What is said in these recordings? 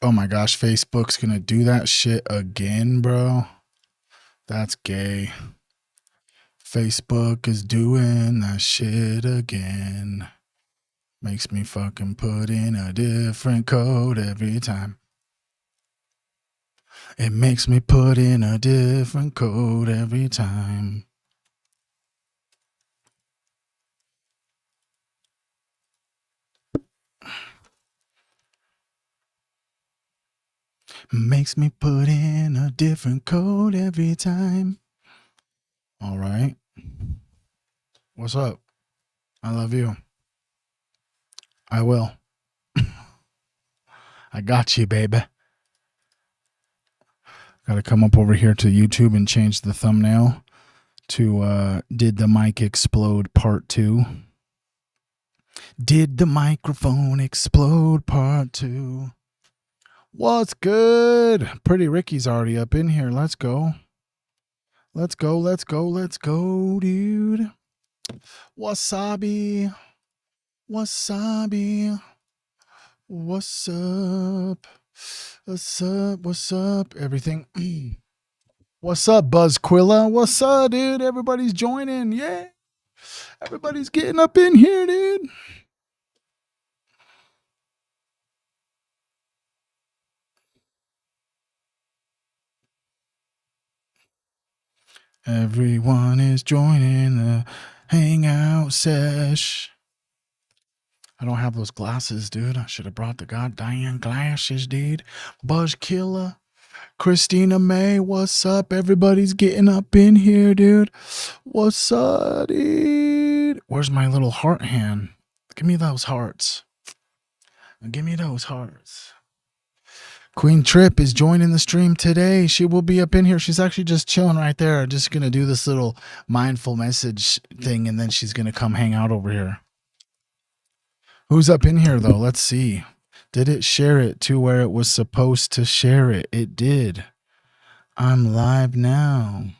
Oh my gosh, Facebook's gonna do that shit again, bro. That's gay. Facebook is doing that shit again. Makes me fucking put in a different code every time. It makes me put in a different code every time. Makes me put in a different code every time. All right. What's up? I love you. I will. I got you, baby. Gotta come up over here to YouTube and change the thumbnail to Did the Mic Explode Part 2. Did the microphone explode Part 2? What's good? Pretty Ricky's already up in here. Let's go. Let's go, let's go, let's go, dude. Wasabi. Wasabi. What's up? What's up? What's up? Everything. What's up, Buzzquilla? What's up, dude? Everybody's joining. Yeah. Everybody's getting up in here, dude. Everyone is joining the hangout sesh. I don't have those glasses, dude. I should have brought the goddamn glasses, dude. Buzzkiller. Christina May, what's up? Everybody's getting up in here, dude. What's up, dude? Where's my little heart hand? Give me those hearts. Give me those hearts. Queen Trip is joining the stream today. She will be up in here. She's actually just chilling right there. Just going to do this little mindful message thing, and then she's going to come hang out over here. Who's up in here, though? Let's see. Did it share it to where it was supposed to share it? It did. I'm live now.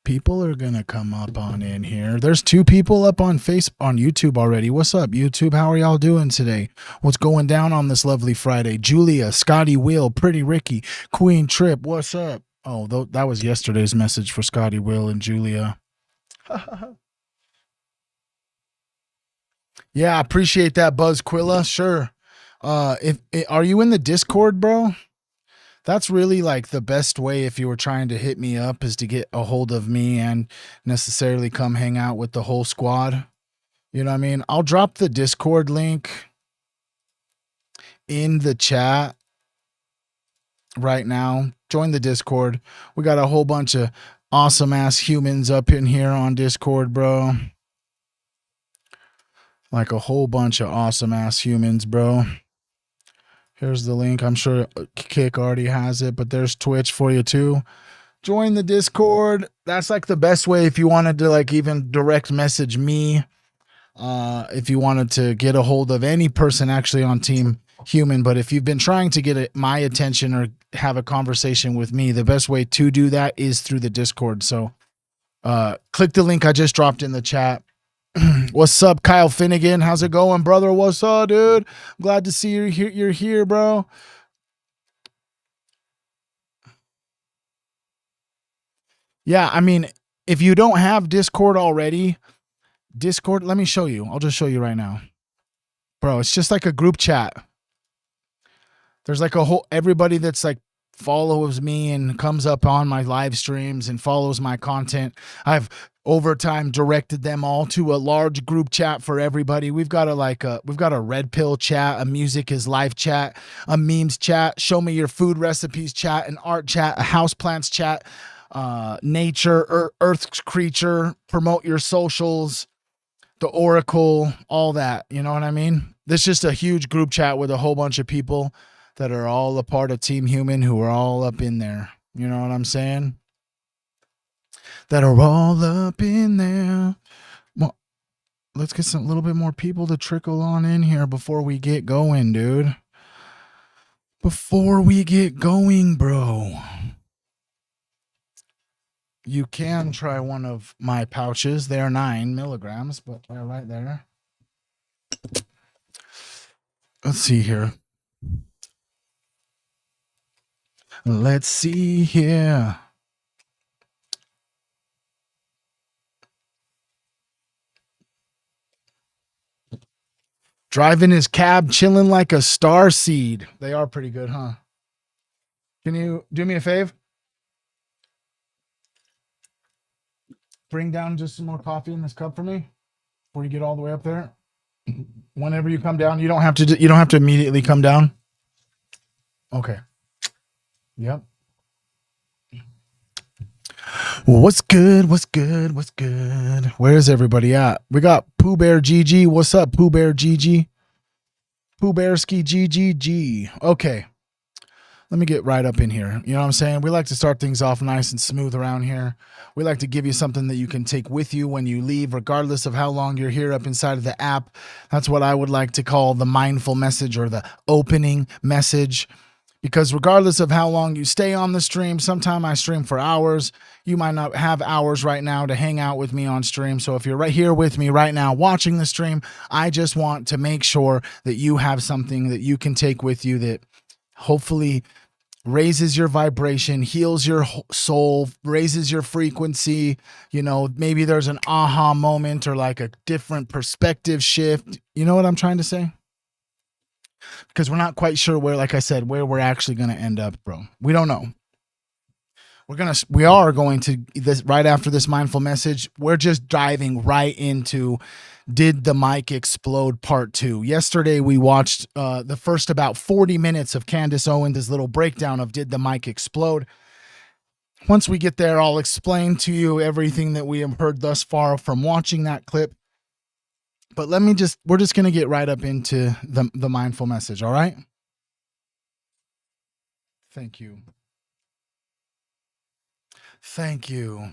People are going to come up on in here. There's 2 people up on YouTube already. What's up, YouTube? How are y'all doing today? What's going down on this lovely Friday? Julia, Scotty Will, Pretty Ricky, Queen Trip, what's up? Oh, that was yesterday's message for Scotty Will and Julia. Yeah, I appreciate that, Buzzquilla. Sure. Are you in the Discord, bro? That's really like the best way if you were trying to hit me up is to get a hold of me and necessarily come hang out with the whole squad. You know what I mean? I'll drop the Discord link in the chat right now. Join the Discord. We got a whole bunch of awesome ass humans up in here on Discord, bro. Like a whole bunch of awesome ass humans, bro. Here's the link. I'm sure Kick already has it, but there's Twitch for you too. Join the Discord. That's like the best way if you wanted to like even direct message me. If you wanted to get a hold of any person actually on Team Human, but if you've been trying to get my attention or have a conversation with me, the best way to do that is through the Discord. So click the link I just dropped in the chat. What's up, Kyle Finnegan? How's it going, brother? What's up, dude? I'm glad to see you here. You're here, bro. Yeah, I mean, if you don't have Discord already, Discord, let me show you. I'll just show you right now. Bro, it's just like a group chat. There's like a whole, everybody that's like follows me and comes up on my live streams and follows my content. I've over time directed them all to a large group chat for everybody. We've got a red pill chat, a music is life chat, a memes chat, show me your food recipes chat, an art chat, a houseplants chat, nature, earth creature, promote your socials, the Oracle, all that. You know what I mean? There's just a huge group chat with a whole bunch of people that are all a part of Team Human who are all up in there. You know what I'm saying? That are all up in there. Well, let's get a little bit more people to trickle on in here before we get going, dude. Before we get going, bro. You can try one of my pouches. They're 9 milligrams, but they're right there. Let's see here. Let's see here. Driving his cab, chilling like a star seed. They are pretty good, huh? Can you do me a fave? Bring down just some more coffee in this cup for me before you get all the way up there. Whenever you come down, you don't have to immediately come down. Okay. Yep. What's good? What's good? What's good? Where's everybody at? We got Pooh Bear GG. What's up, Pooh Bear GG? Pooh Bearski GGG. Okay. Let me get right up in here. You know what I'm saying? We like to start things off nice and smooth around here. We like to give you something that you can take with you when you leave, regardless of how long you're here up inside of the app. That's what I would like to call the mindful message or the opening message. Because regardless of how long you stay on the stream, sometime I stream for hours. You might not have hours right now to hang out with me on stream. So if you're right here with me right now watching the stream, I just want to make sure that you have something that you can take with you that hopefully raises your vibration, heals your soul, raises your frequency. You know, maybe there's an aha moment or like a different perspective shift. You know what I'm trying to say? Because we're not quite sure where, like I said, where we're actually going to end up, bro. We don't know. We are going to this right after this mindful message. We're just diving right into Did the Mic Explode Part 2. Yesterday, we watched the first about 40 minutes of Candace Owens' little breakdown of Did the Mic Explode. Once we get there, I'll explain to you everything that we have heard thus far from watching that clip. But we're just going to get right up into the mindful message, all right? Thank you. Thank you.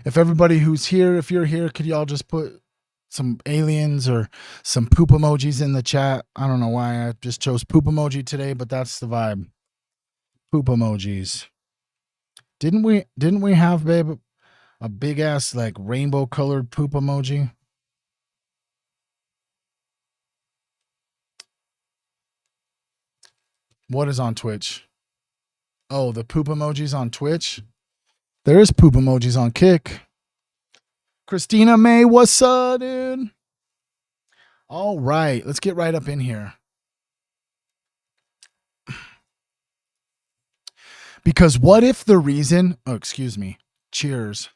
If everybody who's here, if you're here, could y'all just put some aliens or some poop emojis in the chat? I don't know why I just chose poop emoji today, but that's the vibe. Poop emojis. Didn't we have, babe, a big ass like rainbow colored poop emoji? What is on Twitch? Oh, the poop emojis on Twitch? There is poop emojis on Kick. Christina May, what's up, dude? All right, let's get right up in here. Because what if the reason, cheers.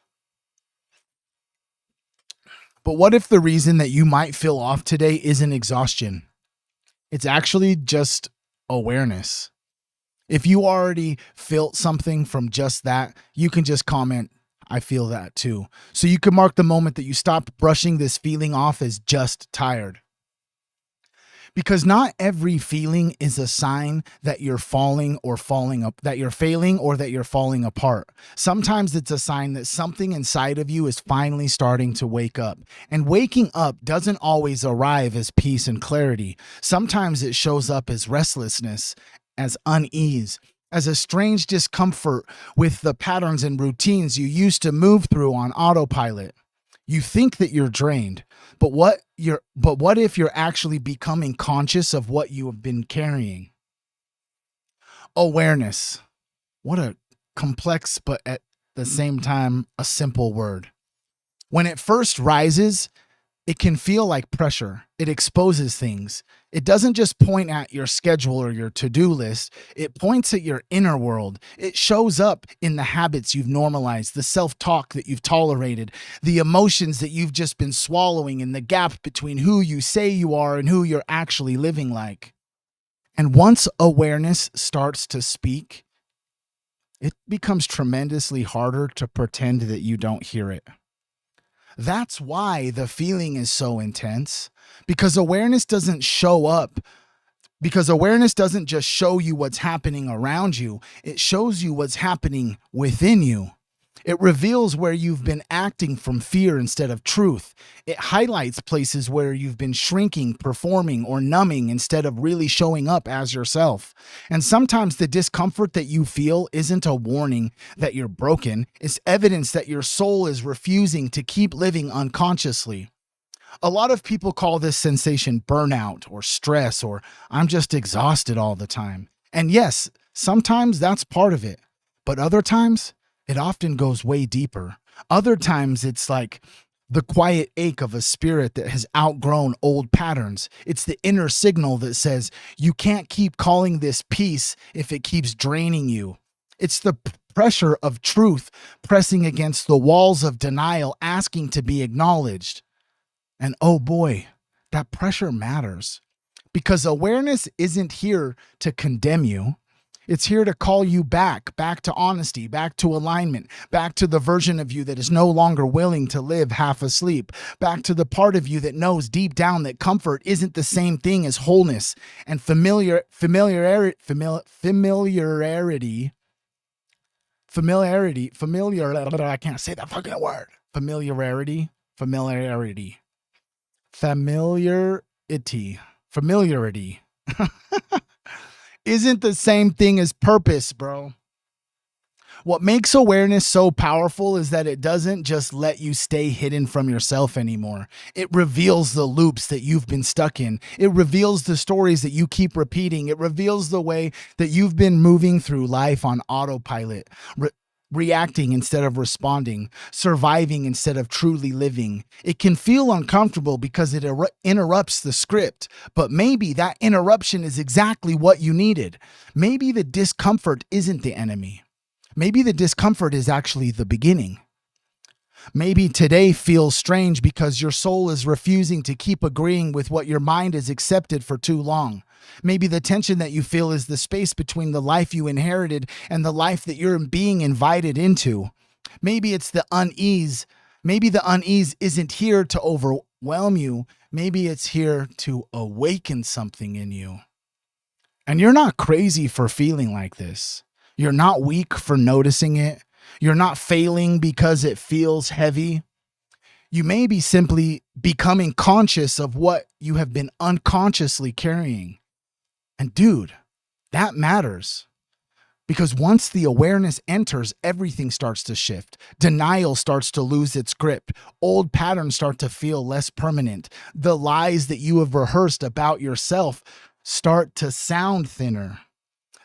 But what if the reason that you might feel off today isn't exhaustion? It's actually just awareness. If you already felt something from just that, you can just comment, I feel that too. So you can mark the moment that you stop brushing this feeling off as just tired. Because not every feeling is a sign that you're failing or that you're falling apart. Sometimes it's a sign that something inside of you is finally starting to wake up. And waking up doesn't always arrive as peace and clarity. Sometimes it shows up as restlessness, as unease, as a strange discomfort with the patterns and routines you used to move through on autopilot. You think that you're drained, but what if you're actually becoming conscious of what you have been carrying? Awareness. What a complex but at the same time a simple word. When it first rises, it can feel like pressure. It exposes things. It doesn't just point at your schedule or your to-do list. It points at your inner world. It shows up in the habits you've normalized, the self-talk that you've tolerated, the emotions that you've just been swallowing, and the gap between who you say you are and who you're actually living like. And once awareness starts to speak, it becomes tremendously harder to pretend that you don't hear it. That's why the feeling is so intense, because awareness doesn't just show you what's happening around you. It shows you what's happening within you. It reveals where you've been acting from fear instead of truth. It highlights places where you've been shrinking, performing, or numbing instead of really showing up as yourself. And sometimes the discomfort that you feel isn't a warning that you're broken. It's evidence that your soul is refusing to keep living unconsciously. A lot of people call this sensation burnout or stress or I'm just exhausted all the time. And yes, sometimes that's part of it. But other times, it often goes way deeper. Other times, it's like the quiet ache of a spirit that has outgrown old patterns. It's the inner signal that says, you can't keep calling this peace if it keeps draining you. It's the pressure of truth pressing against the walls of denial, asking to be acknowledged. And oh boy, that pressure matters because awareness isn't here to condemn you. It's here to call you back to honesty, back to alignment, back to the version of you that is no longer willing to live half asleep, back to the part of you that knows deep down that comfort isn't the same thing as wholeness and familiarity, I can't say that fucking word. Familiarity. Familiarity isn't the same thing as purpose, bro. What makes awareness so powerful is that it doesn't just let you stay hidden from yourself anymore. It reveals the loops that you've been stuck in. It reveals the stories that you keep repeating. It reveals the way that you've been moving through life on autopilot, reacting instead of responding, surviving instead of truly living. It can feel uncomfortable because it interrupts the script, but maybe that interruption is exactly what you needed. Maybe the discomfort isn't the enemy. Maybe the discomfort is actually the beginning. Maybe today feels strange because your soul is refusing to keep agreeing with what your mind has accepted for too long. Maybe the tension that you feel is the space between the life you inherited and the life that you're being invited into. Maybe it's the unease. Maybe the unease isn't here to overwhelm you. Maybe it's here to awaken something in you. And you're not crazy for feeling like this. You're not weak for noticing it. You're not failing because it feels heavy. You may be simply becoming conscious of what you have been unconsciously carrying. And dude, that matters. Because once the awareness enters, everything starts to shift. Denial starts to lose its grip. Old patterns start to feel less permanent. The lies that you have rehearsed about yourself start to sound thinner.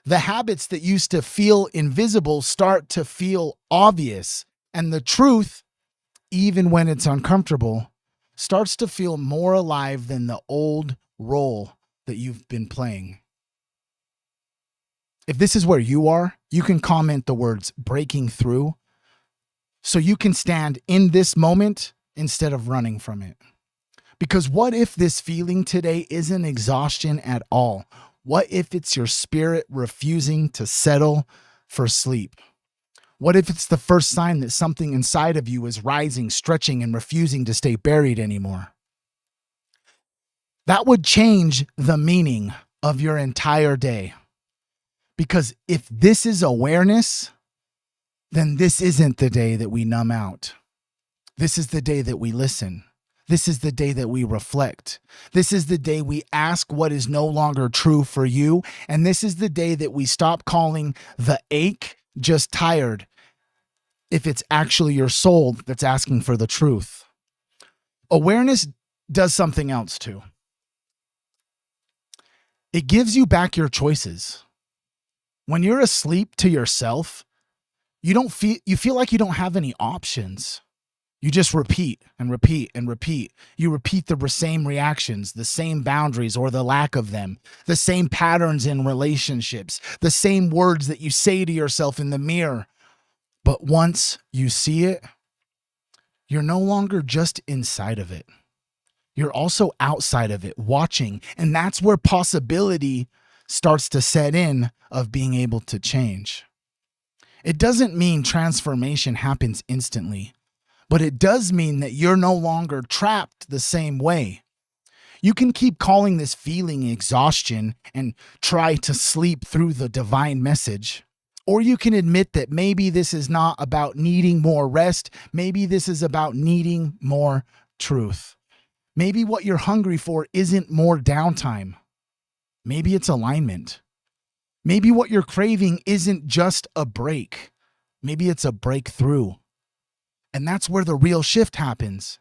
The habits that used to feel invisible start to feel obvious. And the truth, even when it's uncomfortable, starts to feel more alive than the old role that you've been playing. If this is where you are, you can comment the words breaking through so you can stand in this moment instead of running from it. Because what if this feeling today isn't exhaustion at all? What if it's your spirit refusing to settle for sleep? What if it's the first sign that something inside of you is rising, stretching, and refusing to stay buried anymore? That would change the meaning of your entire day. Because if this is awareness, then this isn't the day that we numb out. This is the day that we listen. This is the day that we reflect. This is the day we ask what is no longer true for you. And this is the day that we stop calling the ache just tired if it's actually your soul that's asking for the truth. Awareness does something else too. It gives you back your choices. When you're asleep to yourself, you feel like you don't have any options. You just repeat and repeat and repeat. You repeat the same reactions, the same boundaries or the lack of them, the same patterns in relationships, the same words that you say to yourself in the mirror. But once you see it, you're no longer just inside of it. You're also outside of it, watching. And that's where possibility starts to set in of being able to change. It doesn't mean transformation happens instantly, but it does mean that you're no longer trapped the same way. You can keep calling this feeling exhaustion and try to sleep through the divine message. Or you can admit that maybe this is not about needing more rest. Maybe this is about needing more truth. Maybe what you're hungry for isn't more downtime. Maybe it's alignment. Maybe what you're craving isn't just a break. Maybe it's a breakthrough. And that's where the real shift happens.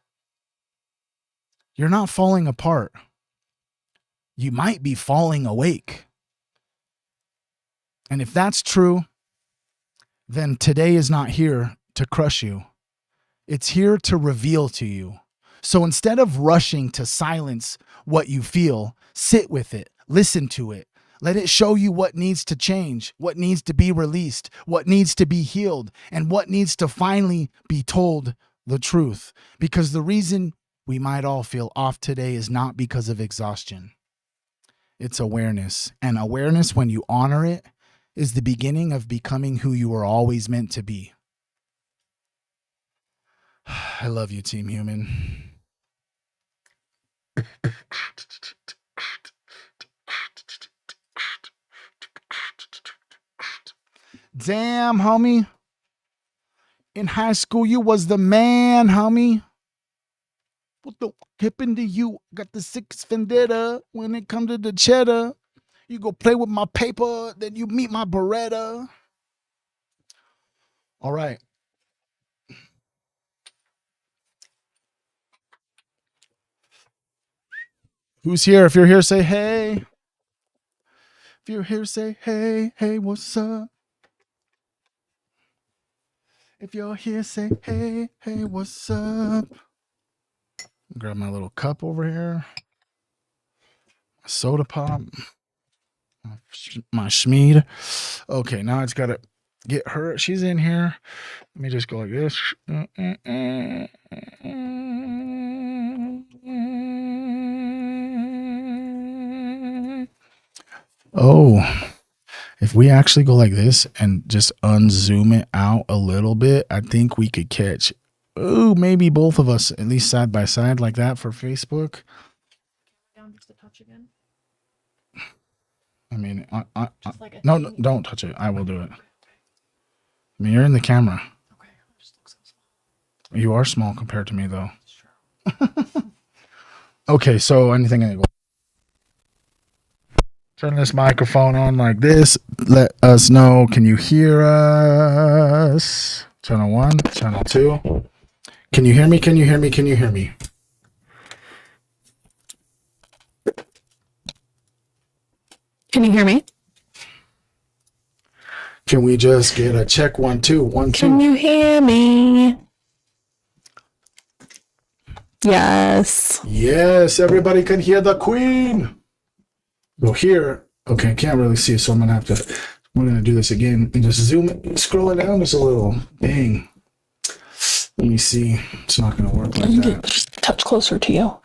You're not falling apart. You might be falling awake. And if that's true, then today is not here to crush you. It's here to reveal to you. So instead of rushing to silence what you feel, sit with it, listen to it. Let it show you what needs to change, what needs to be released, what needs to be healed, and what needs to finally be told the truth. Because the reason we might all feel off today is not because of exhaustion. It's awareness. And awareness, when you honor it, is the beginning of becoming who you were always meant to be. I love you, Team Human. Damn, homie. In high school, you was the man, homie. What the happened to you? Got the 6 vendetta. When it come to the cheddar, you go play with my paper, then you meet my Beretta. All right. Who's here? If you're here, say hey. If you're here, say hey, hey, what's up? If you're here, say hey, hey, what's up? Grab my little cup over here. Soda pop. My Schmeed. Okay, now it's got to get her. She's in here. Let me just go like this. Oh, if we actually go like this and just unzoom it out a little bit, I think we could catch, maybe both of us, at least side by side like that for Facebook. Down just a touch again. I mean, no, don't touch it. I will do it. I mean, you're in the camera. Okay, I just look so small. You are small compared to me, though. Okay, so anything I go. Turn this microphone on like this. Let us know. Can you hear us? Channel 1, channel 2. Can you hear me? Can you hear me? Can you hear me? Can you hear me? Can we just get a check? 1, 2, 1, 2. Can you hear me? Yes. Yes, everybody can hear the queen. Go here. Okay, can't really see, so I'm gonna do this again and just zoom it, scroll it down just a little. Dang. Let me see. It's not gonna work like that. Just a touch closer to you.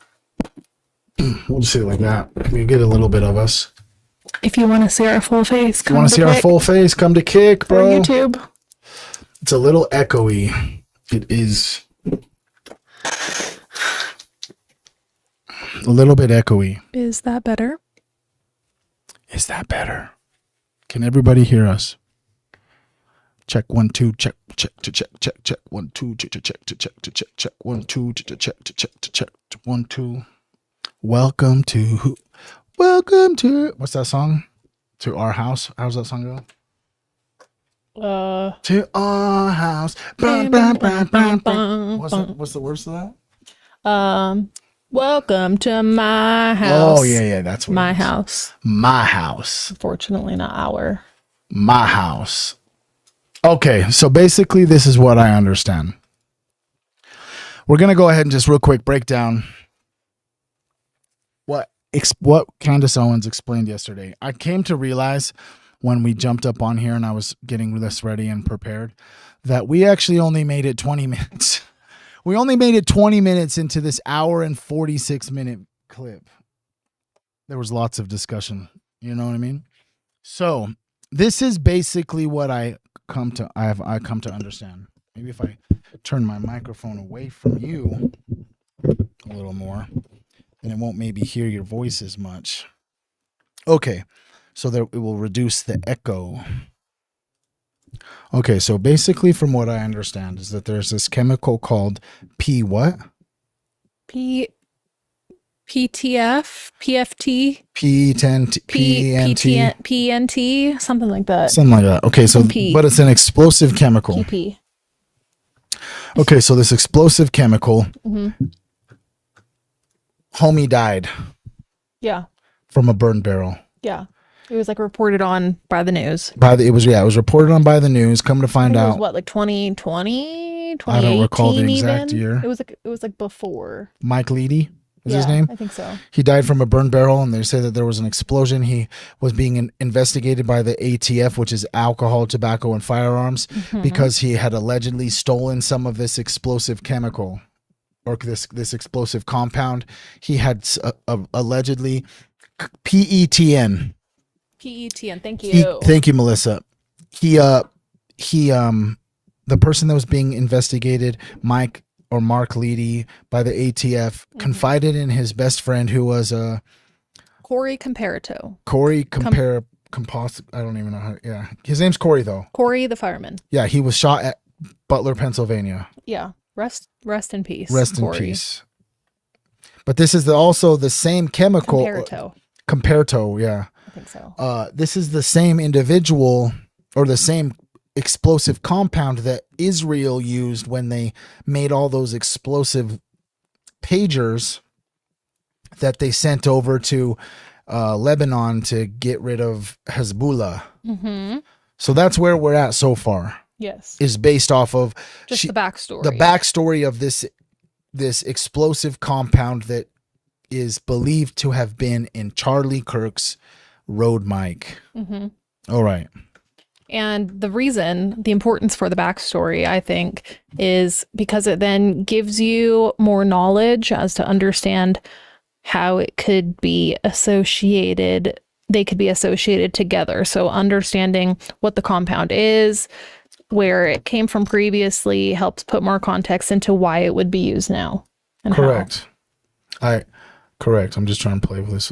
We'll just say it like that. We get a little bit of us. If you want to see our full face, If you want to see our full face, come to Kick, bro. Or YouTube. It's a little echoey. It is a little bit echoey. Is that better? Is that better? Can everybody hear us? Check 1, 2, check 1, 2, check 1, 2, check 1, 2. Welcome to what's that song? To Our House. How's that song go? To our house. What's the words to that? Welcome to my house. Oh yeah, that's what my house. My house. Unfortunately, not our. My house. Okay, so basically this is what I understand. We're gonna go ahead and just real quick break down what Candace Owens explained yesterday. I came to realize when we jumped up on here and I was getting this ready and prepared that we actually only made it 20 minutes. We only made it 20 minutes into this hour and 46-minute clip. There was lots of discussion. You know what I mean? So this is basically what I've come to understand. Maybe if I turn my microphone away from you a little more, then it won't maybe hear your voice as much. Okay, so that it will reduce the echo. Okay, so basically from what I understand is that there's this chemical called PTF, PFT, PNT, something like that. Something like that. Okay, so but it's an explosive chemical. PP. Okay, so this explosive chemical Homie died Yeah. from a burn barrel. Yeah. It was like reported on by the news. It was reported on by the news. Come to find out, It was what, like 2020, 2018 I don't recall the exact even? year. It was like before. Mike Leedy is his name. I think so. He died from a burn barrel, and they say that there was an explosion. He was being investigated by the ATF, which is alcohol, tobacco, and firearms, because he had allegedly stolen some of this explosive chemical or this explosive compound. He had allegedly PETN. PETN. Thank you. Thank you, Melissa. He the person that was being investigated, Mark Leedy, by the ATF, confided in his best friend, who was Corey Comparato. I don't even know how. Yeah, his name's Corey though. Corey the fireman. Yeah, he was shot at Butler, Pennsylvania. Yeah. Rest in peace. Rest Corey. in peace. But this is also the same chemical. Comparato, yeah. I think so. This is the same individual or the same explosive compound that Israel used when they made all those explosive pagers that they sent over to Lebanon to get rid of Hezbollah. Mm-hmm. So that's where we're at so far. Yes. Is based off of just the backstory. The backstory of this explosive compound that is believed to have been in Charlie Kirk's road mic. Mm-hmm. All right. And the importance for the backstory, I think, is because it then gives you more knowledge as to understand how it could be associated. They could be associated together. So understanding what the compound is, where it came from previously, helps put more context into why it would be used now. And correct. Correct. I'm just trying to play with this.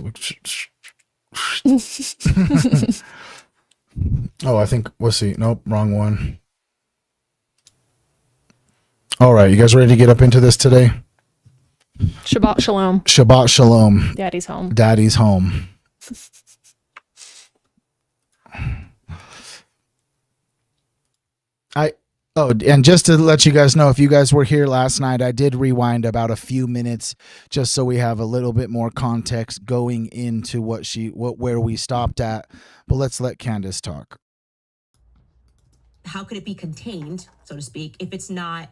Oh, I think, let's see. Nope, wrong one. All right, you guys ready to get up into this today? Shabbat shalom. Shabbat shalom. Daddy's home. Daddy's home. And just to let you guys know, if you guys were here last night, I did rewind about a few minutes just so we have a little bit more context going into where we stopped at. But let's let Candace talk. How could it be contained, so to speak, if it's not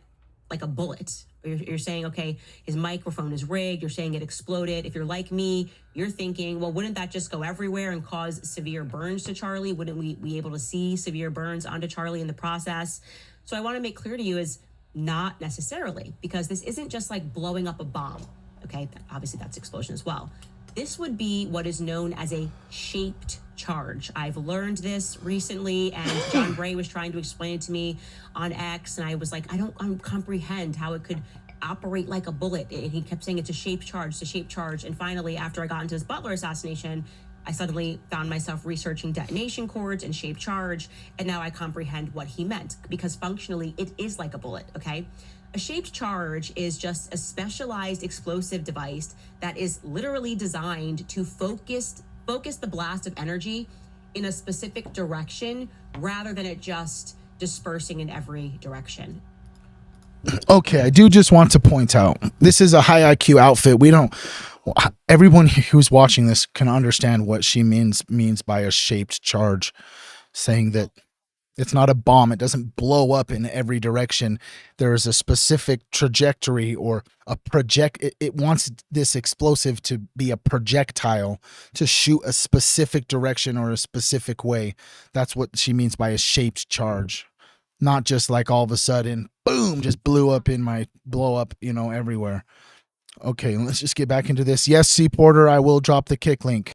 like a bullet? You're saying, okay, his microphone is rigged. You're saying it exploded. If you're like me, you're thinking, well, wouldn't that just go everywhere and cause severe burns to Charlie? Wouldn't we be able to see severe burns onto Charlie in the process? So I want to make clear to you is not necessarily, because this isn't just like blowing up a bomb. Okay, obviously that's explosion as well. This would be what is known as a shaped charge. I've learned this recently, and John Bray was trying to explain it to me on X, and I was like, I don't comprehend how it could operate like a bullet. And he kept saying it's a shaped charge, it's a shaped charge. And finally, after I got into his Butler assassination, I suddenly found myself researching detonation cords and shaped charge, and now I comprehend what he meant, because functionally it is like a bullet, okay? A shaped charge is just a specialized explosive device that is literally designed to focus the blast of energy in a specific direction rather than it just dispersing in every direction. Okay, I do just want to point out, this is a high IQ outfit. Everyone who's watching this can understand what she means by a shaped charge, saying that it's not a bomb. It doesn't blow up in every direction. There is a specific trajectory or it wants this explosive to be a projectile to shoot a specific direction or a specific way. That's what she means by a shaped charge. Not just like all of a sudden, boom, just blow up, everywhere. Okay, let's just get back into this. Yes, C. Porter, I will drop the kick link.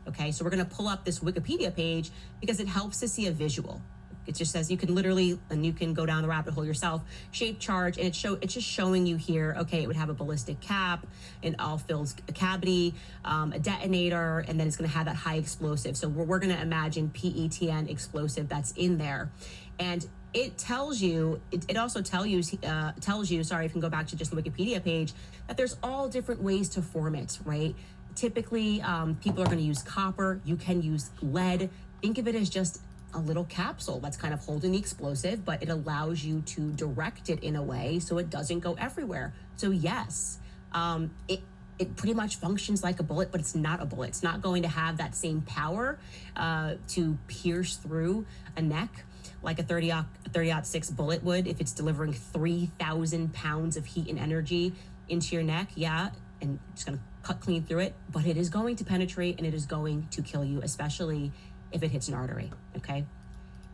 Okay, so we're going to pull up this Wikipedia page because it helps to see a visual. It just says you can literally, and you can go down the rabbit hole yourself, shaped charge, and it's just showing you here, okay, it would have a ballistic cap, an all-filled cavity, a detonator, and then it's going to have that high explosive. So we're going to imagine PETN explosive that's in there. And it tells you, it also tells you, sorry, if you can go back to just the Wikipedia page, that there's all different ways to form it, right? Typically, people are going to use copper. You can use lead. Think of it as just a little capsule that's kind of holding the explosive, but it allows you to direct it in a way so it doesn't go everywhere. So yes, It pretty much functions like a bullet, but it's not a bullet. It's not going to have that same power to pierce through a neck like a 30-06 bullet would if it's delivering 3,000 pounds of heat and energy into your neck. Yeah, and it's going to cut clean through it, but it is going to penetrate and it is going to kill you, especially if it hits an artery, okay?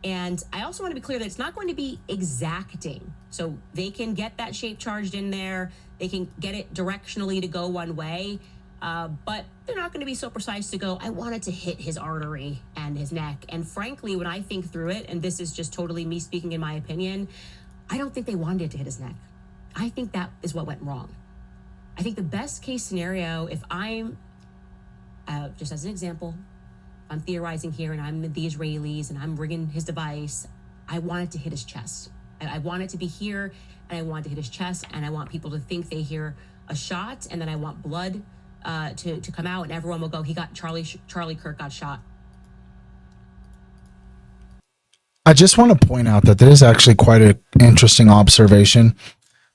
And I also want to be clear that it's not going to be exacting. So they can get that shape charged in there. They can get it directionally to go one way, but they're not going to be so precise to go, I want it to hit his artery and his neck. And frankly, when I think through it, and this is just totally me speaking in my opinion, I don't think they wanted it to hit his neck. I think that is what went wrong. I think the best case scenario, if I'm, just as an example, I'm theorizing here and I'm the Israelis and I'm rigging his device, I want it to hit his chest. I want it to be here and I want it to hit his chest, and I want people to think they hear a shot, and then I want blood to come out and everyone will go, Charlie Kirk got shot. I just want to point out that there is actually quite an interesting observation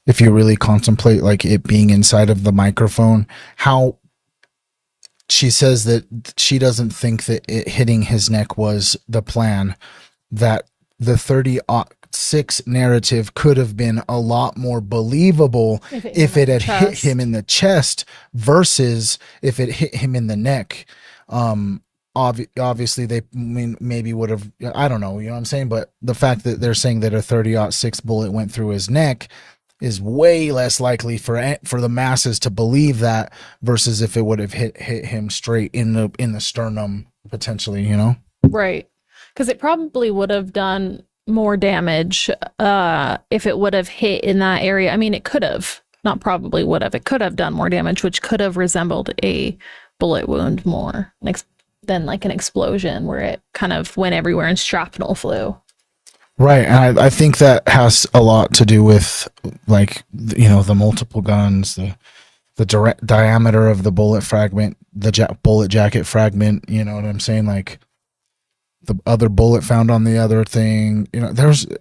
if you really contemplate like it being inside of the microphone, how she says that she doesn't think that it hitting his neck was the plan, that the 30-06 narrative could have been a lot more believable if it had hit him in the chest versus if it hit him in the neck. Obviously they maybe would have, I don't know, you know what I'm saying? But the fact that they're saying that a 30-06 bullet went through his neck is way less likely for the masses to believe that versus if it would have hit him straight in the sternum potentially, you know? Right. Because it probably would have done more damage if it would have hit in that area. I mean, it could have, not probably would have, it could have done more damage, which could have resembled a bullet wound more than like an explosion where it kind of went everywhere and shrapnel flew. Right, and I think that has a lot to do with, like, you know, the multiple guns, the direct diameter of the bullet fragment, the bullet jacket fragment, you know what I'm saying? Like, the other bullet found on the other thing, you know,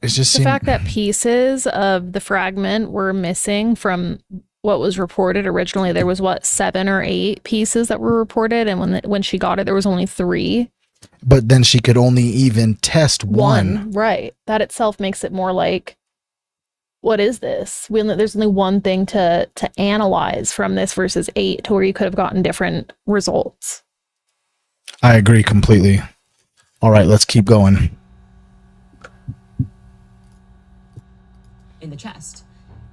it's just the fact that pieces of the fragment were missing from what was reported originally. There was, 7 or 8 pieces that were reported, and when she got it, there was only 3. But then she could only even test one. Right. That itself makes it more like, what is this? There's only one thing to analyze from this versus 8 to where you could have gotten different results. I agree completely. All right, let's keep going. In the chest.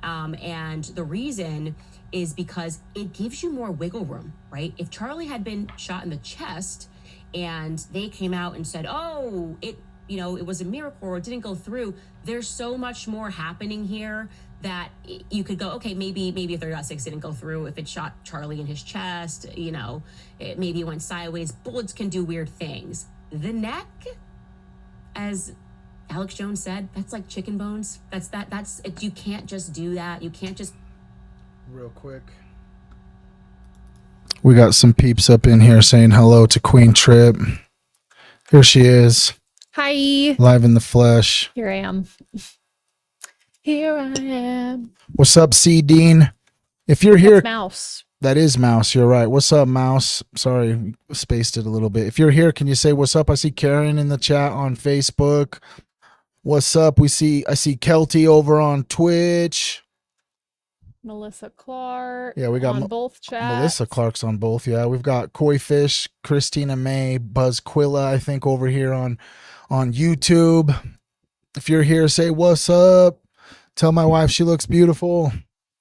And the reason is because it gives you more wiggle room, right? If Charlie had been shot in the chest and they came out and said, oh, it was a miracle or it didn't go through, there's so much more happening here that you could go, okay, maybe a 30-06 didn't go through if it shot Charlie in his chest, maybe it went sideways. Bullets can do weird things. The neck, as Alex Jones said, that's like chicken bones. That's it. You can't just do that. You can't just. Real quick. We got some peeps up in here saying hello to Queen Trip. Here she is. Hi. Live in the flesh. Here I am. Here I am. What's up, C. Dean? If you're here. That's Mouse. That is Mouse. You're right. What's up, Mouse? Sorry, spaced it a little bit. If you're here, can you say what's up? I see Karen in the chat on Facebook. What's up? I see Kelty over on Twitch. Melissa Clark. Yeah, we got on both chats. Melissa Clark's on both. Yeah, we've got Koi Fish, Christina May, Buzz Quilla, I think, over here on YouTube. If you're here, say what's up. Tell my wife she looks beautiful.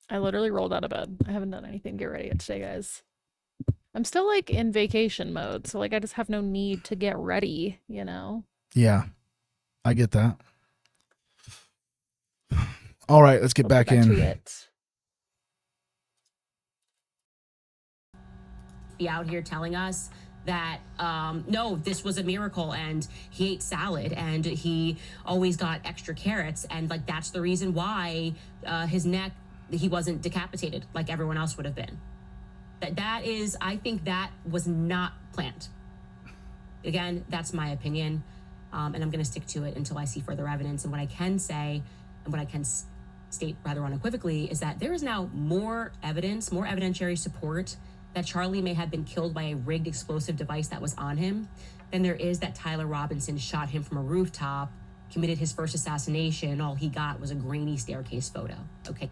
I literally rolled out of bed. I haven't done anything to get ready yet today, guys. I'm still like in vacation mode, so like I just have no need to get ready, you know? Yeah, I get that. All right, let's get back in. To it. Be out here telling us that no, this was a miracle and he ate salad and he always got extra carrots, and like that's the reason why his neck, he wasn't decapitated like everyone else would have been. That is, I think that was not planned. Again, that's my opinion, and I'm going to stick to it until I see further evidence. And what I can say and what I can state rather unequivocally is that there is now more evidence, more evidentiary support that Charlie may have been killed by a rigged explosive device that was on him than there is that Tyler Robinson shot him from a rooftop, committed his first assassination. All he got was a grainy staircase photo. Okay.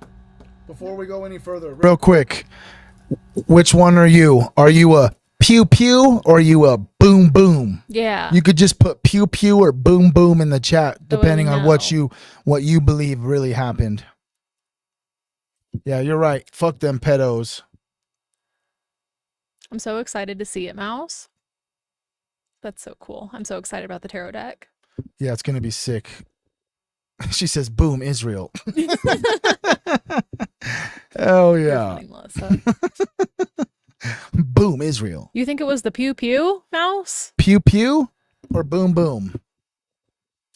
Before we go any further, real quick, which one are you? Are you a pew pew or are you a boom boom? Yeah. You could just put pew pew or boom boom in the chat, depending on know. what you believe really happened. Yeah, you're right. Fuck them pedos. I'm so excited to see it, Mouse. That's so cool. I'm so excited about the tarot deck. Yeah, it's gonna be sick. She says, "Boom, Israel." Hell You're yeah! funny, Melissa. Boom, Israel. You think it was the pew pew, Mouse? Pew pew or boom boom?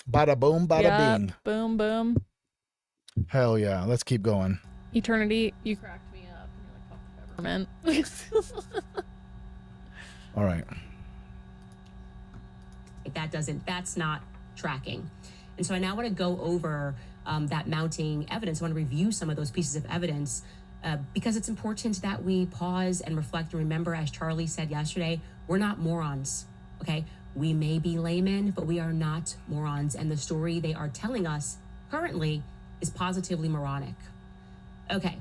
Bada boom, bada Yeah. bing. Boom, boom. Hell yeah! Let's keep going. Eternity, you cracked me up. You're like, fuck the peppermint. All right. That's not tracking. And so I now want to go over that mounting evidence. I want to review some of those pieces of evidence because it's important that we pause and reflect and remember, as Charlie said yesterday, we're not morons, okay? We may be laymen, but we are not morons. And the story they are telling us currently is positively moronic. Okay.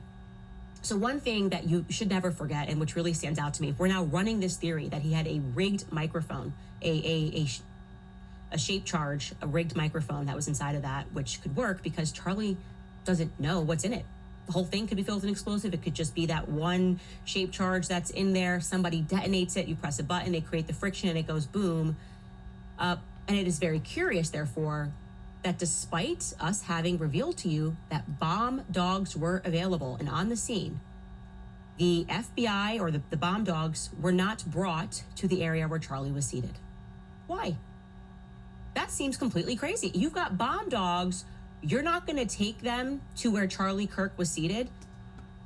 So one thing that you should never forget, and which really stands out to me, if we're now running this theory that he had a rigged microphone, a shape charge, a rigged microphone that was inside of that, which could work because Charlie doesn't know what's in it. The whole thing could be filled with an explosive. It could just be that one shape charge that's in there. Somebody detonates it, you press a button, they create the friction, and it goes boom. And it is very curious, therefore, that despite us having revealed to you that bomb dogs were available and on the scene, the FBI or the bomb dogs were not brought to the area where Charlie was seated. Why? That seems completely crazy. You've got bomb dogs. You're not going to take them to where Charlie Kirk was seated.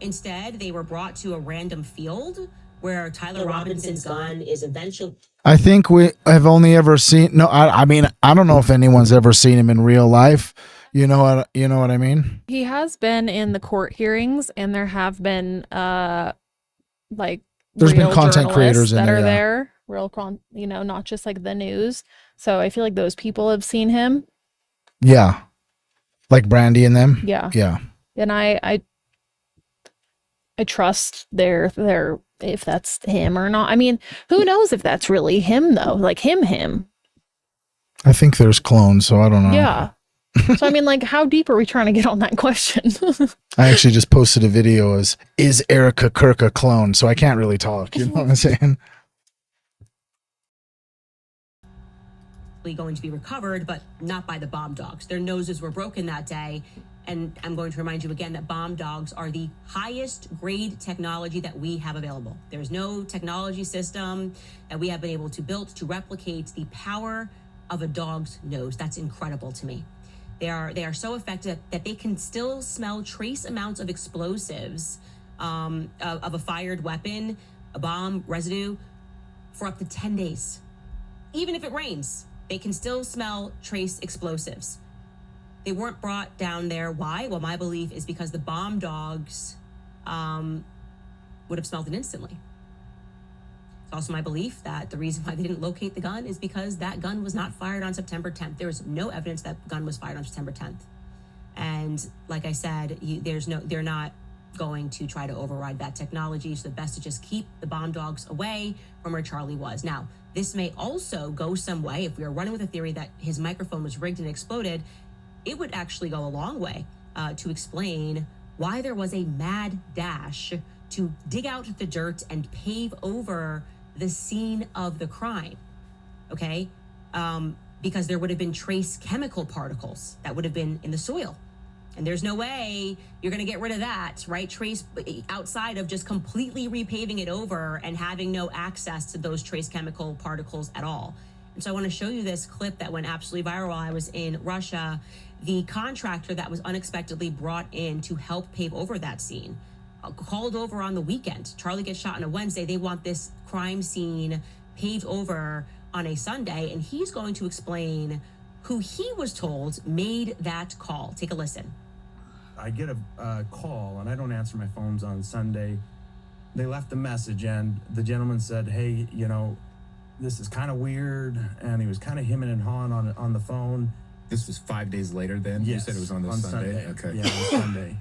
Instead, they were brought to a random field where Tyler Robinson's gun is eventually. I think we have only ever seen. No, I mean, I don't know if anyone's ever seen him in real life. You know what I mean? He has been in the court hearings, and there have been like there's been real content creators that in are there, there, not just like the news. So I feel like those people have seen him. Yeah, like Brandy and them. Yeah, yeah. And I trust their if that's him or not. I mean, who knows if that's really him though? Like him. I think there's clones, so I don't know. Yeah. So I mean, like, how deep are we trying to get on that question? I actually just posted a video as, is Erica Kirk a clone? So I can't really talk. You know what I'm saying? Going to be recovered, but not by the bomb dogs. Their noses were broken that day. And I'm going to remind you again that bomb dogs are the highest grade technology that we have available. There's no technology system that we have been able to build to replicate the power of a dog's nose. That's incredible to me. They are so effective that they can still smell trace amounts of explosives, of a fired weapon, a bomb residue, for up to 10 days. Even if it rains, they can still smell trace explosives. They weren't brought down there. Why? Well, my belief is because the bomb dogs would have smelled it instantly. It's also my belief that the reason why they didn't locate the gun is because that gun was not fired on September 10th. There was no evidence that gun was fired on September 10th. And like I said, they're not going to try to override that technology. So the best to just keep the bomb dogs away from where Charlie was. Now, this may also go some way. If we are running with a theory that his microphone was rigged and exploded, it would actually go a long way to explain why there was a mad dash to dig out the dirt and pave over the scene of the crime, okay? Because there would have been trace chemical particles that would have been in the soil. And there's no way you're going to get rid of that, right? Trace outside of just completely repaving it over and having no access to those trace chemical particles at all. And so I want to show you this clip that went absolutely viral while I was in Russia. The contractor that was unexpectedly brought in to help pave over that scene called over on the weekend. Charlie gets shot on a Wednesday. They want this crime scene paved over on a Sunday, and he's going to explain who he was told made that call. Take a listen. I get a call, and I don't answer my phones on Sunday. They left a message, and the gentleman said, hey, you know, this is kind of weird, and he was kind of hemming and hawing on the phone. This was 5 days later then? Yes, You said it was on the Sunday? Okay. Yeah, on Sunday.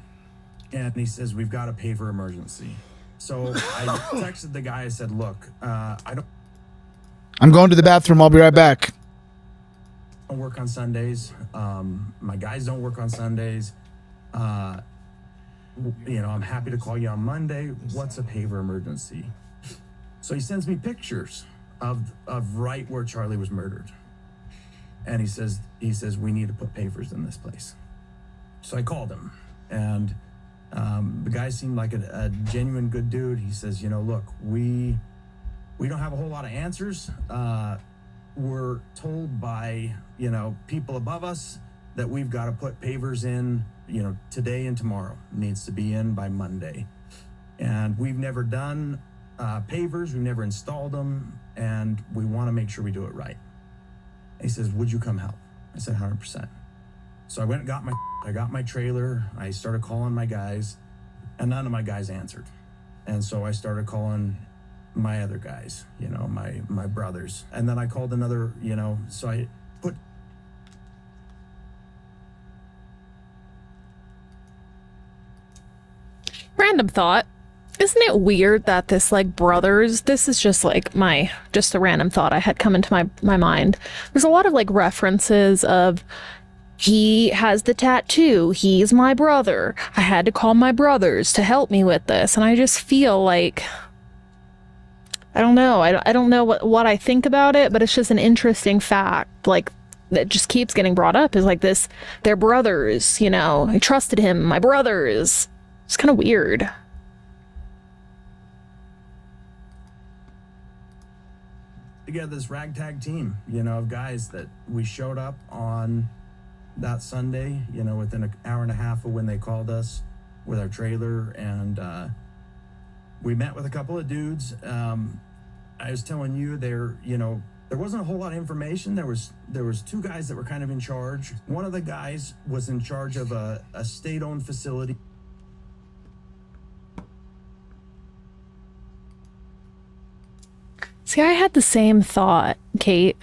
And he says, we've got a paver emergency. So I texted the guy. I said, look, I'm going to the bathroom. I'll be right back. don't work on Sundays. My guys don't work on Sundays. You know, I'm happy to call you on Monday. What's a paver emergency? So he sends me pictures of right where Charlie was murdered. And he says, we need to put pavers in this place. So I called him, and the guy seemed like a genuine good dude. He says, you know, look, we don't have a whole lot of answers. We're told by, you know, people above us that we've got to put pavers in, you know, today and tomorrow. It needs to be in by Monday. And we've never done pavers. We've never installed them. And we want to make sure we do it right. He says, would you come help? I said, 100%. So I went and got my trailer. I started calling my guys, and none of my guys answered. And so I started calling my other guys, you know, my brothers. And then I called another, you know, so I put. Random thought. Isn't it weird that this like brothers, this is just like just a random thought I had come into my mind. There's a lot of like references of he has the tattoo, he's my brother, I had to call my brothers to help me with this. And I just feel like, I don't know. I don't know what I think about it, but it's just an interesting fact. Like, that just keeps getting brought up is like this, they're brothers, you know, I trusted him, my brothers. It's kind of weird. Together this ragtag team, you know, of guys that we showed up on that Sunday, you know, within an hour and a half of when they called us with our trailer. And we met with a couple of dudes. I was telling you there, you know, there wasn't a whole lot of information. There was two guys that were kind of in charge. One of the guys was in charge of a state-owned facility. See, I had the same thought, Kate,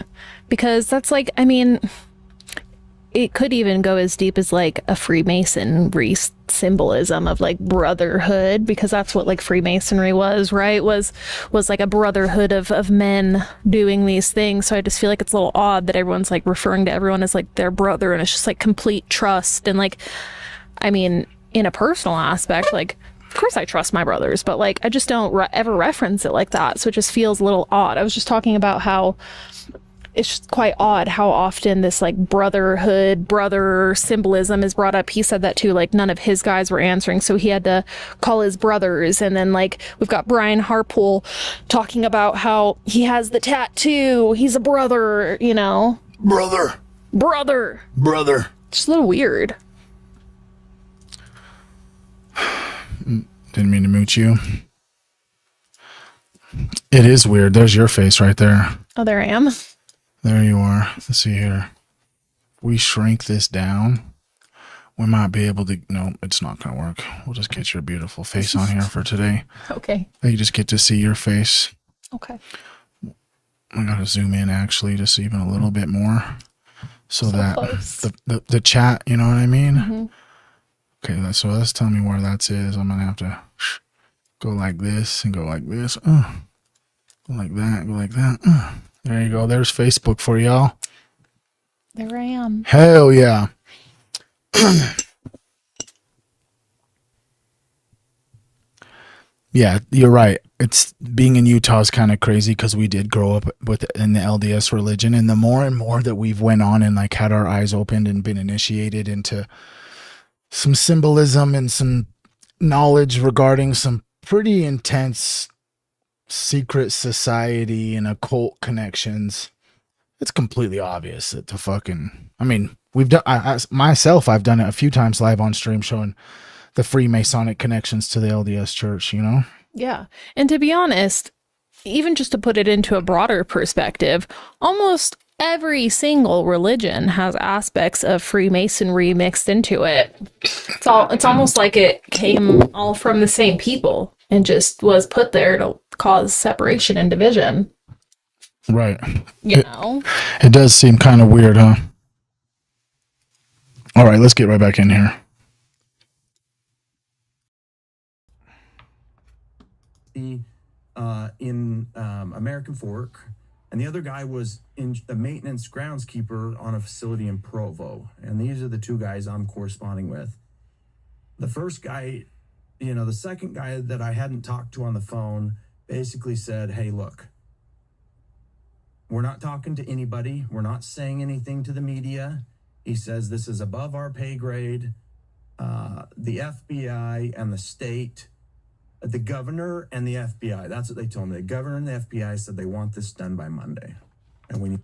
because that's like, I mean, it could even go as deep as like a Freemasonry symbolism of like brotherhood, because that's what like Freemasonry was, right? Was like a brotherhood of men doing these things. So I just feel like it's a little odd that everyone's like referring to everyone as like their brother, and it's just like complete trust. And like, I mean, in a personal aspect, like, of course I trust my brothers, but like I just don't ever reference it like that. So it just feels a little odd. I was just talking about how it's just quite odd how often this like brotherhood, brother symbolism is brought up. He said that too, like none of his guys were answering, so he had to call his brothers. And then like we've got Brian Harpool talking about how he has the tattoo, he's a brother, you know. Brother. Just a little weird. Didn't mean to mooch you. It is weird. There's your face right there. Oh, there I am. There you are. Let's see here. If we shrink this down, we might be able to. No, it's not going to work. We'll just get your beautiful face on here for today. Okay. You just get to see your face. Okay. I got to zoom in actually just even a little bit more so that close. the chat, you know what I mean? Mm-hmm. Okay, so let's tell me where that is. I'm going to have to go like this and go like this. Go like that, go like that. There you go. There's Facebook for y'all. There I am. Hell yeah. Yeah, you're right. It's being in Utah is kind of crazy because we did grow up in the LDS religion, and the more and more that we've went on and like had our eyes opened and been initiated into some symbolism and some knowledge regarding some pretty intense secret society and occult connections, it's completely obvious that we've done, I've done it a few times live on stream showing the Freemasonic connections to the LDS church, you know? Yeah. And to be honest, even just to put it into a broader perspective, almost every single religion has aspects of Freemasonry mixed into it. It's almost like it came all from the same people and just was put there to cause separation and division. Right. You know? It does seem kind of weird, huh? All right, let's get right back in here. In American Fork, and the other guy was in the maintenance groundskeeper on a facility in Provo. And these are the two guys I'm corresponding with. The first guy, the second guy that I hadn't talked to on the phone basically said, hey, look, we're not talking to anybody. We're not saying anything to the media. He says this is above our pay grade. The FBI and the state, the governor and the FBI, that's what they told me. The governor and the FBI said they want this done by Monday. And we need...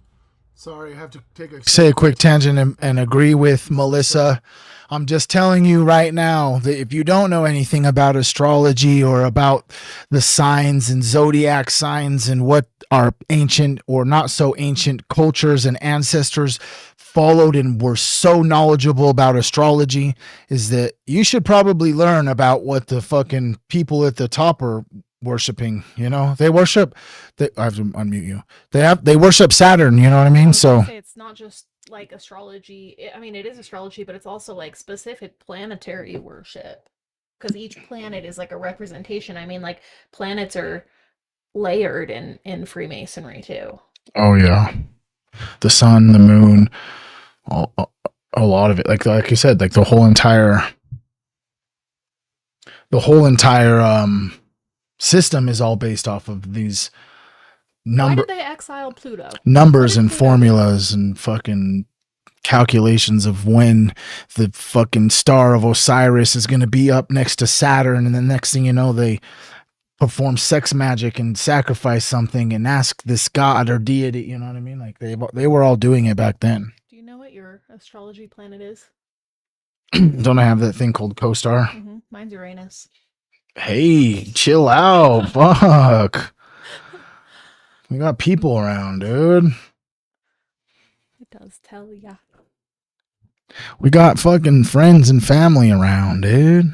Sorry, I have to say a quick tangent and agree with Melissa. I'm just telling you right now that if you don't know anything about astrology or about the signs and zodiac signs and what our ancient or not so ancient cultures and ancestors followed and were so knowledgeable about astrology, is that you should probably learn about what the fucking people at the top are worshiping. They worship, I have to unmute you. They worship Saturn, you know what I mean? So it's not just like astrology. It is astrology, but it's also like specific planetary worship, because each planet is like a representation. Like planets are layered in Freemasonry too. Oh yeah, the sun, the moon, a lot of it. Like you said, like the whole entire system is all based off of these Why did they exile Pluto? Numbers and formulas and fucking calculations of when the fucking star of Osiris is going to be up next to Saturn, and the next thing you know, they perform sex magic and sacrifice something and ask this god or deity. You know what I mean? Like they were all doing it back then. Do you know what your astrology planet is? Don't I have that thing called co-star? Mm-hmm. Mine's Uranus. Hey, chill out. Fuck. We got people around, dude. It does tell ya. We got fucking friends and family around, dude.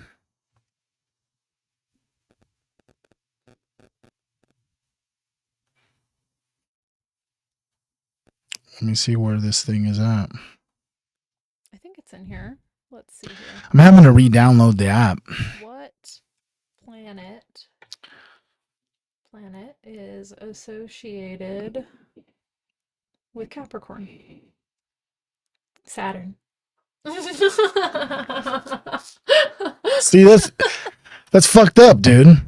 Let me see where this thing is at. I think it's in here. Let's see here. I'm having to re-download the app. What planet is associated with Capricorn? Saturn. See, that's fucked up, dude.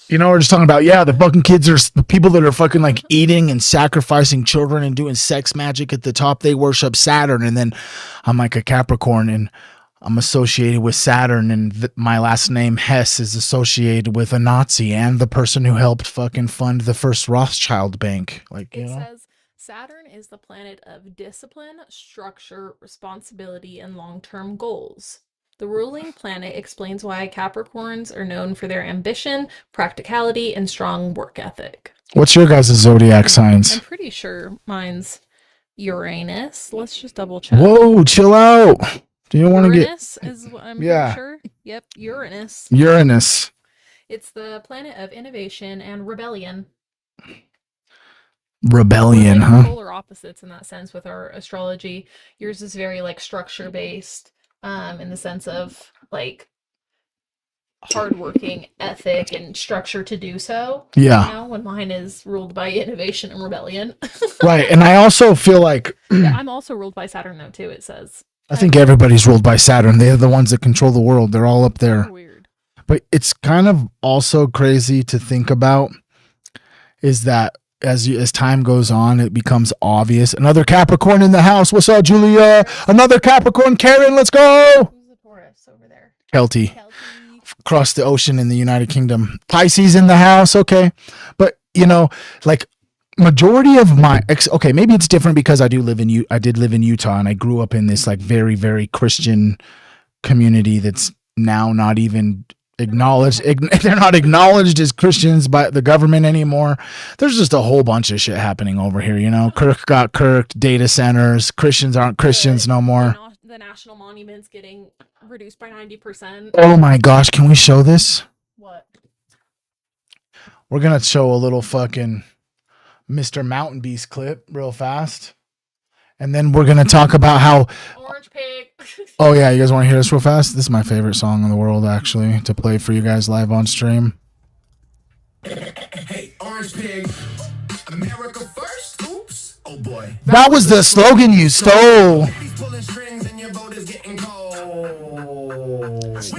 We're just talking about, the fucking kids are the people that are fucking like eating and sacrificing children and doing sex magic at the top. They worship Saturn. And then I'm like a Capricorn and I'm associated with Saturn. And my last name Hess is associated with a Nazi and the person who helped fucking fund the first Rothschild bank. It says Saturn is the planet of discipline, structure, responsibility, and long-term goals. The ruling planet explains why Capricorns are known for their ambition, practicality, and strong work ethic. What's your guys' zodiac signs? I'm pretty sure mine's Uranus. Let's just double check. Whoa, chill out. Do you want to get... Uranus is what I'm pretty sure. Yep, Uranus. Uranus. It's the planet of innovation and rebellion. Rebellion, We're huh? Polar opposites in that sense with our astrology. Yours is very like structure based. In the sense of like hardworking ethic and structure to do so. Yeah. When mine is ruled by innovation and rebellion. Right. And I also feel like I'm also ruled by Saturn though too, it says. I think everybody's ruled by Saturn. They're the ones that control the world. They're all up there. Weird. But it's kind of also crazy to think about is that as time goes on, it becomes obvious. Another Capricorn in the house. What's up, Julia? Another Capricorn. Karen, let's go. Who's the Taurus over there? Kelty. Across the ocean in the United Kingdom. Pisces in the house. Okay. But, like majority of my okay, maybe it's different because I did live in Utah and I grew up in this like very, very Christian community that's now not even acknowledged. They're not acknowledged as Christians by the government anymore. There's just a whole bunch of shit happening over here. You know, Kirk got kirked. Data centers. Christians aren't Christians no more. The national monuments getting reduced by 90%. Oh my gosh, can we show this? What? We're gonna show a little fucking Mr. Mountain Beast clip real fast. And then we're gonna talk about how Orange pig. oh yeah, you guys wanna hear this real fast? This is my favorite song in the world actually to play for you guys live on stream. Hey, orange pig, America first. Oops. Oh boy. That was the slogan you stole. He's pulling strings and your vote is getting cold.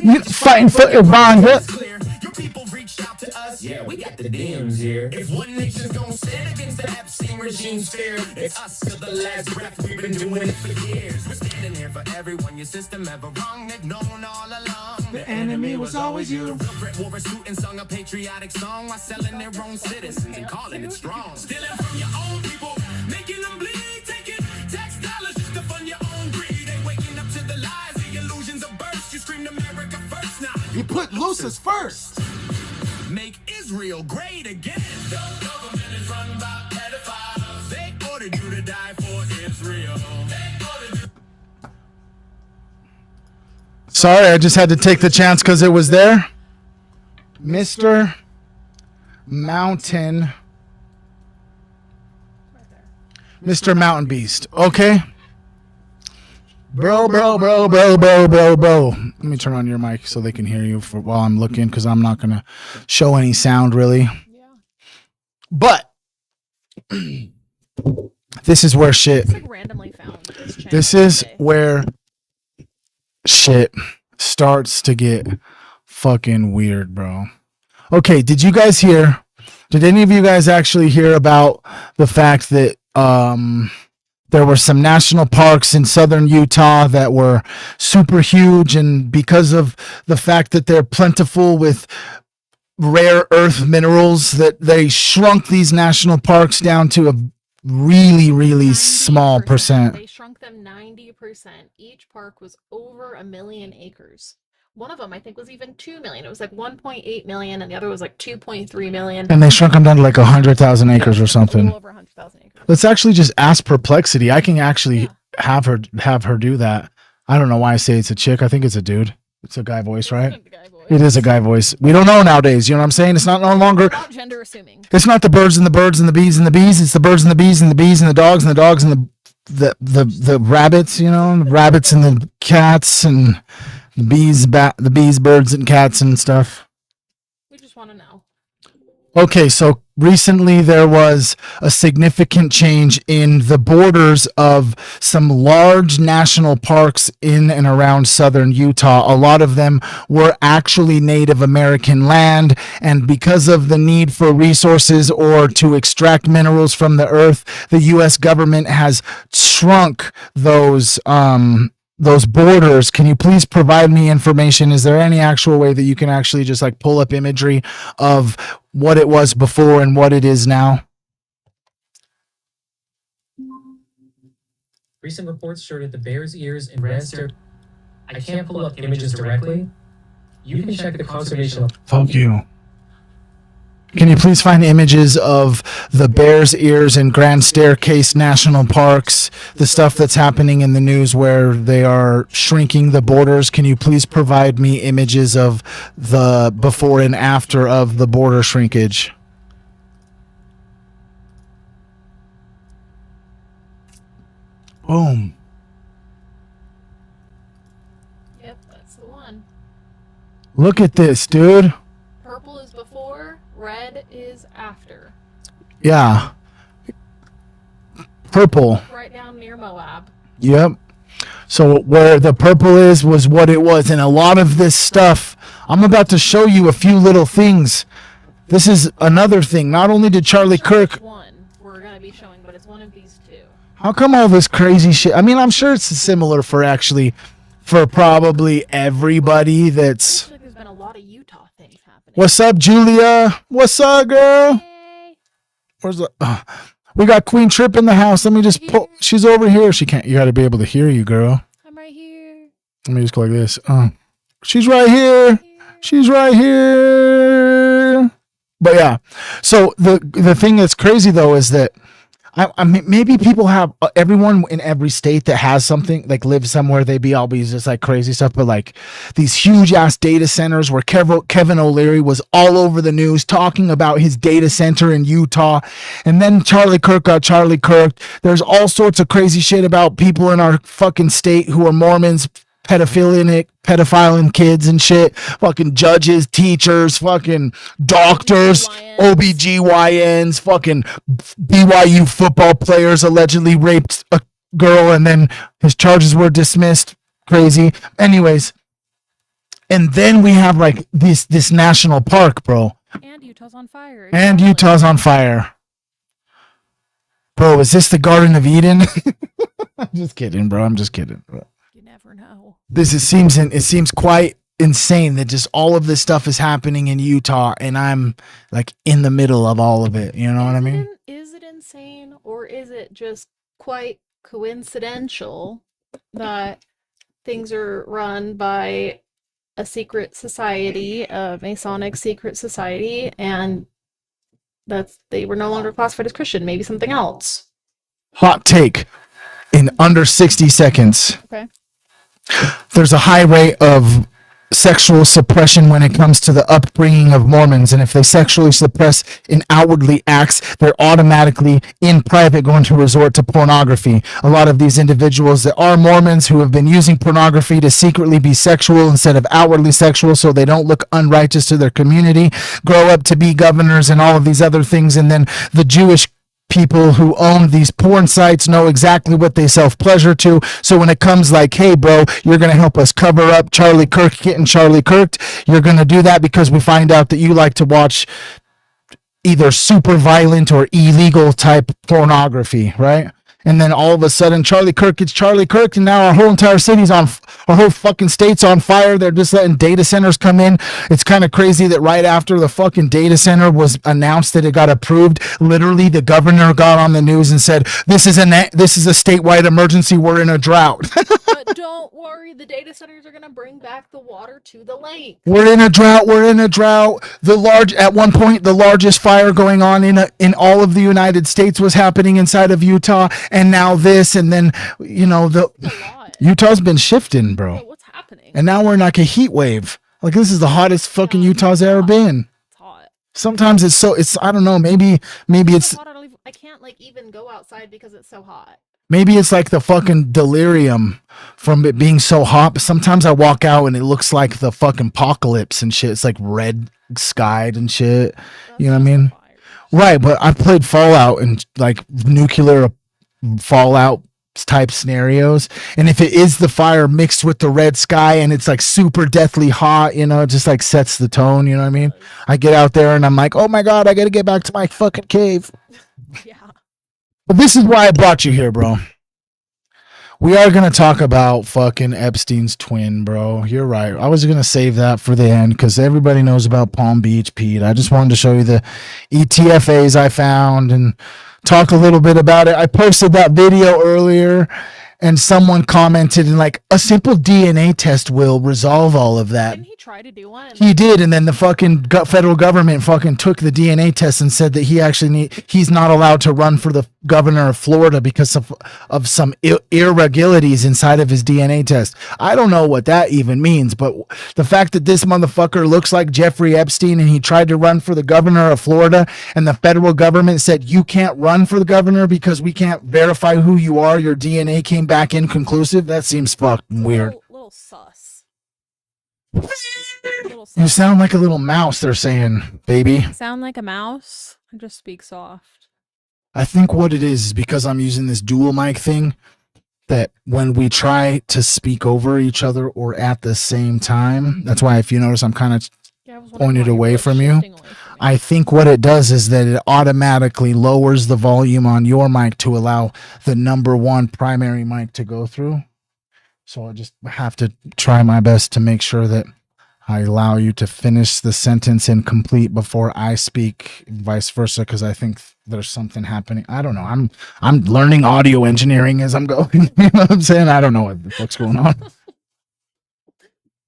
You fighting for Iran, yeah. It's clear. Your people reached out to us. Yeah, we got the DMs here. If one nation's gonna stand against the Epstein regime's fear, it's us till the last breath. We've been doing it for years. We're standing here for everyone. Your system ever wrong, they've known all along. The enemy was always you. The Brit wore a suit and sung a patriotic song while selling their own citizens and calling it strong. Stealing from your own people, making them bleed, taking tax dollars just to fund your own greed. They waking up to the lies, the illusions of birth. You screamed America first now. You put Lucis first. Make Israel great again. The government is run by pedophiles. They ordered you to die for Israel. They ordered you. Sorry, I just had to take the chance because it was there. Mr. Mountain. Mr. Mountain Beast. Okay. Bro. Let me turn on your mic so they can hear you for while I'm looking because I'm not going to show any sound really. Yeah. But this is where shit. It's like randomly found this channel. This is today. where shit starts to get fucking weird, bro. Okay, did you guys hear? Did any of you guys actually hear about the fact that there were some national parks in southern Utah that were super huge, and because of the fact that they're plentiful with rare earth minerals, that they shrunk these national parks down to a really small 90%. percent. They shrunk them 90%. Each park was over 1 million acres. One of them, I think, was even 2 million. It was like 1.8 million, and the other was like 2.3 million. And they shrunk them down to like 100,000 acres or A something. little over 100,000 acres. Let's actually just ask Perplexity. I can actually have her do that. I don't know why I say it's a chick. I think it's a dude. It's a guy voice, right? The guy voice. It is a guy voice. We don't know nowadays. You know what I'm saying? It's not no longer. Not gender assuming. It's not the birds and the birds and the bees and the bees. It's the birds and the bees and the bees and the dogs and the dogs and the rabbits. You know, the rabbits and the cats and the bees, birds and cats and stuff. We just want to know. Okay, so recently there was a significant change in the borders of some large national parks in and around southern Utah. A lot of them were actually Native American land, and because of the need for resources or to extract minerals from the earth, the U.S. government has shrunk those borders. Can you please provide me information? Is there any actual way that you can actually just like pull up imagery of what it was before and what it is now? Recent reports show that the bear's ears and red stare. I can't pull up images directly. You can check the conservation. Fuck you. Can you please find images of the Bears Ears and Grand Staircase National Parks, the stuff that's happening in the news where they are shrinking the borders? Can you please provide me images of the before and after of the border shrinkage? Boom. Yep, that's the one. Look at this, dude. Purple is before, red is after. Yeah. Purple. Right down near Moab. Yep. So where the purple is was what it was. And a lot of this stuff, I'm about to show you a few little things. This is another thing. Not only did Charlie Kirk... One we're going to be showing, but it's one of these two. How come all this crazy shit? I mean, I'm sure it's similar for probably everybody that's... Looks like there's been a lot of Utah things happening. What's up, Julia? What's up, girl? Hey. Where's the... we got Queen Trip in the house. Let me just pull... She's over here. She can't... You got to be able to hear you, girl. I'm right here. Let me just go like this. She's right here. She's right here. But yeah, so the thing that's crazy though is that I mean, maybe people have everyone in every state that has something like lives somewhere, they be always just like crazy stuff. But like these huge ass data centers where Kevin O'Leary was all over the news talking about his data center in Utah. And then Charlie Kirk got Charlie Kirk. There's all sorts of crazy shit about people in our fucking state who are Mormons, pedophiling kids and shit, fucking judges, teachers, fucking doctors, OBGYNs, fucking BYU football players allegedly raped a girl and then his charges were dismissed. Crazy. Anyways, and then we have like this national park, bro. And Utah's on fire. And Utah's on fire. Bro, is this the Garden of Eden? I'm just kidding, bro. I'm just kidding, bro. You never know. It seems quite insane that just all of this stuff is happening in Utah and I'm like in the middle of all of it. You know what I mean? Is it insane or is it just quite coincidental that things are run by a secret society, a Masonic secret society, and that's they were no longer classified as Christian, maybe something else? Hot take in under 60 seconds. Okay. There's a high rate of sexual suppression when it comes to the upbringing of Mormons, and if they sexually suppress in outwardly acts, they're automatically in private going to resort to pornography. A lot of these individuals that are Mormons who have been using pornography to secretly be sexual instead of outwardly sexual so they don't look unrighteous to their community, grow up to be governors and all of these other things, and then the Jewish people who own these porn sites know exactly what they self-pleasure to. So when it comes like, hey, bro, you're going to help us cover up Charlie Kirk getting Charlie Kirked, you're going to do that because we find out that you like to watch either super violent or illegal type pornography, right? And then all of a sudden, Charlie Kirk gets Charlie Kirk, and now our whole entire city's our whole fucking state's on fire. They're just letting data centers come in. It's kind of crazy that right after the fucking data center was announced that it got approved, literally the governor got on the news and said, "This is a statewide emergency. We're in a drought." But don't worry, the data centers are going to bring back the water to the lake. We're in a drought. At one point, the largest fire going on in all of the United States was happening inside of Utah, and now this, and then Utah's been shifting, bro. So what's happening? And now we're in like a heat wave. Like this is the hottest fucking Utah's ever been. It's hot. Sometimes it's I don't know. Maybe it's Hot, I can't like even go outside because it's so hot. maybe it's like the fucking delirium from it being so hot. But sometimes I walk out and it looks like the fucking apocalypse and shit. It's like red skied and shit. You know what I mean? Right, but I played Fallout and like nuclear Fallout type scenarios, and if it is the fire mixed with the red sky and it's like super deathly hot, you know, it just like sets the tone. You know what I mean? I get out there and I'm like, oh my god, I gotta get back to my fucking cave. Yeah. But this is why I brought you here, bro. We are going to talk about fucking Epstein's twin, bro. You're right. I was going to save that for the end because everybody knows about Palm Beach Pete. I just wanted to show you the ETFAs I found and talk a little bit about it. I posted that video earlier and someone commented and like, a simple DNA test will resolve all of that. Didn't he try to do one? He did, and then the fucking federal government fucking took the DNA test and said that he's not allowed to run for the governor of Florida because of some irregularities inside of his DNA test. I don't know what that even means, but the fact that this motherfucker looks like Jeffrey Epstein and he tried to run for the governor of Florida and the federal government said you can't run for the governor because we can't verify who you are, your DNA came back inconclusive, that seems fucking weird. Little sus. You sound like a little mouse, they're saying, baby. Sound like a mouse? I just speak soft. I think what it is because I'm using this dual mic thing, that when we try to speak over each other or at the same time, that's why if you notice I'm kind of pointed away from you. I think what it does is that it automatically lowers the volume on your mic to allow the number one primary mic to go through. So I just have to try my best to make sure that I allow you to finish the sentence incomplete before I speak, vice versa, because I think there's something happening. I don't know. I'm learning audio engineering as I'm going. You know what I'm saying? I don't know what the fuck's going on.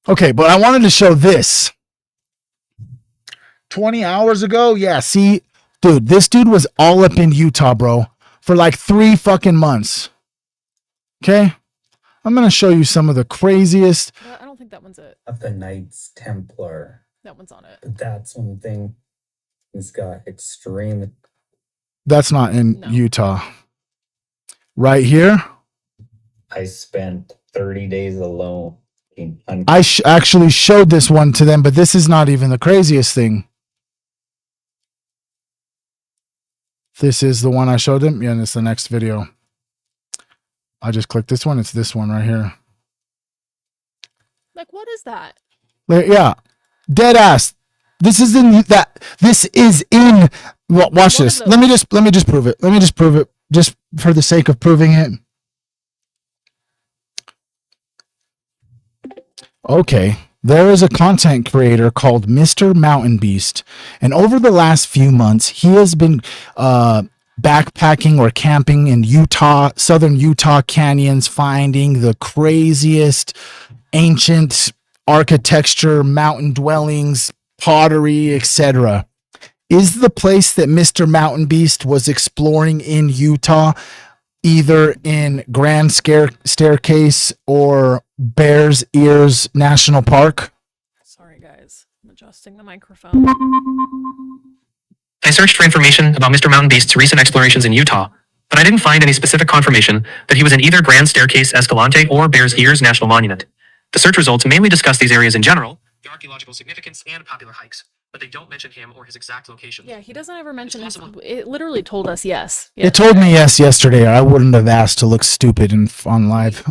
Okay, but I wanted to show this. 20 hours ago. Yeah, see, dude, this dude was all up in Utah, bro, for like 3 fucking months. Okay? I'm going to show you some of the craziest. I don't think that one's it. Of the Knights Templar. That one's on it. But that's one thing he's got extreme. That's not in No. Utah. Right here. I spent 30 days alone. I actually showed this one to them, but this is not even the craziest thing. This is the one I showed them. Yeah, and it's the next video. I just clicked this one. It's this one right here. Like, what is that? Yeah, dead ass. This is in that. This is in. Well, watch One of this. those. Let me just prove it. Let me just prove it, just for the sake of proving it. Okay, there is a content creator called Mr. Mountain Beast, and over the last few months, he has been backpacking or camping in Utah, southern Utah canyons, finding the craziest ancient architecture, mountain dwellings, pottery, etc. Is the place that Mr. Mountain Beast was exploring in Utah either in Grand Staircase or Bears Ears National Park? Sorry, guys. I'm adjusting the microphone. I searched for information about Mr. Mountain Beast's recent explorations in Utah, but I didn't find any specific confirmation that he was in either Grand Staircase Escalante or Bears Ears National Monument. The search results mainly discuss these areas in general, the archaeological significance, and popular hikes, but they don't mention him or his exact location. Yeah, he doesn't ever mention his. It literally told us yes. It told me yes yesterday. I wouldn't have asked to look stupid on live.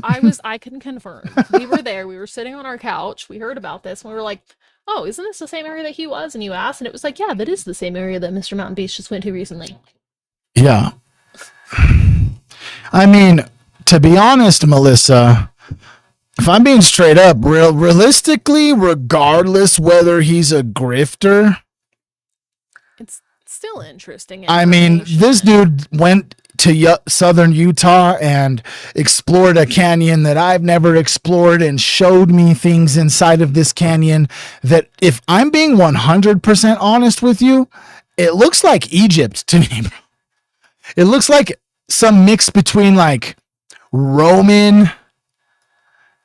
I can confirm. We were there. We were sitting on our couch. We heard about this, and we were like, "Oh, isn't this the same area that he was?" And you asked, and it was like, "Yeah, that is the same area that Mr. Mountain Beast just went to recently." Yeah. I mean, to be honest, Melissa, if I'm being straight up, realistically, regardless whether he's a grifter, It's still interesting. I mean, this dude went to southern Utah and explored a canyon that I've never explored and showed me things inside of this canyon that, if I'm being 100% honest with you, it looks like Egypt to me, bro. It looks like some mix between like Roman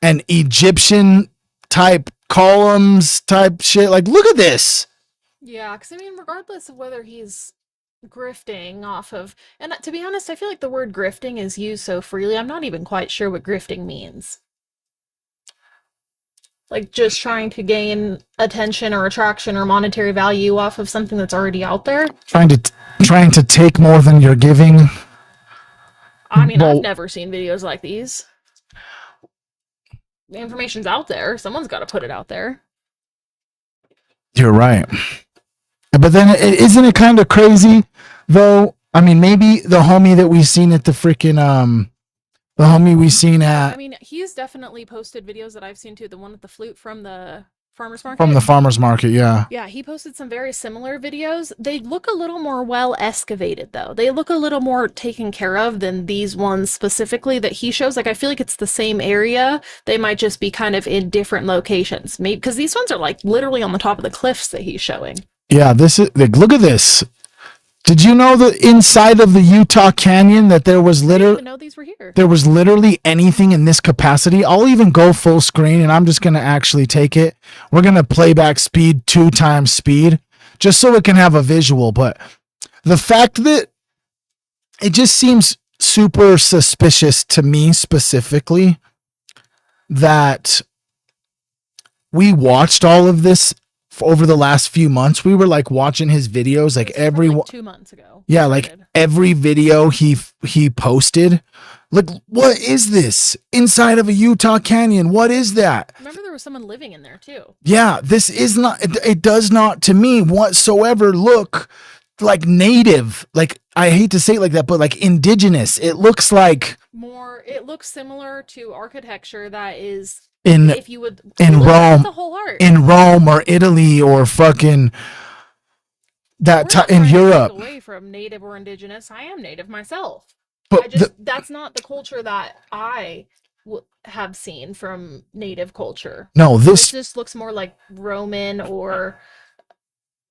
and Egyptian type columns type shit. Like, look at this. Yeah, because I mean, regardless of whether he's grifting off of, and to be honest, I feel like the word grifting is used so freely, I'm not even quite sure what grifting means. Like, just trying to gain attention or attraction or monetary value off of something that's already out there. Trying to take more than you're giving. I mean, Well, I've never seen videos like these. The information's out there. Someone's got to put it out there. You're right. But then isn't it kind of crazy though? I mean, maybe the homie that we seen at the freaking the homie we seen I at mean, he's definitely posted videos that I've seen too. The one with the flute from the farmer's market. from the farmer's market, yeah. Yeah, he posted some very similar videos. They look a little more well excavated though. They look a little more taken care of than these ones specifically that he shows. Like, I feel like it's the same area. They might just be kind of in different locations. Maybe because these ones are like literally on the top of the cliffs that he's showing. Yeah, this is like, look at this. Did you know that inside of the Utah Canyon that there was I didn't even know these were here. there was literally anything in this capacity? I'll even go full screen and I'm just going to actually take it. We're going to playback speed 2 times speed just so it can have a visual. But the fact that it just seems super suspicious to me specifically that we watched all of this over the last few months. We were like watching his videos like This was from, every like 2 months ago. yeah, like every video he posted. Like, what is this inside of a Utah canyon? What is that? Remember, there was someone living in there too. Yeah, this is not, it does not to me whatsoever look like native. Like, I hate to say it like that, but like indigenous. It looks like It looks similar to architecture that is, in if you would, in look at Rome, the whole art. in Rome or Italy or fucking that We're not in trying to take Europe. away from native or indigenous. I am native myself. But That's not the culture that I have seen from native culture. no, This this just looks more like Roman or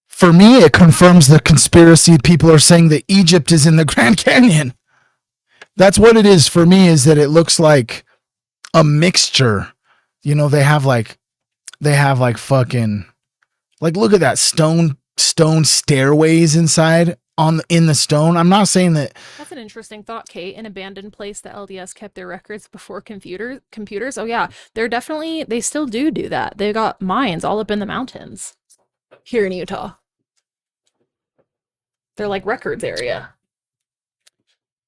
For me, it confirms the conspiracy. People are saying that Egypt is in the Grand Canyon. That's what it is for me, is that it looks like a mixture. You know, they have like fucking, like, look at that stone stairways inside in the stone. I'm not saying that. That's an interesting thought, Kate. An abandoned place that LDS kept their records before computers. Oh yeah, they still do that. They got mines all up in the mountains here in Utah. They're like records area.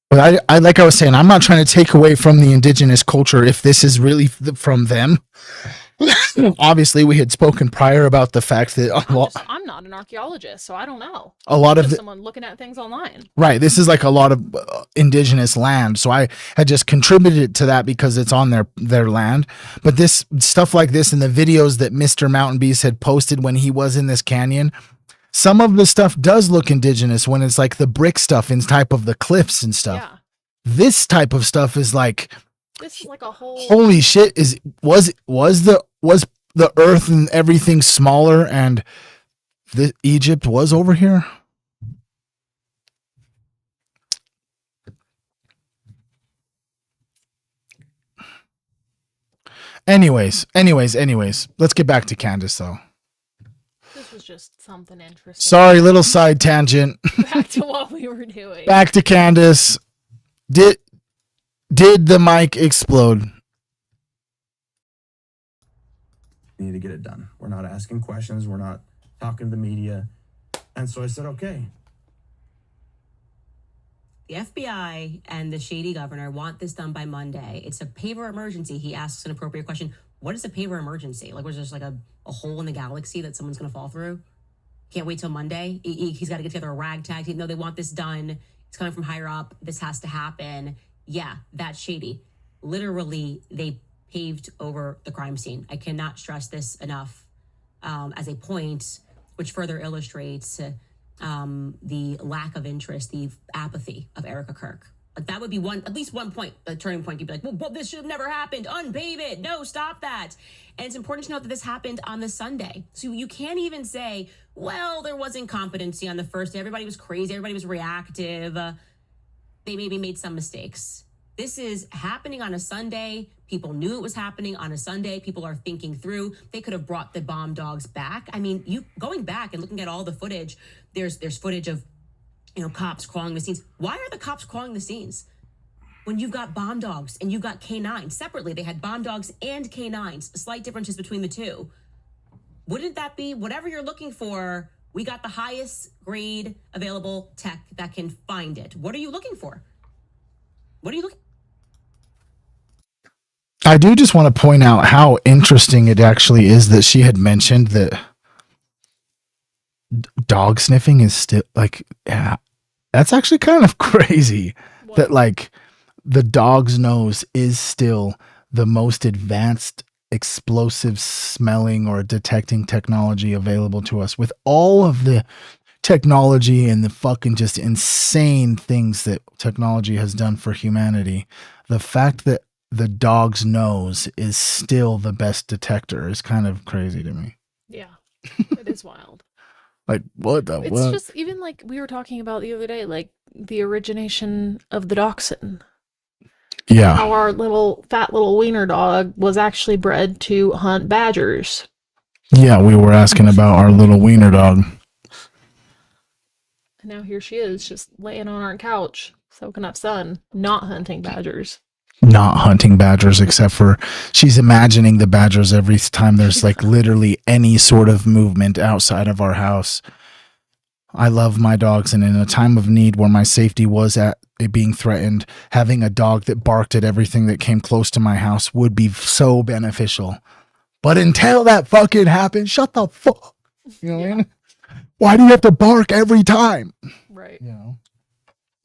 But I like I was saying, I'm not trying to take away from the indigenous culture if this is really from them. Obviously, we had spoken prior about the fact that I'm not an archaeologist, so I don't know. A lot of someone looking at things online. Right. This is like a lot of indigenous land. So I had just contributed to that because it's on their land. But this stuff like this and the videos that Mr. Mountain Beast had posted when he was in this canyon, some of the stuff does look indigenous when it's like the brick stuff in type of the cliffs and stuff. Yeah. This type of stuff is like, this is like a whole, holy shit, was the earth and everything smaller and Egypt was over here? Anyways, let's get back to Candace though. This was just something interesting. Sorry, little side tangent. Back to what we were doing. Back to Candace. Did the mic explode? We need to get it done. We're not asking questions. We're not talking to the media. And so I said, okay. The FBI and the shady governor want this done by Monday. It's a paver emergency. He asks an appropriate question. What is a paver emergency? Like, was there just like a hole in the galaxy that someone's going to fall through? Can't wait till Monday. He's got to get together a ragtag. No, they want this done. It's coming from higher up. This has to happen. Yeah, that's shady. Literally, they paved over the crime scene. I cannot stress this enough as a point, which further illustrates the lack of interest, the apathy of Erica Kirk. Like, that would be at least one point, a turning point. You'd be like, well, this should have never happened. Unpave it. No, stop that. And it's important to note that this happened on the Sunday. So you can't even say, well, there wasn't competency on the first day. Everybody was crazy. Everybody was reactive. They maybe made some mistakes. This is happening on a Sunday. People knew it was happening on a Sunday. People are thinking through. They could have brought the bomb dogs back. I mean, you going back and looking at all the footage, there's footage of, cops crawling the scenes. Why are the cops crawling the scenes? When you've got bomb dogs and you've got canines. Separately, they had bomb dogs and canines. Slight differences between the two. Wouldn't that be, whatever you're looking for, we got the highest grade available tech that can find it. What are you looking for? What are you looking? I do just want to point out how interesting it actually is that she had mentioned that dog sniffing is still like, yeah, that's actually kind of crazy. What? That like the dog's nose is still the most advanced explosive smelling or detecting technology available to us, with all of the technology and the fucking just insane things that technology has done for humanity. The fact that the dog's nose is still the best detector is kind of crazy to me. Yeah, it is wild. Like, what the It's just, even like we were talking about the other day, like the origination of the dachshund. Yeah. How our fat little wiener dog was actually bred to hunt badgers. Yeah, we were asking about our little wiener dog. And now here she is, just laying on our couch, soaking up sun, not hunting badgers. Not hunting badgers, except for she's imagining the badgers every time there's like literally any sort of movement outside of our house. I love my dogs, and in a time of need where my safety was at being threatened, having a dog that barked at everything that came close to my house would be so beneficial. But until that fucking happened, shut the fuck. You know what I mean? Why do you have to bark every time? Right. You know.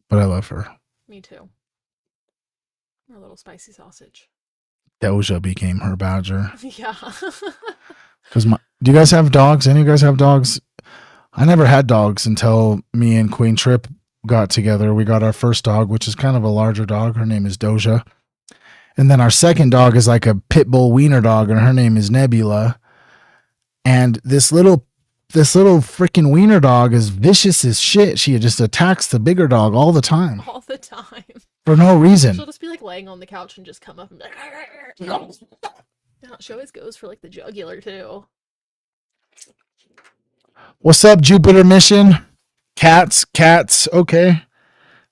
But I love her. Me too. Our little spicy sausage. Doja became her badger. Yeah. Because do you guys have dogs? Any of you guys have dogs? I never had dogs until me and Queen Trip got together. We got our first dog, which is kind of a larger dog. Her name is Doja. And then our second dog is like a pit bull wiener dog, and her name is Nebula. And this little this little freaking wiener dog is vicious as shit. She just attacks the bigger dog all the time All the time. for no reason. She'll just be like laying on the couch and just come up and be like, yeah, she always goes for like the jugular too. What's up, Jupiter mission? Cats. Okay.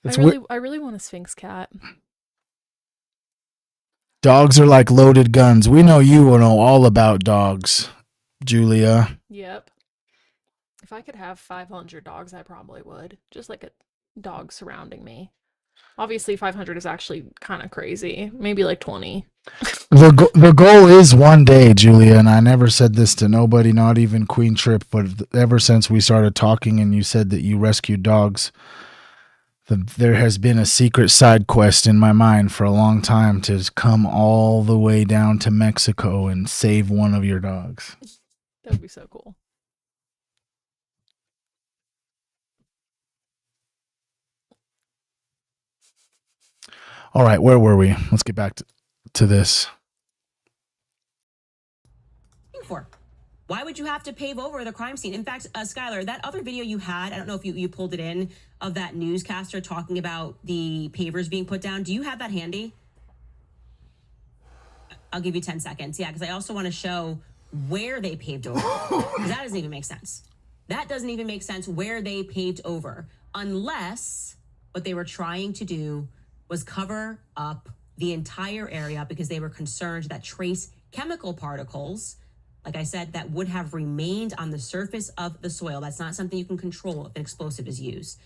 I really want a Sphinx cat. Dogs are like loaded guns. We know you will know all about dogs, Julia. Yep. If I could have 500 dogs, I probably would. Just like a dog surrounding me. Obviously, 500 is actually kind of crazy. Maybe like 20. The goal is one day, Julia, and I never said this to nobody, not even Queen Trip, but ever since we started talking and you said that you rescued dogs, there has been a secret side quest in my mind for a long time to come all the way down to Mexico and save one of your dogs. That would be so cool. All right, where were we? Let's get back to this. For? Why would you have to pave over the crime scene? In fact, Skylar, that other video you had, I don't know if you pulled it in, of that newscaster talking about the pavers being put down. Do you have that handy? I'll give you 10 seconds. Yeah, because I also want to show where they paved over. That doesn't even make sense. That doesn't even make sense where they paved over, unless what they were trying to do was cover up the entire area because they were concerned that trace chemical particles, like I said, that would have remained on the surface of the soil. That's not something you can control if an explosive is used.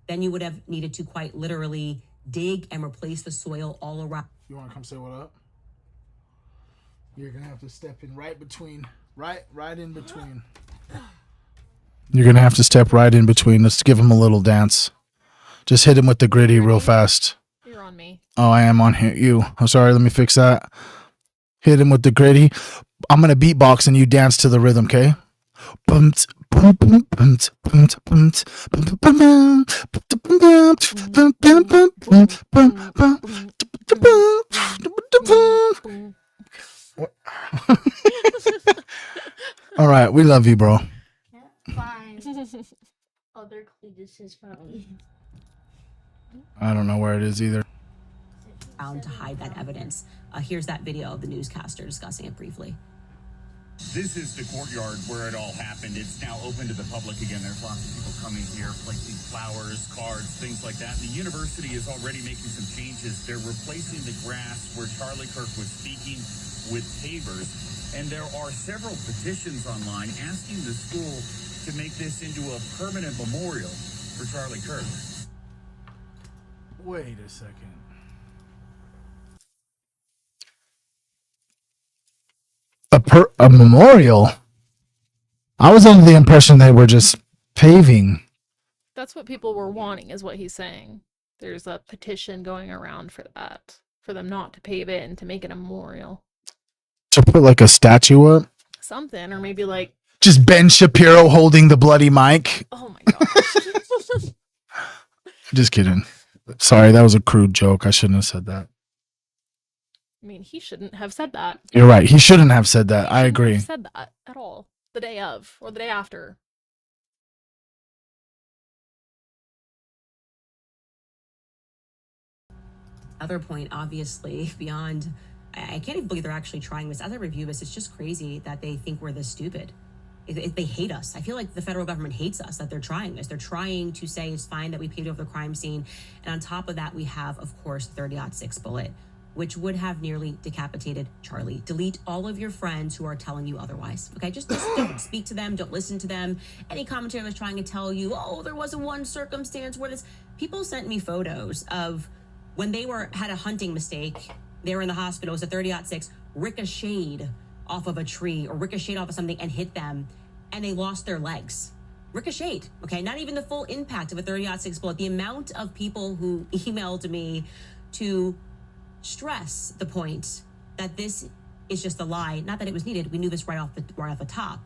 Then you would have needed to quite literally dig and replace the soil all around. You want to come say what up? You're going to have to step in right between, right in between. You're going to have to step right in between. Let's give him a little dance. Just hit him with the gritty real fast. You're on me. Oh, I am on here. You. I'm sorry. Let me fix that. Hit him with the gritty. I'm going to beatbox and you dance to the rhythm, okay? All right. We love you, bro. Fine. Other Cletus's phone. I don't know where it is either. To hide that evidence. Here's that video of the newscaster discussing it briefly. This is the courtyard where it all happened. It's now open to the public again. There's lots of people coming here, placing flowers, cards, things like that. The university is already making some changes. They're replacing the grass where Charlie Kirk was speaking with pavers. And there are several petitions online asking the school to make this into a permanent memorial for Charlie Kirk. Wait a second. A memorial? I was under the impression they were just paving. That's what people were wanting, is what he's saying. There's a petition going around for that, for them not to pave it and to make it a memorial. To put like a statue up? Something, or maybe like... Just Ben Shapiro holding the bloody mic. Oh my gosh. Just kidding. Sorry, that was a crude joke. I shouldn't have said that. I mean, he shouldn't have said that. You're right. He shouldn't have said that. I agree. Have said that at all. The day of, or the day after. Other point, obviously, beyond, I can't even believe they're actually trying this. As I review this, it's just crazy that they think we're this stupid. They hate us. I feel like the federal government hates us, that they're trying this. They're trying to say it's fine that we paved over the crime scene. And on top of that, we have, of course, 30-06 bullet, which would have nearly decapitated Charlie. Delete all of your friends who are telling you otherwise. Okay, just don't speak to them. Don't listen to them. Any commentator was trying to tell you, oh, there wasn't one circumstance where this... People sent me photos of when they had a hunting mistake. They were in the hospital. It was a 30-06, ricocheted off of a tree or ricocheted off of something and hit them, and they lost their legs. Ricocheted, okay? Not even the full impact of a 30-06 bullet. The amount of people who emailed me to stress the point that this is just a lie. Not that it was needed. We knew this right off the top,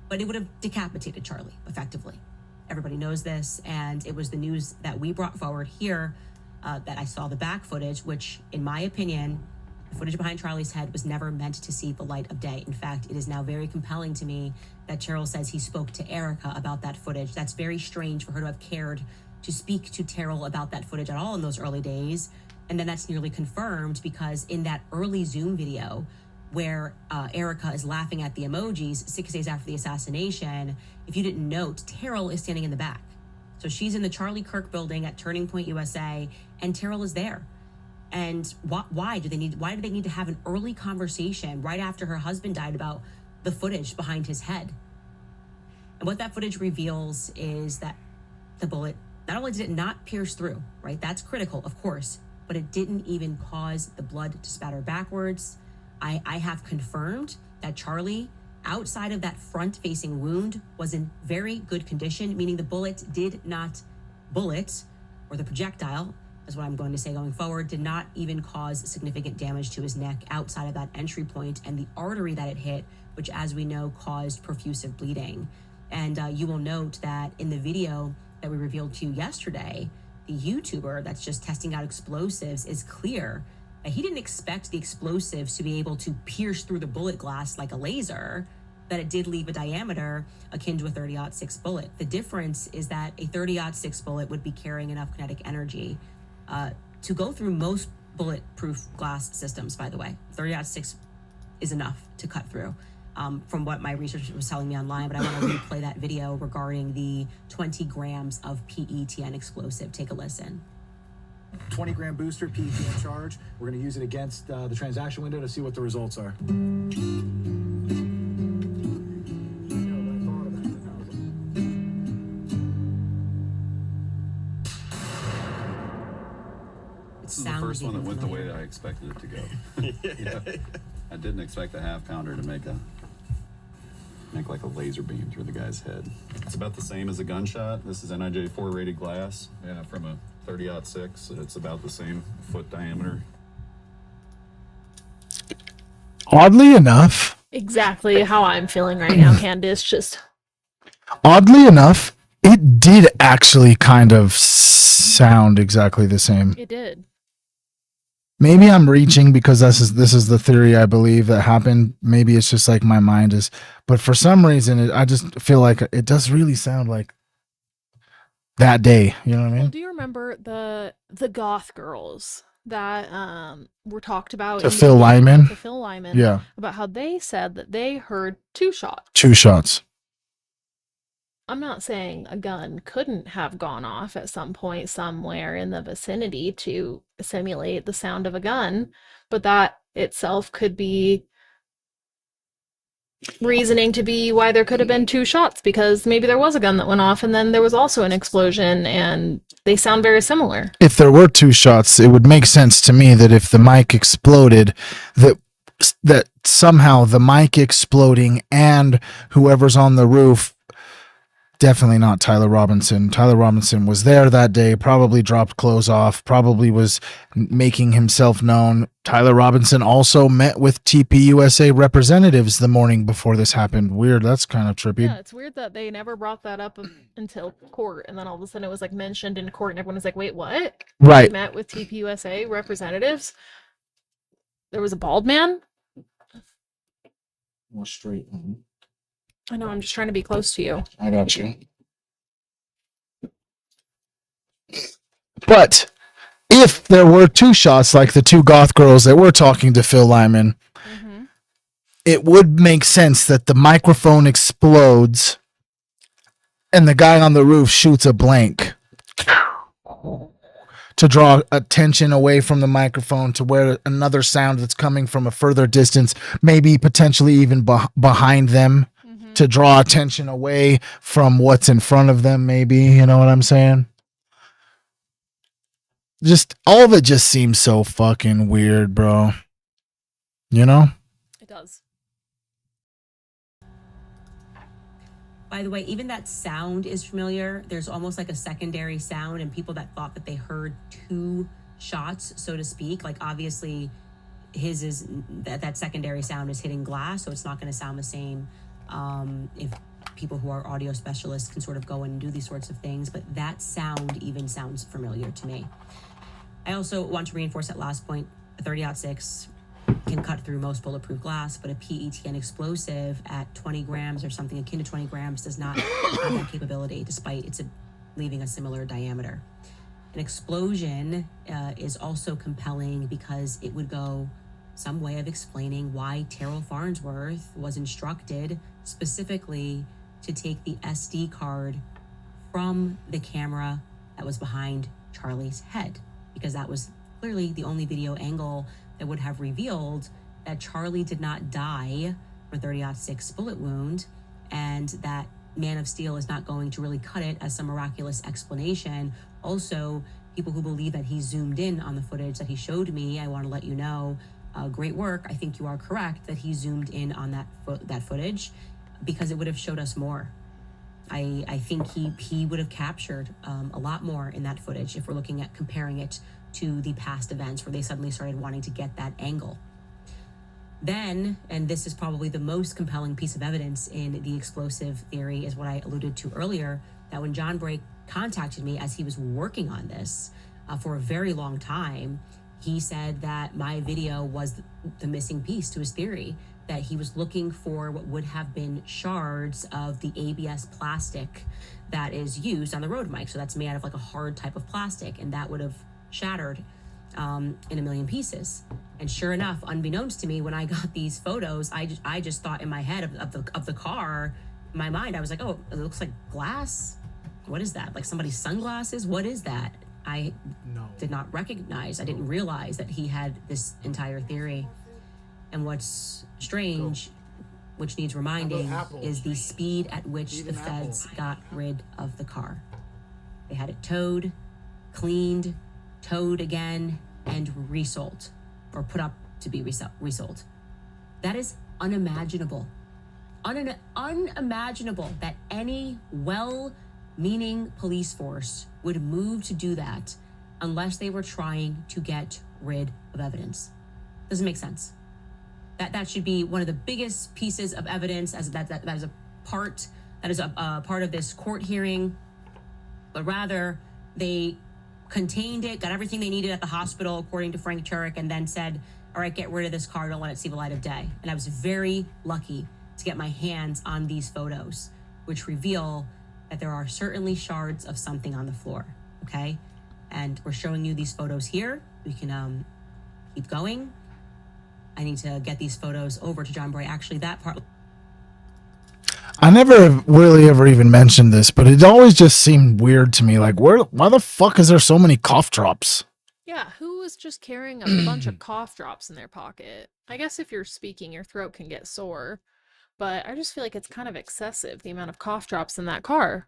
but it would have decapitated Charlie effectively. Everybody knows this, and it was the news that we brought forward here that I saw the back footage, which, in my opinion, The footage behind Charlie's head was never meant to see the light of day. In fact, it is now very compelling to me that Terrell says he spoke to Erica about that footage. That's very strange for her to have cared to speak to Terrell about that footage at all in those early days. And then that's nearly confirmed because in that early Zoom video where Erica is laughing at the emojis 6 days after the assassination, if you didn't note, Terrell is standing in the back. So she's in the Charlie Kirk building at Turning Point USA, and Terrell is there. And why do they need to have an early conversation right after her husband died about the footage behind his head? And what that footage reveals is that the bullet, not only did it not pierce through, right? That's critical, of course, but it didn't even cause the blood to spatter backwards. I have confirmed that Charlie, outside of that front-facing wound, was in very good condition, meaning the bullet, or the projectile, is what I'm going to say going forward, did not even cause significant damage to his neck outside of that entry point and the artery that it hit, which, as we know, caused profusive bleeding. And you will note that in the video that we revealed to you yesterday, the YouTuber that's just testing out explosives is clear that he didn't expect the explosives to be able to pierce through the bullet glass like a laser, that it did leave a diameter akin to a 30-06 bullet. The difference is that a 30-06 bullet would be carrying enough kinetic energy to go through most bulletproof glass systems, by the way. 30-06 is enough to cut through, from what my research was telling me online, but I want to replay that video regarding the 20 grams of PETN explosive. Take a listen. 20-gram booster, PETN charge. We're going to use it against the transaction window to see what the results are. This is the first one that went the way I expected it to go. Yeah. I didn't expect a half pounder to make like a laser beam through the guy's head. It's about the same as a gunshot. This is NIJ4 rated glass. Yeah, from a 30-06. It's about the same foot diameter. Oddly enough, Exactly how I'm feeling right now, Candace. Just it did actually kind of sound exactly the same. it did. Maybe I'm reaching because this is the theory I believe that happened. Maybe it's just like my mind is, but for some reason, I just feel like it does really sound like that day. You know what I Well, mean? do you remember the goth girls that were talked about To in the Phil beginning? Lyman? To Phil Lyman. Yeah. About how they said that they heard 2 shots. 2 shots. I'm not saying a gun couldn't have gone off at some point somewhere in the vicinity to simulate the sound of a gun, but that itself could be reasoning to be why there could have been 2 shots, because maybe there was a gun that went off and then there was also an explosion and they sound very similar. If there were 2 shots, it would make sense to me that if the mic exploded, that somehow the mic exploding and whoever's on the roof, definitely not Tyler Robinson. Tyler Robinson was there that day, probably dropped clothes off, probably was making himself known. Tyler Robinson also met with TPUSA representatives the morning before this happened. Weird. That's kind of trippy. Yeah, it's weird that they never brought that up until court, and then all of a sudden it was like mentioned in court and everyone was like, wait, what? Right. They met with TPUSA representatives? There was a bald man? More straight. I know, I'm just trying to be close to you. I got you. But if there were 2 shots like the 2 goth girls that were talking to Phil Lyman, it would make sense that the microphone explodes and the guy on the roof shoots a blank to draw attention away from the microphone to where another sound that's coming from a further distance, maybe potentially even behind them, to draw attention away from what's in front of them, maybe. You know what I'm saying? Just all of it just seems so fucking weird, bro. You know? It does. By the way, even that sound is familiar. There's almost like a secondary sound, and people that thought that they heard 2 shots, so to speak, like obviously his is that secondary sound is hitting glass, so it's not going to sound the same. If people who are audio specialists can sort of go in and do these sorts of things, but that sound even sounds familiar to me. I also want to reinforce that last point, 30-06, can cut through most bulletproof glass, but a PETN explosive at 20 grams or something akin to 20 grams does not have that capability, despite it's leaving a similar diameter. An explosion is also compelling because it would go some way of explaining why Terrell Farnsworth was instructed specifically to take the SD card from the camera that was behind Charlie's head, because that was clearly the only video angle that would have revealed that Charlie did not die from a 30-06 bullet wound, and that Man of Steel is not going to really cut it as some miraculous explanation. Also, people who believe that he zoomed in on the footage that he showed me, I want to let you know, great work. I think you are correct that he zoomed in on that footage, because it would have showed us more. I think he would have captured a lot more in that footage if we're looking at comparing it to the past events where they suddenly started wanting to get that angle. Then, and this is probably the most compelling piece of evidence in the explosive theory, is what I alluded to earlier, that when John Bray contacted me as he was working on this for a very long time, he said that my video was the missing piece to his theory, that he was looking for what would have been shards of the ABS plastic that is used on the road mic. So that's made out of like a hard type of plastic, and that would have shattered in a million pieces. And sure enough, unbeknownst to me, when I got these photos, I just thought in my head of the car, in my mind, I was like, oh, it looks like glass. What is that? Like somebody's sunglasses? What is that? I did not recognize. I didn't realize that he had this entire theory. And what's strange, which needs reminding, is the speed at which the feds got rid of the car. They had it towed, cleaned, towed again, and resold, or put up to be resold. That is unimaginable. Unimaginable that any well-meaning police force would move to do that unless they were trying to get rid of evidence. Doesn't make sense. That should be one of the biggest pieces of evidence, as that is a part of this court hearing. But rather, they contained it, got everything they needed at the hospital, according to Frank Turek, and then said, all right, get rid of this car, don't let it see the light of day. And I was very lucky to get my hands on these photos, which reveal that there are certainly shards of something on the floor, okay? And we're showing you these photos here. We can keep going. I need to get these photos over to John Bray. Actually, that part... I never really ever even mentioned this, but it always just seemed weird to me. Like, why the fuck is there so many cough drops? Yeah, who was just carrying a bunch of cough drops in their pocket? I guess if you're speaking, your throat can get sore, but I just feel like it's kind of excessive, the amount of cough drops in that car.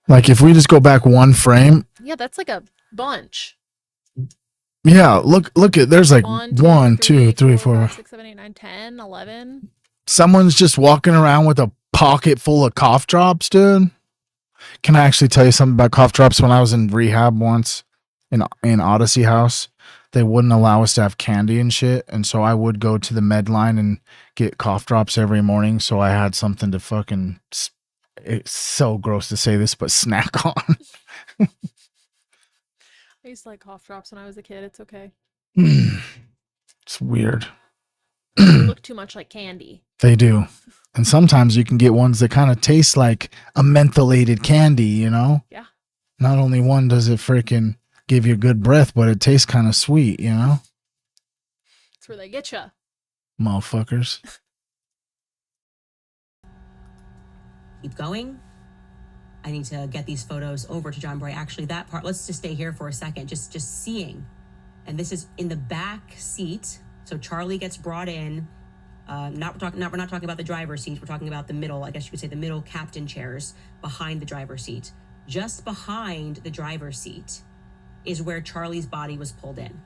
Like, if we just go back one frame. Yeah, that's like a bunch. Yeah, look at, there's like 1, 2, 3, 4, 5, 6, 7, 8, 9, 10, 11. Someone's just walking around with a pocket full of cough drops, dude. Can I actually tell you something about cough drops? When I was in rehab once in Odyssey House, they wouldn't allow us to have candy and shit, and so I would go to the med line and get cough drops every morning, so I had something to fucking, it's so gross to say this, but snack on. I used to like cough drops when I was a kid. It's okay. It's weird. They look too much like candy. They do. And sometimes you can get ones that kind of taste like a mentholated candy, you know? Yeah. Not only one does it freaking give you good breath, but it tastes kind of sweet, you know? That's where they get you. Motherfuckers. Keep going. I need to get these photos over to John Bray. Actually, that part, let's just stay here for a second, just seeing. And this is in the back seat. So Charlie gets brought in. We're not talking about the driver's seat. We're talking about the middle, I guess you could say the middle captain chairs behind the driver's seat. Just behind the driver's seat is where Charlie's body was pulled in,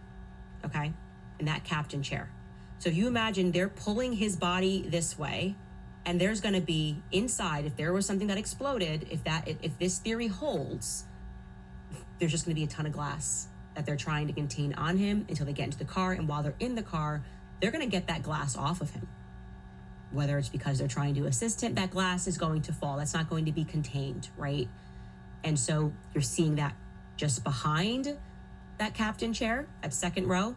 okay? In that captain chair. So if you imagine they're pulling his body this way, and there's gonna be inside, if there was something that exploded, if this theory holds, there's just gonna be a ton of glass that they're trying to contain on him until they get into the car. And while they're in the car, they're going to get that glass off of him. Whether it's because they're trying to assist him, that glass is going to fall. That's not going to be contained, right? And so you're seeing that just behind that captain chair, that second row.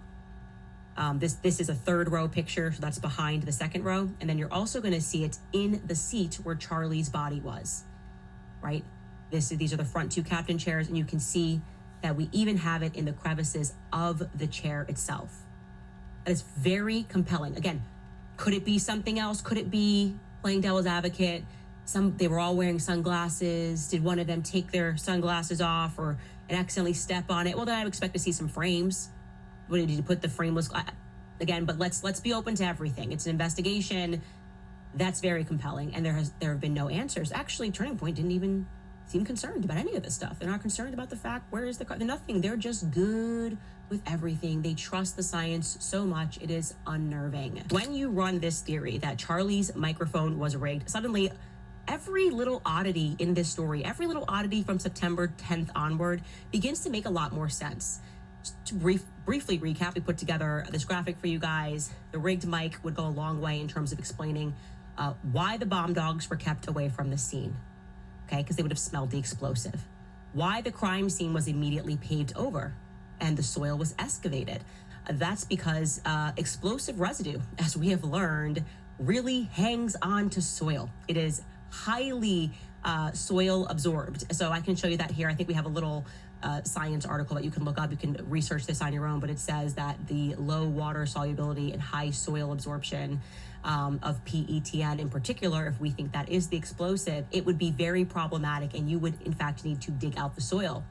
This is a third row picture, so that's behind the second row. And then you're also going to see it in the seat where Charlie's body was, right? These are the front two captain chairs, and you can see that we even have it in the crevices of the chair itself. That is very compelling. Again, could it be something else? Could it be, playing devil's advocate, they were all wearing sunglasses? Did one of them take their sunglasses off or and accidentally step on it? Well, then I would expect to see some frames. What did you put the frameless? Again, but let's be open to everything. It's an investigation. That's very compelling, and there have been no answers. Actually, Turning Point didn't even seem concerned about any of this stuff. They're not concerned about the fact where is the car. They're nothing. They're just good with everything. They trust the science so much it is unnerving. When you run this theory that Charlie's microphone was rigged, suddenly every little oddity in this story, every little oddity from September 10th onward begins to make a lot more sense. Just to briefly recap, we put together this graphic for you guys. The rigged mic would go a long way in terms of explaining why the bomb dogs were kept away from the scene, okay, because they would have smelled the explosive. Why the crime scene was immediately paved over and the soil was excavated. That's because explosive residue, as we have learned, really hangs on to soil. It is highly soil absorbed. So I can show you that here. I think we have a little science article that you can look up. You can research this on your own, but it says that the low water solubility and high soil absorption of PETN in particular, if we think that is the explosive, it would be very problematic, and you would in fact need to dig out the soil.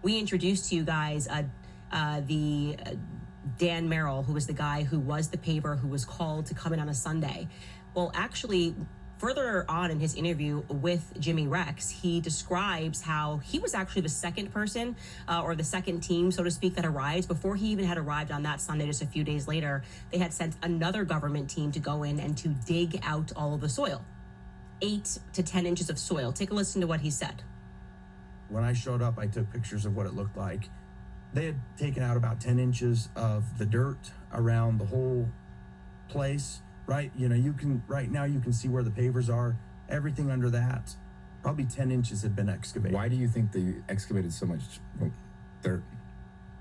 We introduced to you guys the Dan Merrill, who was the guy who was the paver who was called to come in on a Sunday. Well, actually, further on in his interview with Jimmy Rex, he describes how he was actually the second person or the second team, so to speak, that arrived. Before he even had arrived on that Sunday, just a few days later, they had sent another government team to go in and to dig out all of the soil. 8 to 10 inches of soil. Take a listen to what he said. When I showed up, I took pictures of what it looked like. They had taken out about 10 inches of the dirt around the whole place. Right, right now you can see where the pavers are. Everything under that, probably 10 inches had been excavated. Why do you think they excavated so much dirt?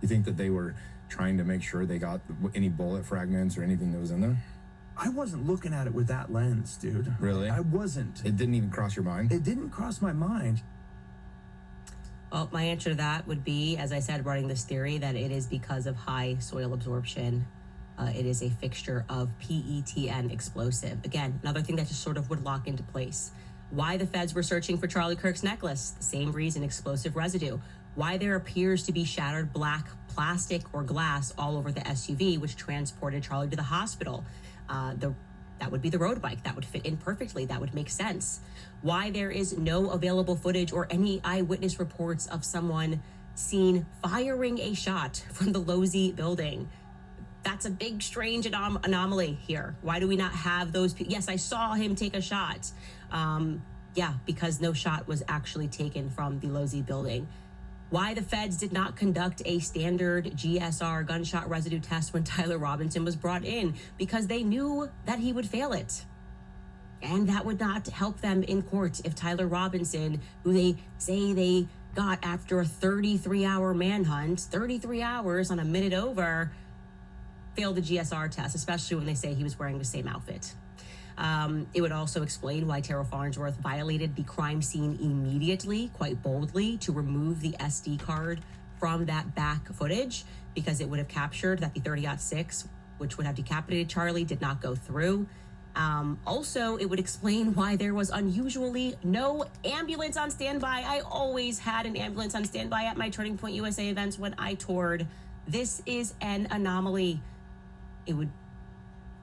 You think that they were trying to make sure they got any bullet fragments or anything that was in there? I wasn't looking at it with that lens, dude. Really? I wasn't. It didn't even cross your mind? It didn't cross my mind. Well, my answer to that would be, as I said, running this theory, that it is because of high soil absorption. It is a fixture of PETN explosive. Again, another thing that just sort of would lock into place. Why the feds were searching for Charlie Kirk's necklace? The same reason, explosive residue. Why there appears to be shattered black plastic or glass all over the SUV, which transported Charlie to the hospital. That would be the road bike. That would fit in perfectly. That would make sense. Why there is no available footage or any eyewitness reports of someone seen firing a shot from the Losey building. That's a big, strange anomaly here. Why do we not have those? Yes, I saw him take a shot. Yeah, because no shot was actually taken from the Losey building. Why the feds did not conduct a standard GSR gunshot residue test when Tyler Robinson was brought in, because they knew that he would fail it. And that would not help them in court if Tyler Robinson, who they say they got after a 33-hour manhunt, 33 hours on a minute over, failed the GSR test, especially when they say he was wearing the same outfit. It would also explain why Terrell Farnsworth violated the crime scene immediately, quite boldly, to remove the SD card from that back footage, because it would have captured that the 30-06, which would have decapitated Charlie, did not go through. Also, it would explain why there was unusually no ambulance on standby. I always had an ambulance on standby at my Turning Point USA events when I toured. This is an anomaly. It would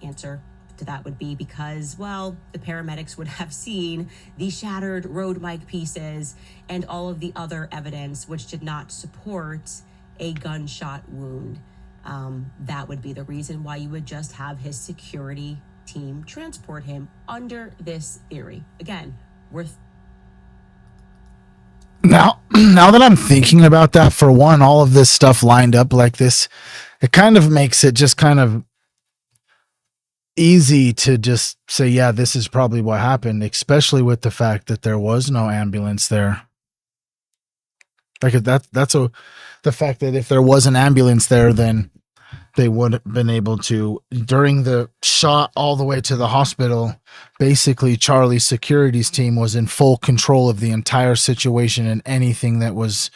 answer to that would be because, well, the paramedics would have seen the shattered road mic pieces and all of the other evidence which did not support a gunshot wound. That would be the reason why you would just have his security team transport him under this theory. Again, Now that I'm thinking about that, for one, all of this stuff lined up like this, it kind of makes it just kind of easy to just say, yeah, this is probably what happened, especially with the fact that there was no ambulance there. Like the fact that if there was an ambulance there, then they would have been able to, during the shot all the way to the hospital, basically Charlie's securities team was in full control of the entire situation and anything that was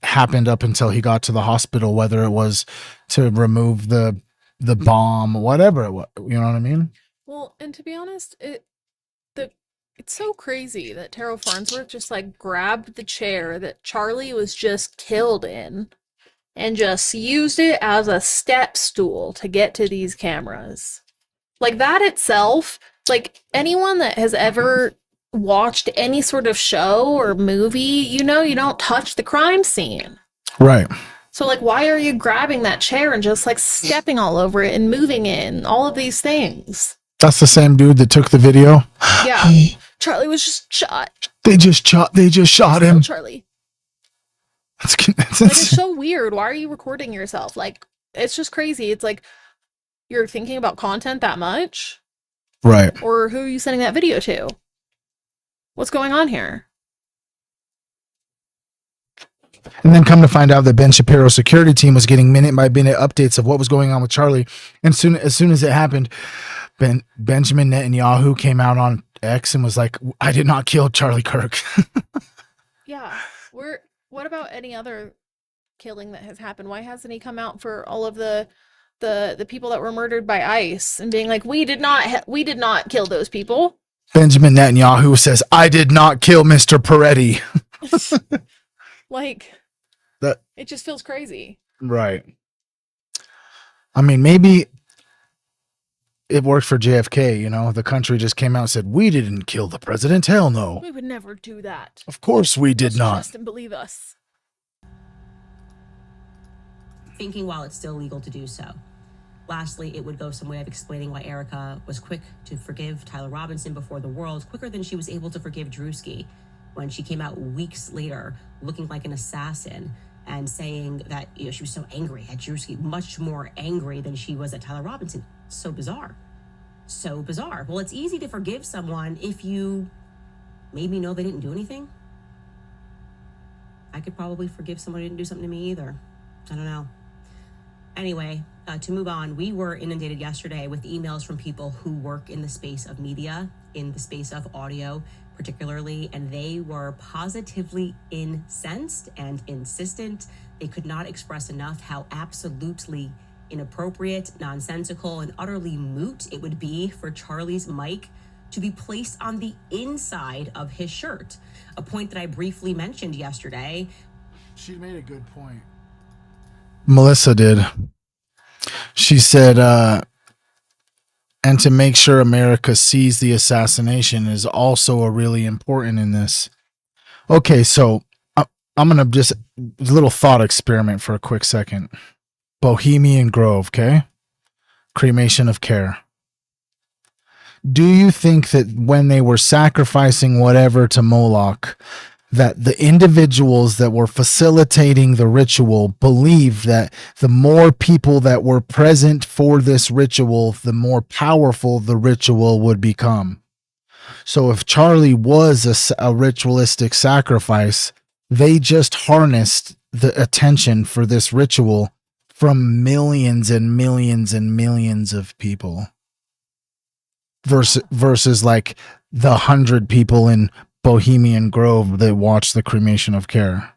happened up until he got to the hospital, whether it was to remove the bomb, whatever it was, you know what I mean? Well, and to be honest, it's so crazy that Terrell Farnsworth just like grabbed the chair that Charlie was just killed in and just used it as a step stool to get to these cameras. Like that itself, like anyone that has ever watched any sort of show or movie, you know, you don't touch the crime scene. Right. So like, why are you grabbing that chair and just like stepping all over it and moving it and all of these things? That's the same dude that took the video. Yeah. Charlie was just shot. They just shot him. Charlie. That's Like, it's so weird. Why are you recording yourself? Like, it's just crazy. It's like, you're thinking about content that much? Right. Or who are you sending that video to? What's going on here? And then come to find out that Ben Shapiro's security team was getting minute by minute updates of what was going on with Charlie. And as soon as it happened, Benjamin Netanyahu came out on X and was like, I did not kill Charlie Kirk. Yeah. What about any other killing that has happened? Why hasn't he come out for all of the people that were murdered by ICE and being like, we did not kill those people? Benjamin Netanyahu says, I did not kill Mr. Peretti. Like, it just feels crazy. Right. I mean, maybe it worked for JFK, you know, the country just came out and said, we didn't kill the president. Hell no. We would never do that. Of course we did not. Trust and believe us. Thinking while it's still legal to do so. Lastly, it would go some way of explaining why Erica was quick to forgive Tyler Robinson before the world, quicker than she was able to forgive Drewski when she came out weeks later looking like an assassin and saying that, you know, she was so angry at Drewski, much more angry than she was at Tyler Robinson. So bizarre. So bizarre. Well, it's easy to forgive someone if you maybe know they didn't do anything. I could probably forgive someone who didn't do something to me either. I don't know. Anyway, to move on, we were inundated yesterday with emails from people who work in the space of media, in the space of audio particularly, and they were positively incensed and insistent. They could not express enough how absolutely inappropriate, nonsensical, and utterly moot it would be for Charlie's mic to be placed on the inside of his shirt, a point that I briefly mentioned yesterday. She made a good point. Melissa did. She said, and to make sure America sees the assassination is also a really important in this. Okay, so I'm going to just a little thought experiment for a quick second. Bohemian Grove, okay? Cremation of care. Do you think that when they were sacrificing whatever to Moloch, that the individuals that were facilitating the ritual believed that the more people that were present for this ritual, the more powerful the ritual would become? So if Charlie was a ritualistic sacrifice, they just harnessed the attention for this ritual from millions and millions and millions of people versus like the 100 people in Bohemian Grove that watched the cremation of care.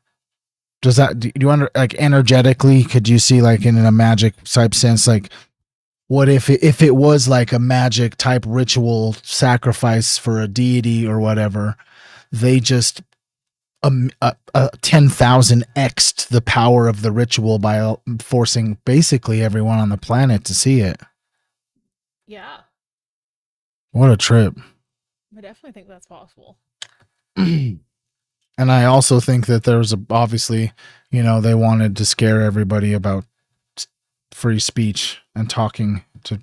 Does that, do you like energetically, could you see like in a magic type sense, like what if it was like a magic type ritual sacrifice for a deity or whatever, they just 10,000 x'd the power of the ritual by forcing basically everyone on the planet to see it. Yeah. What a trip. I definitely think that's possible. And I also think that there's obviously, you know, they wanted to scare everybody about free speech and talking to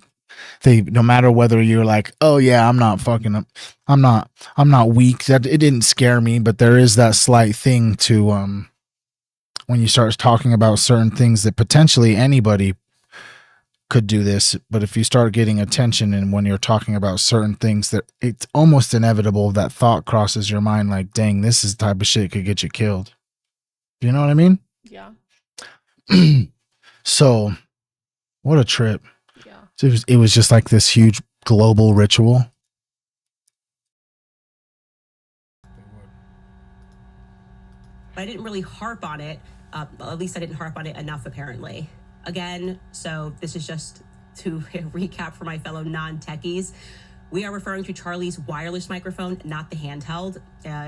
no matter whether you're like, oh yeah, I'm not weak, that it didn't scare me, but there is that slight thing to when you start talking about certain things that potentially anybody could do this, but if you start getting attention and when you're talking about certain things that it's almost inevitable that thought crosses your mind like, dang, this is the type of shit could get you killed. You know what I mean? Yeah. So What a trip. Yeah. So it was just like this huge global ritual. But I didn't really harp on it. At least I didn't harp on it enough, apparently. Again, so this is just to recap for my fellow non-techies. We are referring to Charlie's wireless microphone, not the handheld.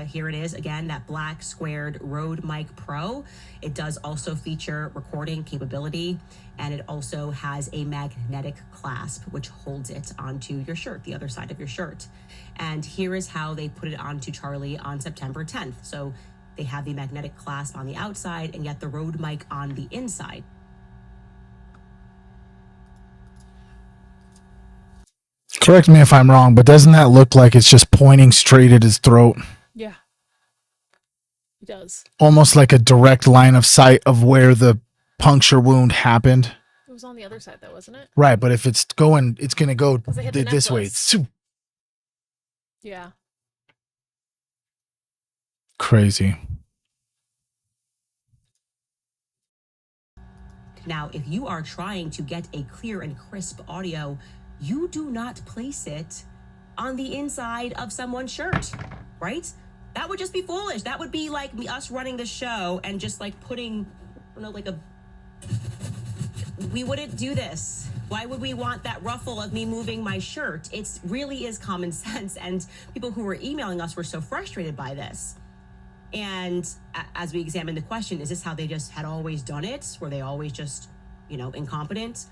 Here it is, again, that black squared Rode Mic Pro. It does also feature recording capability, and it also has a magnetic clasp, which holds it onto your shirt, the other side of your shirt. And here is how they put it onto Charlie on September 10th. So they have the magnetic clasp on the outside and yet the Rode mic on the inside. Correct me if I'm wrong, but doesn't that look like it's just pointing straight at his throat? Yeah. It does. Almost like a direct line of sight of where the puncture wound happened. It was on the other side though, wasn't it? Right, but if it's going to go Because it hit the this way. necklace. Yeah. Crazy. Now, if you are trying to get a clear and crisp audio, you do not place it on the inside of someone's shirt, right? That would just be foolish. That would be like us running the show and just like putting, we wouldn't do this. Why would we want that ruffle of me moving my shirt? It really is common sense. And people who were emailing us were so frustrated by this. And as we examine the question, is this how they just had always done it? Were they always just, incompetent?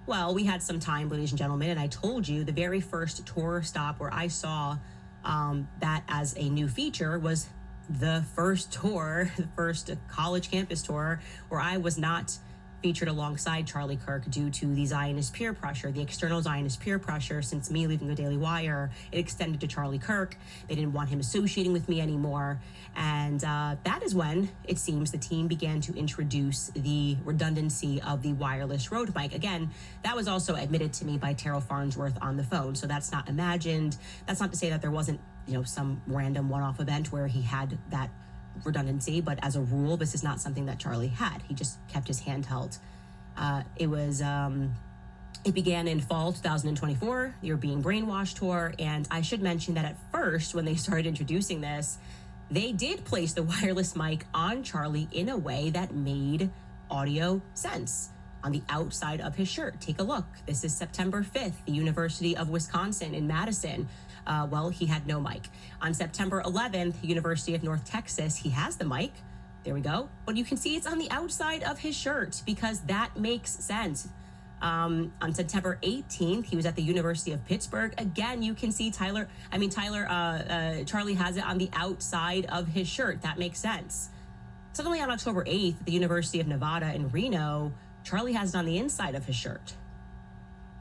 Well, we had some time, ladies and gentlemen, and I told you the very first tour stop where I saw that as a new feature was the first tour, the first college campus tour, where I was not featured alongside Charlie Kirk due to the Zionist peer pressure, the external Zionist peer pressure. Since me leaving the Daily Wire, it extended to Charlie Kirk. They didn't want him associating with me anymore. And that is when, it seems, the team began to introduce the redundancy of the wireless Rode mic. Again, that was also admitted to me by Terrell Farnsworth on the phone. So that's not imagined. That's not to say that there wasn't, some random one-off event where he had that redundancy, but as a rule, this is not something that Charlie had. He just kept his handheld. It began in fall 2024, You're Being Brainwashed tour, and I should mention that at first, when they started introducing this, they did place the wireless mic on Charlie in a way that made audio sense. On the outside of his shirt, take a look. This is September 5th, the University of Wisconsin in Madison. Well, he had no mic. On September 11th, University of North Texas, he has the mic. There we go. But you can see it's on the outside of his shirt because that makes sense. On September 18th, he was at the University of Pittsburgh. Again, you can see Charlie has it on the outside of his shirt. That makes sense. Suddenly on October 8th, the University of Nevada in Reno, Charlie has it on the inside of his shirt.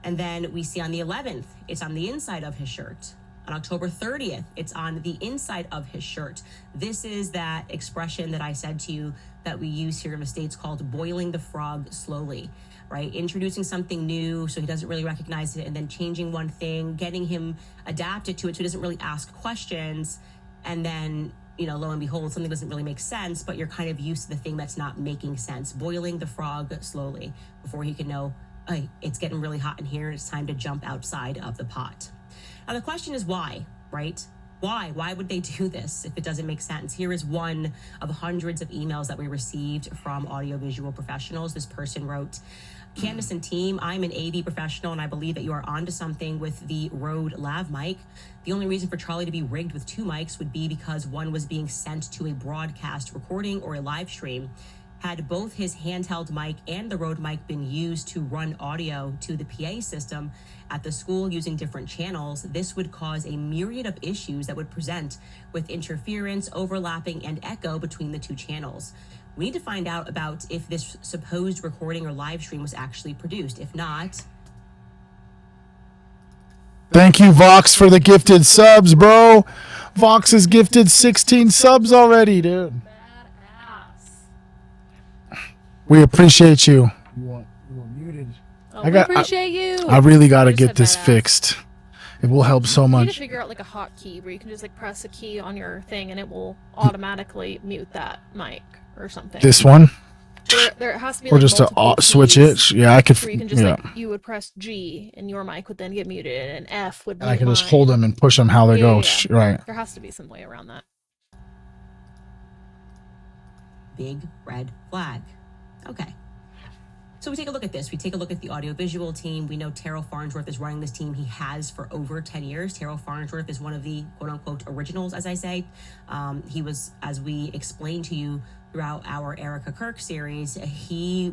And then we see on the 11th, it's on the inside of his shirt. On October 30th, it's on the inside of his shirt. This is that expression that I said to you that we use here in the States called boiling the frog slowly, right? Introducing something new so he doesn't really recognize it, and then changing one thing, getting him adapted to it so he doesn't really ask questions. And then, lo and behold, something doesn't really make sense, but you're kind of used to the thing that's not making sense. Boiling the frog slowly before he can know, hey, it's getting really hot in here and it's time to jump outside of the pot. Now, the question is why, right? Why? Why would they do this if it doesn't make sense? Here is one of hundreds of emails that we received from audiovisual professionals. This person wrote, Candace and team, I'm an AV professional and I believe that you are onto something with the Rode Lav mic. The only reason for Charlie to be rigged with two mics would be because one was being sent to a broadcast recording or a live stream. Had both his handheld mic and the Rode mic been used to run audio to the PA system at the school using different channels, this would cause a myriad of issues that would present with interference, overlapping, and echo between the two channels. We need to find out about if this supposed recording or live stream was actually produced. If not... Thank you, Vox, for the gifted subs, bro. Vox has gifted 16 subs already, dude. We appreciate you. You were muted. Oh, we appreciate you. I really got to get this fixed. It will help so much. You need to figure out like a hotkey where you can just press a key on your thing and it will automatically mute that mic or something. This one? There has to be Or like just to multiple switch keys it. Yeah, I could. where you can just Yeah, like you would press G and your mic would then get muted and F would mute and I can just mine. hold them and push them how they go. Yeah. Right. There has to be some way around that. Big red flag. Okay. So we take a look at this. We take a look at the audiovisual team. We know Terrell Farnsworth is running this team. He has for over 10 years. Terrell Farnsworth is one of the quote unquote originals, as I say. He was, as we explained to you throughout our Erica Kirk series, he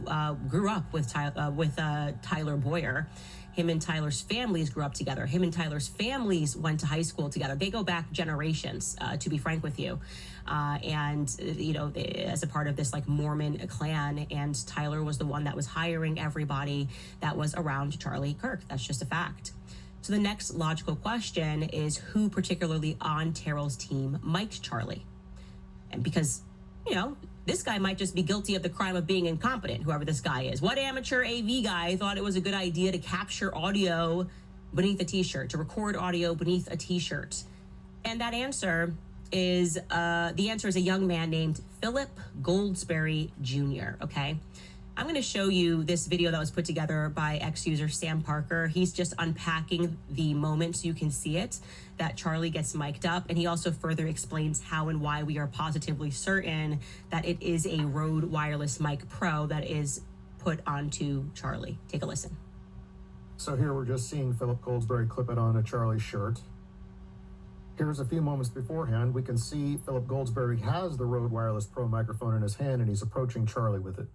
grew up with Tyler Boyer. Him and Tyler's families grew up together. Him and Tyler's families went to high school together. They go back generations, to be frank with you. And, you know, as a part of this like Mormon clan, and Tyler was the one that was hiring everybody that was around Charlie Kirk. That's just a fact. So the next logical question is, who particularly on Terrell's team mic'd Charlie? And because, you know, this guy might just be guilty of the crime of being incompetent, whoever this guy is. What amateur AV guy thought it was a good idea to capture audio beneath a t-shirt, to record audio beneath a t-shirt? And that answer is, the answer is a young man named Philip Goldsberry Jr., okay? I'm going to show you this video that was put together by ex-user Sam Parker. He's just unpacking the moment so you can see it, that Charlie gets mic'd up. And he also further explains how and why we are positively certain that it is a Rode Wireless Mic Pro that is put onto Charlie. Take a listen. So here we're just seeing Philip Goldsberry clip it on a Charlie shirt. Here's a few moments beforehand. We can see Philip Goldsberry has the Rode Wireless Pro microphone in his hand, and he's approaching Charlie with it.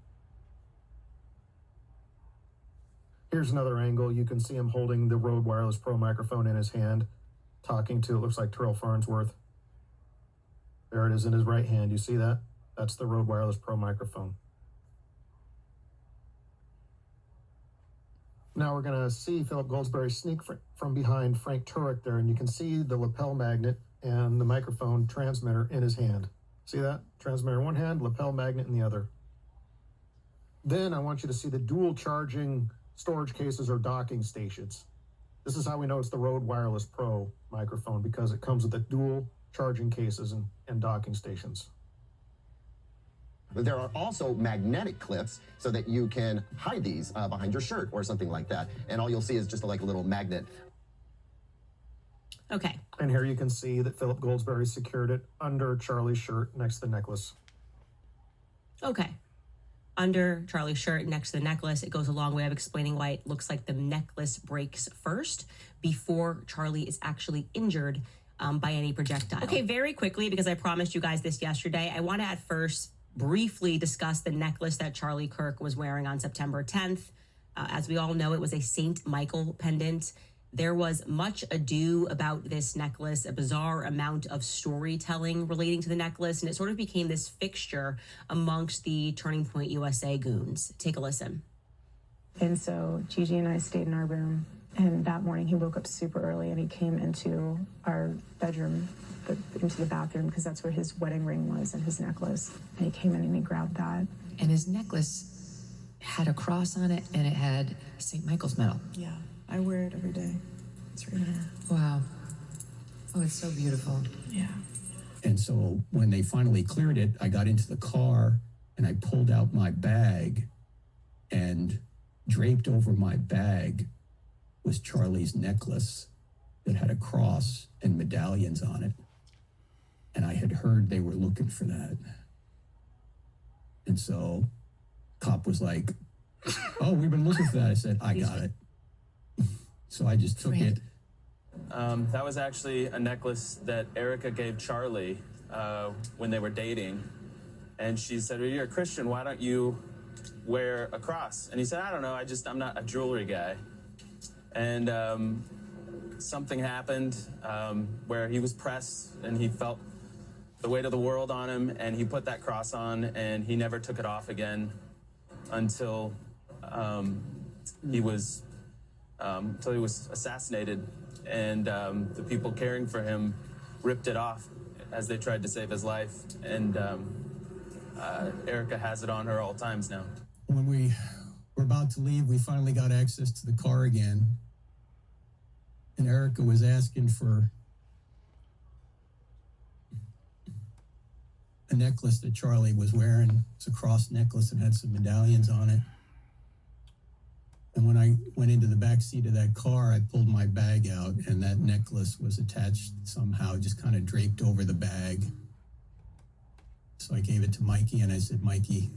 Here's another angle. You can see him holding the Rode Wireless Pro microphone in his hand, talking to, it looks like Terrell Farnsworth. There it is in his right hand. You see that? That's the Rode Wireless Pro microphone. Now we're going to see Philip Goldsberry sneak from behind Frank Turek there, and you can see the lapel magnet and the microphone transmitter in his hand. See that? Transmitter in one hand, lapel magnet in the other. Then I want you to see the dual charging storage cases or docking stations. This is how we know it's the Rode Wireless Pro microphone, because it comes with the dual charging cases and docking stations. There are also magnetic clips so that you can hide these behind your shirt or something like that. And all you'll see is just like a little magnet. Okay. And here you can see that Philip Goldsberry secured it under Charlie's shirt next to the necklace. Okay. Under Charlie's shirt next to the necklace. It goes a long way of explaining why it looks like the necklace breaks first before Charlie is actually injured by any projectile. Okay, very quickly, because I promised you guys this yesterday, I want to at first briefly discuss the necklace that Charlie Kirk was wearing on September 10th. As we all know, it was a St. Michael pendant. There was much ado about this necklace, a bizarre amount of storytelling relating to the necklace, and it sort of became this fixture amongst the Turning Point USA goons. Take a listen. And so Gigi and I stayed in our room, and that morning he woke up super early and he came into our bedroom, into the bathroom, because that's where his wedding ring was and his necklace. And he came in and he grabbed that. And his necklace had a cross on it, and it had St. Michael's medal. Yeah, I wear it every day. It's right here. Wow. Oh, it's so beautiful. Yeah. And so when they finally cleared it, I got into the car and I pulled out my bag, and draped over my bag was Charlie's necklace that had a cross and medallions on it. And I had heard they were looking for that. And so cop was like, "Oh, we've been looking for that." I said, "I got it." So I just took it. That was actually a necklace that Erica gave Charlie when they were dating. And she said, "Well, you're a Christian, why don't you wear a cross?" And he said, "I don't know, I'm not a jewelry guy." And something happened where he was pressed and he felt the weight of the world on him, and he put that cross on, and he never took it off again until he was assassinated, and the people caring for him ripped it off as they tried to save his life. And Erica has it on her all times now. When we were about to leave, we finally got access to the car again. And Erica was asking for a necklace that Charlie was wearing. It's a cross necklace and had some medallions on it. And when I went into the back seat of that car, I pulled my bag out, and that necklace was attached somehow, just kind of draped over the bag. So I gave it to Mikey, and I said, Mikey,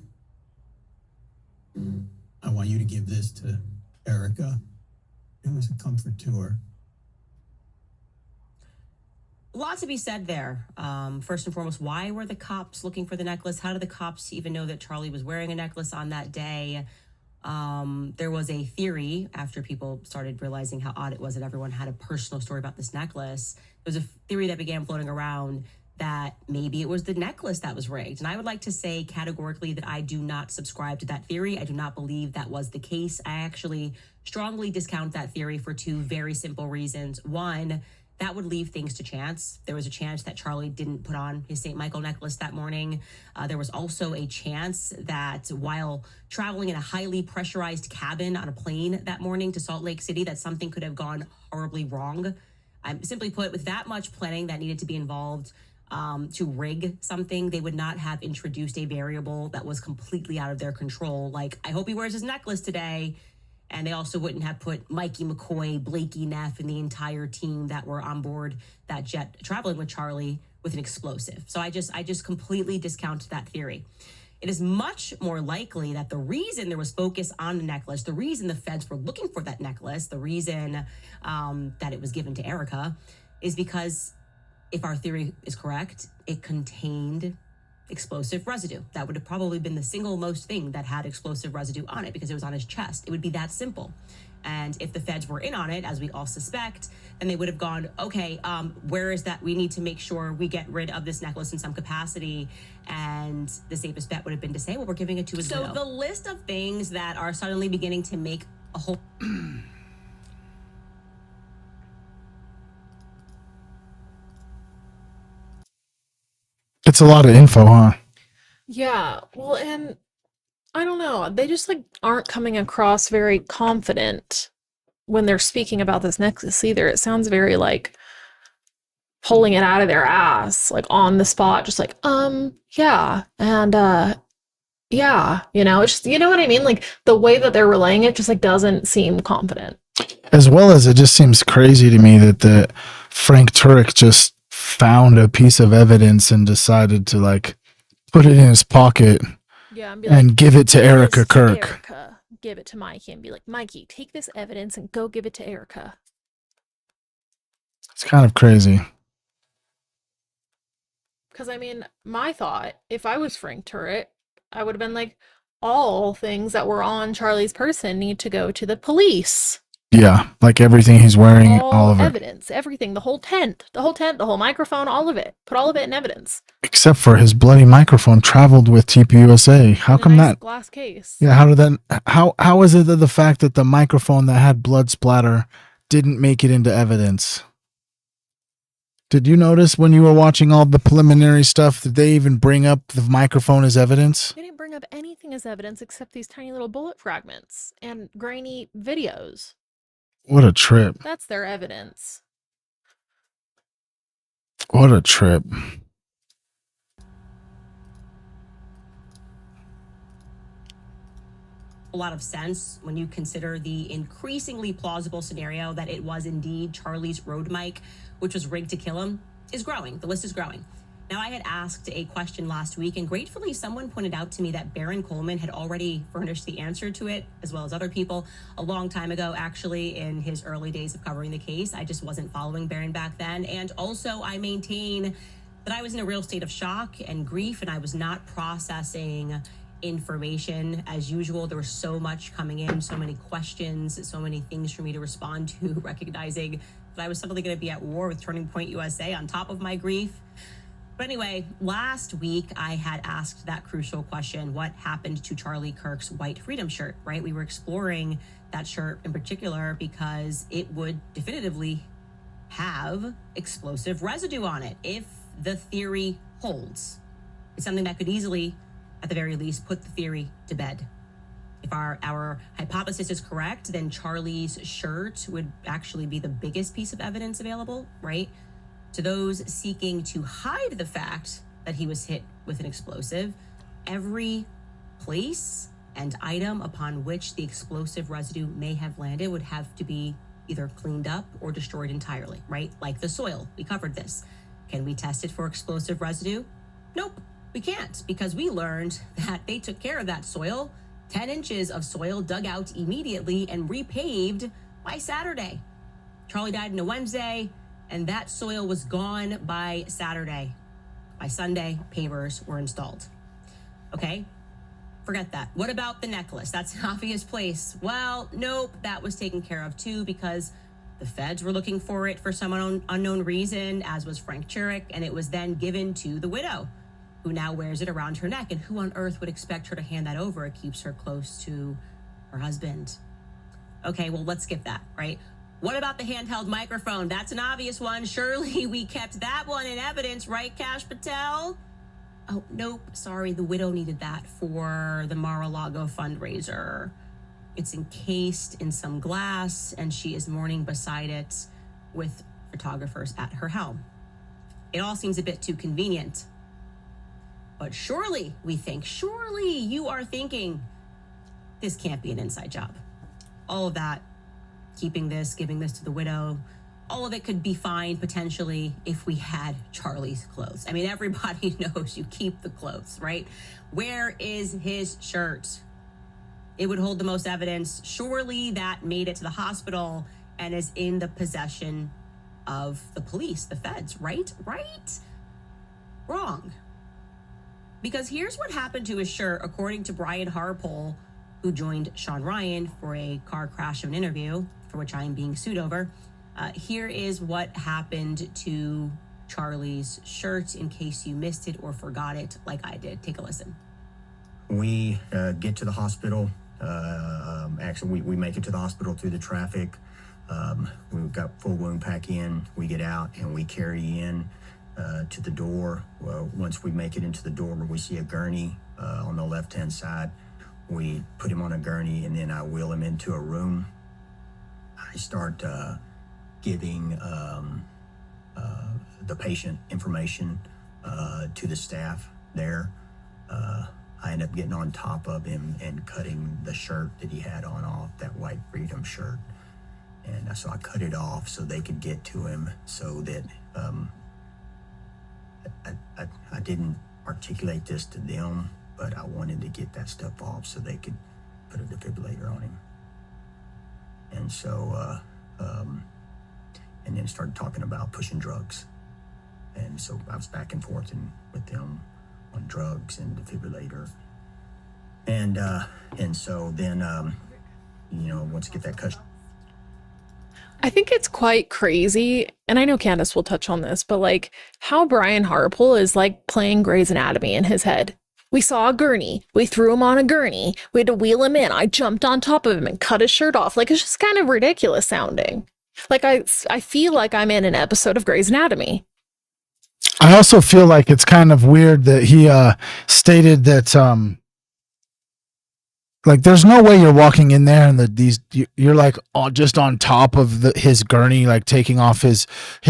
I want you to give this to Erica. It was a comfort to her. A lot to be said there. First and foremost, why were the cops looking for the necklace? How did the cops even know that Charlie was wearing a necklace on that day? There was a theory after people started realizing how odd it was that everyone had a personal story about this necklace. There was a theory that began floating around that maybe it was the necklace that was rigged. And I would like to say categorically that I do not subscribe to that theory. I do not believe that was the case. I actually strongly discount that theory for two very simple reasons. One, that would leave things to chance. There was a chance that Charlie didn't put on his St. Michael necklace that morning. There was also a chance that while traveling in a highly pressurized cabin on a plane that morning to Salt Lake City, that something could have gone horribly wrong. Simply put, with that much planning that needed to be involved to rig something, they would not have introduced a variable that was completely out of their control. Like, I hope he wears his necklace today. And they also wouldn't have put Mikey McCoy, Blakey Neff, and the entire team that were on board that jet traveling with Charlie with an explosive. So I just completely discount that theory. It is much more likely that the reason there was focus on the necklace, the reason the feds were looking for that necklace, the reason that it was given to Erica is because, if our theory is correct, it contained explosive residue. That would have probably been the single most thing that had explosive residue on it because it was on his chest. It would be that simple. And if the feds were in on it, as we all suspect, then they would have gone, okay, where is that? We need to make sure we get rid of this necklace in some capacity. And the safest bet would have been to say, well, we're giving it to his widow. So the list of things that are suddenly beginning to make a whole... It's a lot of info, huh? Yeah, well, and I don't know. They just like aren't coming across very confident when they're speaking about this necklace either. It sounds very like pulling it out of their ass, like on the spot, just like, yeah, and yeah, it's just, you know what I mean? Like the way that they're relaying it just like doesn't seem confident. As well as it just seems crazy to me that Frank Turek just found a piece of evidence and decided to like put it in his pocket and give it to Erica Kirk. Give it to Mikey and be like, Mikey, take this evidence and go give it to Erica. It's kind of crazy. Because I mean, my thought, if I was Frank Turek, I would have been like, all things that were on Charlie's person need to go to the police. Yeah, like everything he's wearing, all of it. Evidence, everything, the whole tent, the whole microphone, all of it. Put all of it in evidence. Except for his bloody microphone traveled with TPUSA. How come that? Glass case. Yeah, how did that? How is it that the fact that the microphone that had blood splatter didn't make it into evidence? Did you notice when you were watching all the preliminary stuff that they even bring up the microphone as evidence? They didn't bring up anything as evidence except these tiny little bullet fragments and grainy videos. What a trip. That's their evidence. What a trip. A lot of sense when you consider the increasingly plausible scenario that it was indeed Charlie's road mic, which was rigged to kill him, is growing. The list is growing. Now, I had asked a question last week, and gratefully someone pointed out to me that Baron Coleman had already furnished the answer to it, as well as other people, a long time ago, actually, in his early days of covering the case. I just wasn't following Baron back then. And also, I maintain that I was in a real state of shock and grief, and I was not processing information as usual. There was so much coming in, so many questions, so many things for me to respond to, recognizing that I was suddenly going to be at war with Turning Point USA on top of my grief. But anyway, last week I had asked that crucial question, what happened to Charlie Kirk's white freedom shirt, right? We were exploring that shirt in particular because it would definitively have explosive residue on it if the theory holds. It's something that could easily, at the very least, put the theory to bed. If our hypothesis is correct, then Charlie's shirt would actually be the biggest piece of evidence available, right? To those seeking to hide the fact that he was hit with an explosive, every place and item upon which the explosive residue may have landed would have to be either cleaned up or destroyed entirely, right? Like the soil. We covered this. Can we test it for explosive residue? Nope, we can't, because we learned that they took care of that soil. 10 inches of soil dug out immediately and repaved by Saturday. Charlie died on a Wednesday, and that soil was gone by Saturday. By Sunday, pavers were installed. Okay, forget that. What about the necklace? That's an obvious place. Well, nope, that was taken care of too, because the feds were looking for it for some unknown reason, as was Frank Turek, and it was then given to the widow, who now wears it around her neck. And who on earth would expect her to hand that over? It keeps her close to her husband. Okay, well, let's skip that, right? What about the handheld microphone? That's an obvious one. Surely we kept that one in evidence, right, Cash Patel? Oh, nope, sorry, the widow needed that for the Mar-a-Lago fundraiser. It's encased in some glass, and she is mourning beside it with photographers at her helm. It all seems a bit too convenient. But surely, we think, surely you are thinking, this can't be an inside job. All of that, keeping this, giving this to the widow, all of it could be fine potentially if we had Charlie's clothes. I mean, everybody knows you keep the clothes, right? Where is his shirt? It would hold the most evidence. Surely that made it to the hospital and is in the possession of the police, the feds, right? Right? Wrong. Because here's what happened to his shirt, according to Brian Harpole, who joined Sean Ryan for a car crash of an interview, for which I am being sued over. Here is what happened to Charlie's shirt, in case you missed it or forgot it like I did. Take a listen. We get to the hospital. Actually, we make it to the hospital through the traffic. We've got full wound pack in. We get out and we carry in to the door. Once we make it into the door, where we see a gurney on the left-hand side, we put him on a gurney, and then I wheel him into a room. I start giving the patient information to the staff there. I end up getting on top of him and cutting the shirt that he had on off, that white Freedom shirt. And so I cut it off so they could get to him, so that I didn't articulate this to them, but I wanted to get that stuff off so they could put a defibrillator on him. And so, and then started talking about pushing drugs. And so I was back and forth with them on drugs and defibrillator. And so then, once you get that cut. I think it's quite crazy, and I know Candace will touch on this, but like how Brian Harpole is like playing Grey's Anatomy in his head. We saw a gurney. We threw him on a gurney. We had to wheel him in. I jumped on top of him and cut his shirt off. Like, it's just kind of ridiculous sounding. Like, I feel like I'm in an episode of Grey's Anatomy. I also feel like it's kind of weird that he stated that like there's no way you're walking in there and you're like just on top of his gurney, like taking off his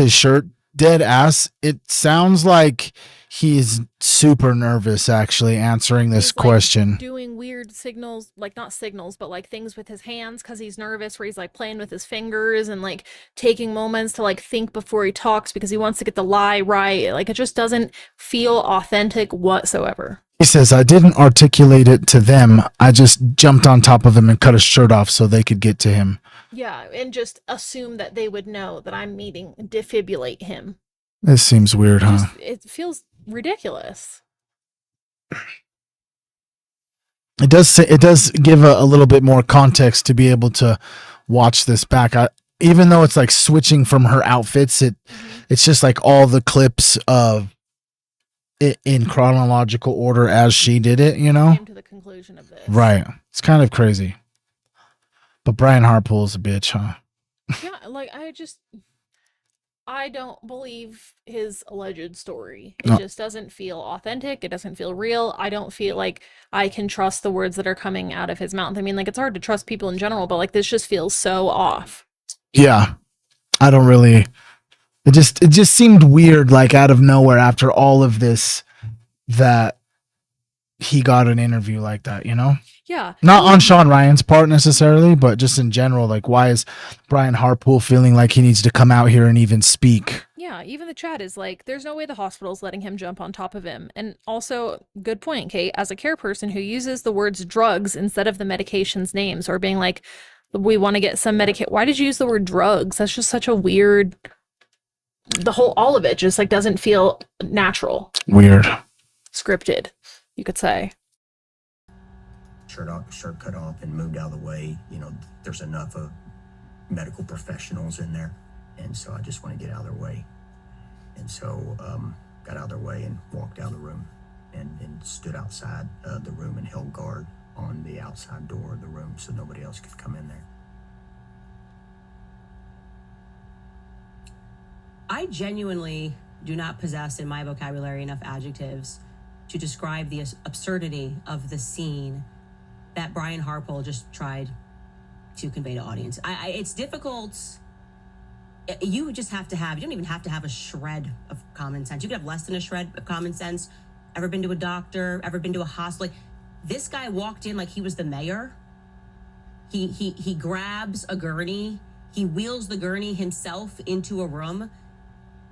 shirt. Dead ass. It sounds like he's super nervous actually answering this question. Doing weird signals, like not signals, but like things with his hands because he's nervous, where he's like playing with his fingers and like taking moments to like think before he talks because he wants to get the lie right. Like, it just doesn't feel authentic whatsoever. He says, I didn't articulate it to them. I just jumped on top of him and cut his shirt off so they could get to him. Yeah, and just assume that they would know that I'm meaning defibrillate him. This seems weird, huh? It feels ridiculous. It does give a little bit more context to be able to watch this back. Even though it's like switching from her outfits, it's just like all the clips of it in chronological order as she did it, Came to the conclusion of this. Right. It's kind of crazy. But Brian Harpole's a bitch, huh? Yeah, like I don't believe his alleged story. It just doesn't feel authentic. It doesn't feel real. I don't feel like I can trust the words that are coming out of his mouth. I mean, like, it's hard to trust people in general, but like this just feels so off. Yeah. It just seemed weird, like out of nowhere after all of this that he got an interview like that, you know? Yeah. Not on Sean Ryan's part necessarily, but just in general, like, why is Brian Harpool feeling like he needs to come out here and even speak? Yeah, even the chat is like, there's no way the hospital's letting him jump on top of him. And also, good point, Kate, as a care person who uses the words drugs instead of the medication's names, or being like, we want to get some why did you use the word drugs? That's just such a weird, all of it just like doesn't feel natural. Weird. Scripted, you could say. Shirt cut off and moved out of the way. There's enough of medical professionals in there. And so I just want to get out of their way. And so got out of their way and walked out of the room and stood outside the room and held guard on the outside door of the room so nobody else could come in there. I genuinely do not possess in my vocabulary enough adjectives to describe the absurdity of the scene that Brian Harpool just tried to convey to audience. It's difficult. You just have to have, you don't even have to have a shred of common sense. You could have less than a shred of common sense. Ever been to a doctor? Ever been to a hospital? Like, this guy walked in like he was the mayor. He grabs a gurney. He wheels the gurney himself into a room.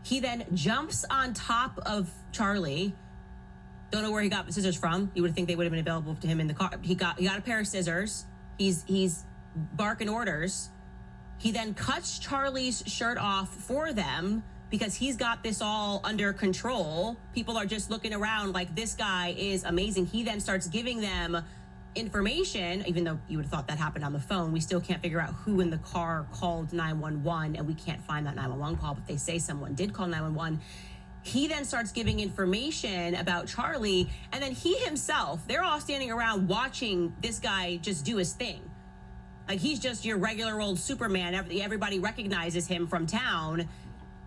He then jumps on top of Charlie. Don't know where he got the scissors from. You would think they would have been available to him in the car. He got a pair of scissors. He's barking orders. He then cuts Charlie's shirt off for them because he's got this all under control. People are just looking around like, this guy is amazing. He then starts giving them information, even though you would have thought that happened on the phone. We still can't figure out who in the car called 911, and we can't find that 911 call, but they say someone did call 911. He then starts giving information about Charlie, and then he himself, they're all standing around watching this guy just do his thing. Like, he's just your regular old Superman. Everybody recognizes him from town.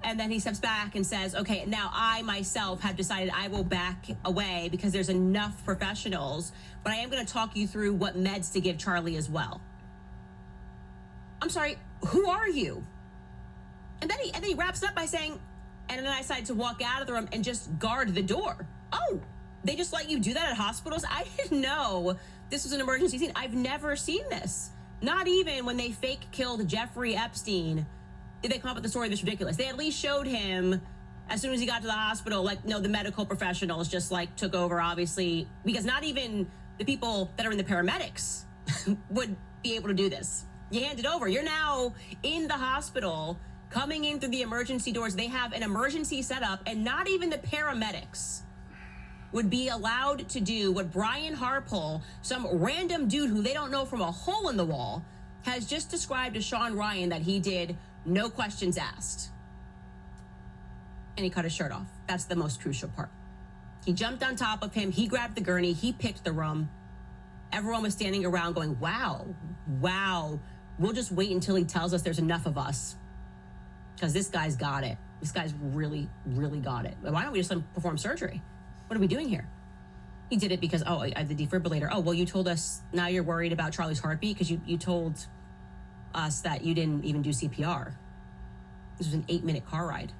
And then he steps back and says, okay, now I myself have decided I will back away because there's enough professionals, but I am going to talk you through what meds to give Charlie as well. I'm sorry, who are you? And then he wraps it up by saying, and then I decided to walk out of the room and just guard the door. Oh, they just let you do that at hospitals? I didn't know this was an emergency scene. I've never seen this. Not even when they fake killed Jeffrey Epstein did they come up with the story that's ridiculous. They at least showed him as soon as he got to the hospital, like, no, the medical professionals just like took over, obviously, because not even the people that are in the paramedics would be able to do this. You hand it over. You're now in the hospital, coming in through the emergency doors. They have an emergency setup, and not even the paramedics would be allowed to do what Brian Harpool, some random dude who they don't know from a hole in the wall, has just described to Sean Ryan that he did, no questions asked. And he cut his shirt off. That's the most crucial part. He jumped on top of him. He grabbed the gurney. He picked the room. Everyone was standing around going, wow, we'll just wait until he tells us there's enough of us. Because this guy's got it. This guy's really, really got it. Why don't we just perform surgery? What are we doing here? He did it because, I have the defibrillator. Oh, well, you told us now you're worried about Charlie's heartbeat because you told us that you didn't even do CPR. This was an 8-minute car ride.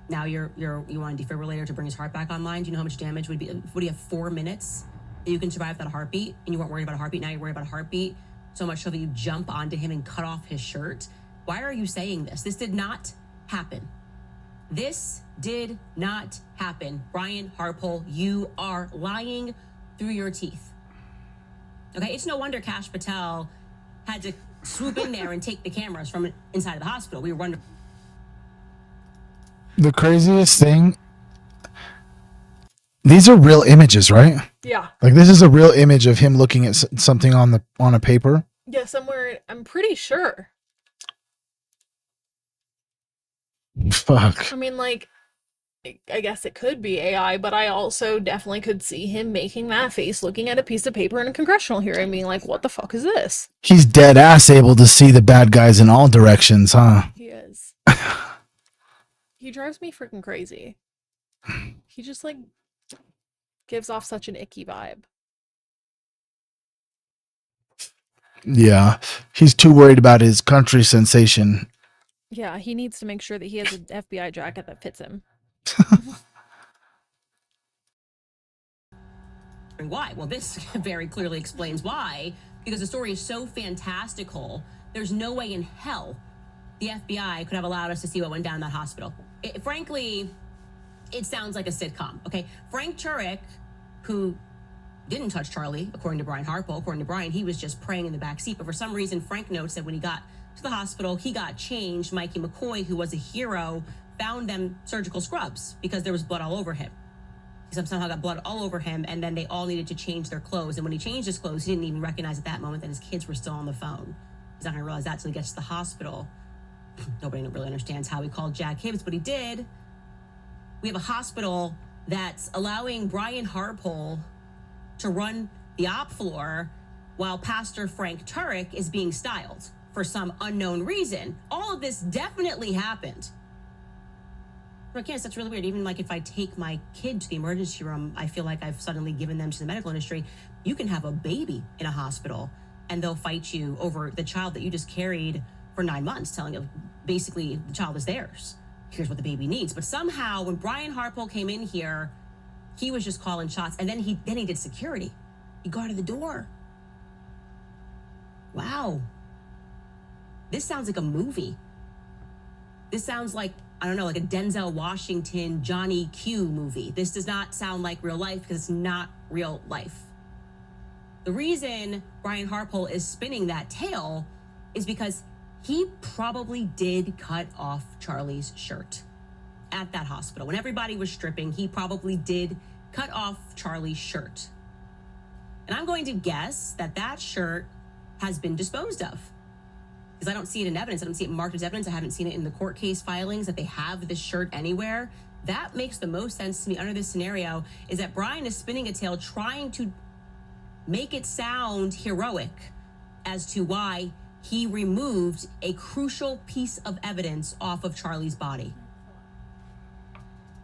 Now you want a defibrillator to bring his heart back online? Do you know how much damage would be? Would he have 4 minutes that you can survive without a heartbeat? And you weren't worried about a heartbeat. Now you're worried about a heartbeat. So much so that you jump onto him and cut off his shirt. Why are you saying this? This did not happen. This did not happen. Brian Harpool, you are lying through your teeth. Okay, it's no wonder Kash Patel had to swoop in there and take the cameras from inside of the hospital. We were wondering. The craziest thing, these are real images, right? Yeah. Like, this is a real image of him looking at something on a paper. Yeah, somewhere, I'm pretty sure. Fuck. I mean, like, I guess it could be AI, but I also definitely could see him making that face, looking at a piece of paper in a congressional hearing, being like, what the fuck is this? He's dead ass able to see the bad guys in all directions, huh? He is. He drives me freaking crazy. He just, like, gives off such an icky vibe. Yeah. He's too worried about his country sensation. Yeah, he needs to make sure that he has an FBI jacket that fits him. why. Well, this very clearly explains why, because the story is so fantastical. There's no way in hell the FBI could have allowed us to see what went down in that hospital. Frankly, it sounds like a sitcom, okay? Frank Turek, who didn't touch Charlie, according to Brian Harpole. According to Brian, he was just praying in the back seat. But for some reason, Frank notes that when he got to the hospital, he got changed. Mikey McCoy, who was a hero, found them surgical scrubs because there was blood all over him. He somehow got blood all over him, and then they all needed to change their clothes. And when he changed his clothes, he didn't even recognize at that moment that his kids were still on the phone. He's not going to realize that until he gets to the hospital. Nobody really understands how he called Jack Hibbs, but he did. We have a hospital that's allowing Brian Harpole to run the op floor while Pastor Frank Turek is being styled for some unknown reason. All of this definitely happened. But yes, that's really weird. Even like if I take my kid to the emergency room, I feel like I've suddenly given them to the medical industry. You can have a baby in a hospital and they'll fight you over the child that you just carried for 9 months, telling you basically the child is theirs. Here's what the baby needs. But somehow when Brian Harpole came in here, he was just calling shots, and then he did security. He guarded the door. Wow. This sounds like a movie. This sounds like, I don't know, like a Denzel Washington, Johnny Q movie. This does not sound like real life because it's not real life. The reason Brian Harpole is spinning that tale is because he probably did cut off Charlie's shirt at that hospital. When everybody was stripping, he probably did cut off Charlie's shirt. And I'm going to guess that that shirt has been disposed of, because I don't see it in evidence. I don't see it marked as evidence. I haven't seen it in the court case filings that they have this shirt anywhere. That makes the most sense to me under this scenario, is that Brian is spinning a tale trying to make it sound heroic as to why he removed a crucial piece of evidence off of Charlie's body.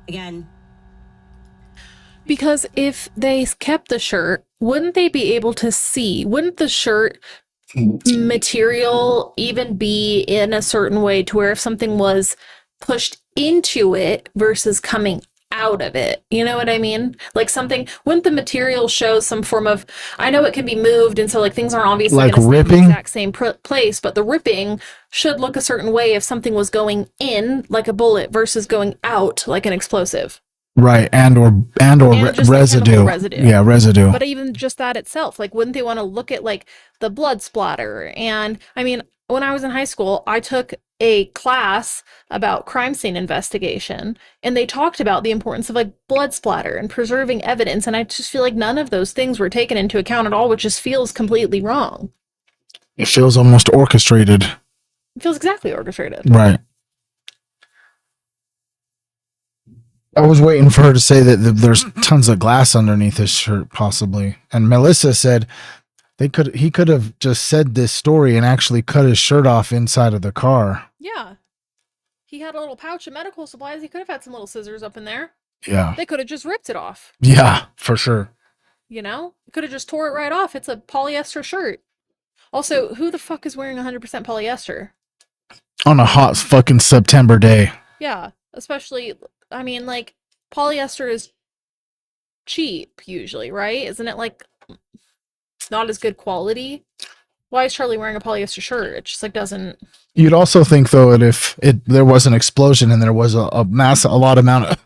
Again, because if they kept the shirt, wouldn't they be able to see? Wouldn't the shirt material even be in a certain way to where if something was pushed into it versus coming out of it, you know what I mean? Like something, wouldn't the material show some form of, I know it can be moved and so like things aren't obviously like going to stay in the ripping? exact same place, but the ripping should look a certain way if something was going in like a bullet versus going out like an explosive. Right, and just residue. Like residue. Yeah, residue. But even just that itself, like, wouldn't they want to look at like the blood splatter? And I mean, when I was in high school, I took a class about crime scene investigation, and they talked about the importance of like blood splatter and preserving evidence. And I just feel like none of those things were taken into account at all, which just feels completely wrong. It feels almost orchestrated. It feels exactly orchestrated. Right. I was waiting for her to say that there's tons of glass underneath his shirt, possibly. And Melissa said he could have just said this story and actually cut his shirt off inside of the car. Yeah. He had a little pouch of medical supplies. He could have had some little scissors up in there. Yeah. They could have just ripped it off. Yeah, for sure. You know? Could have just tore it right off. It's a polyester shirt. Also, who the fuck is wearing 100% polyester? On a hot fucking September day. Yeah, especially, I mean, like, polyester is cheap usually, right? Isn't it like not as good quality? Why is Charlie wearing a polyester shirt? It just like doesn't. You'd also think though that if there was an explosion and there was a lot amount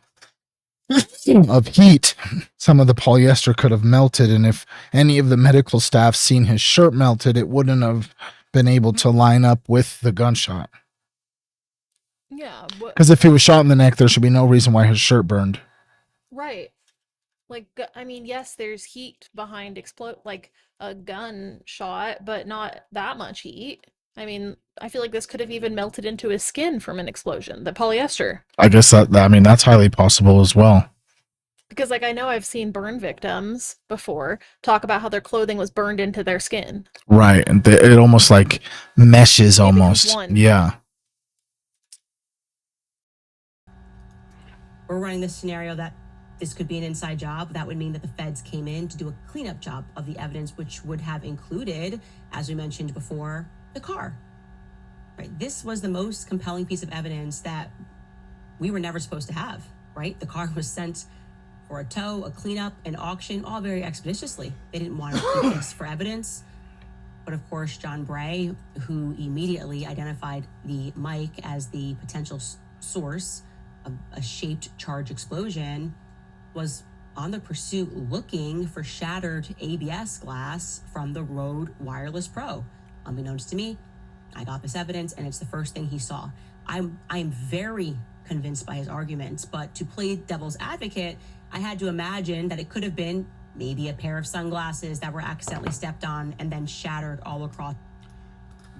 of heat, some of the polyester could have melted, and if any of the medical staff seen his shirt melted, it wouldn't have been able to line up with the gunshot. Yeah. Because if he was shot in the neck, there should be no reason why his shirt burned. Right. Like, I mean, yes, there's heat behind like a gun shot, but not that much heat. I mean, I feel like this could have even melted into his skin from an explosion, the polyester. I guess that's highly possible as well. Because like I know I've seen burn victims before talk about how their clothing was burned into their skin. Right, and it almost like meshes almost. Yeah. We're running this scenario that this could be an inside job. That would mean that the feds came in to do a cleanup job of the evidence, which would have included, as we mentioned before, the car. Right? This was the most compelling piece of evidence that we were never supposed to have, right? The car was sent or a tow, a cleanup, an auction, all very expeditiously. They didn't want to keep this for evidence. But of course, John Bray, who immediately identified the mic as the potential source of a shaped charge explosion, was on the pursuit looking for shattered ABS glass from the Rode Wireless Pro. Unbeknownst to me, I got this evidence, and it's the first thing he saw. I'm very convinced by his arguments, but to play devil's advocate, I had to imagine that it could have been maybe a pair of sunglasses that were accidentally stepped on and then shattered all across.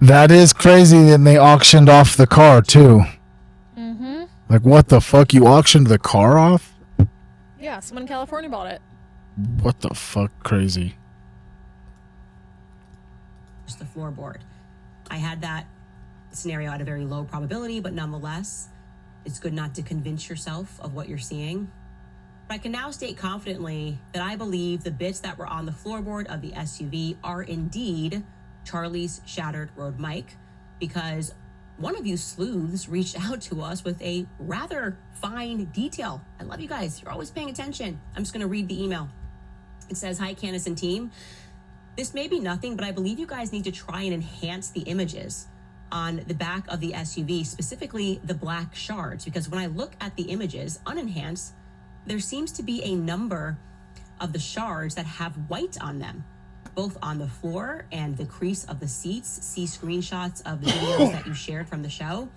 That is crazy. And they auctioned off the car too. Mm-hmm. Like, what the fuck? You auctioned the car off? Yeah, someone in California bought it. What the fuck? Crazy. The floorboard. I had that scenario at a very low probability, but nonetheless, it's good not to convince yourself of what you're seeing. But I can now state confidently that I believe the bits that were on the floorboard of the SUV are indeed Charlie's shattered Rode mic, because one of you sleuths reached out to us with a rather fine detail. I love you guys. You're always paying attention. I'm just going to read the email. It says, "Hi, Candace and team. This may be nothing, but I believe you guys need to try and enhance the images on the back of the SUV, specifically the black shards, because when I look at the images unenhanced, there seems to be a number of the shards that have white on them, both on the floor and the crease of the seats. See screenshots of the videos that you shared from the show.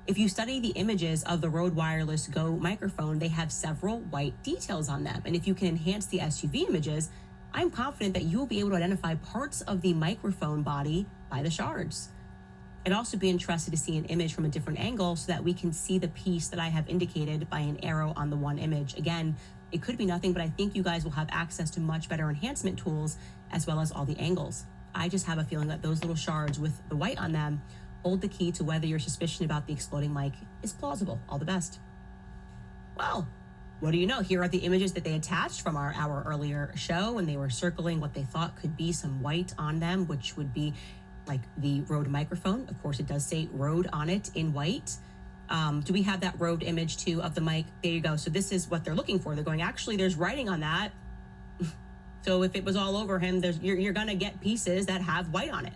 If you study the images of the Rode Wireless Go microphone, they have several white details on them. And if you can enhance the SUV images, I'm confident that you will be able to identify parts of the microphone body by the shards. I'd also be interested to see an image from a different angle so that we can see the piece that I have indicated by an arrow on the one image. Again, it could be nothing, but I think you guys will have access to much better enhancement tools as well as all the angles. I just have a feeling that those little shards with the white on them hold the key to whether your suspicion about the exploding mic is plausible. All the best." Well, what do you know? Here are the images that they attached from our hour earlier show when they were circling what they thought could be some white on them, which would be like the Rode microphone. Of course, it does say Rode on it in white. Do we have that Rode image too of the mic? There you go. So this is what they're looking for. They're going, actually, there's writing on that. So if it was all over him, you're going to get pieces that have white on it.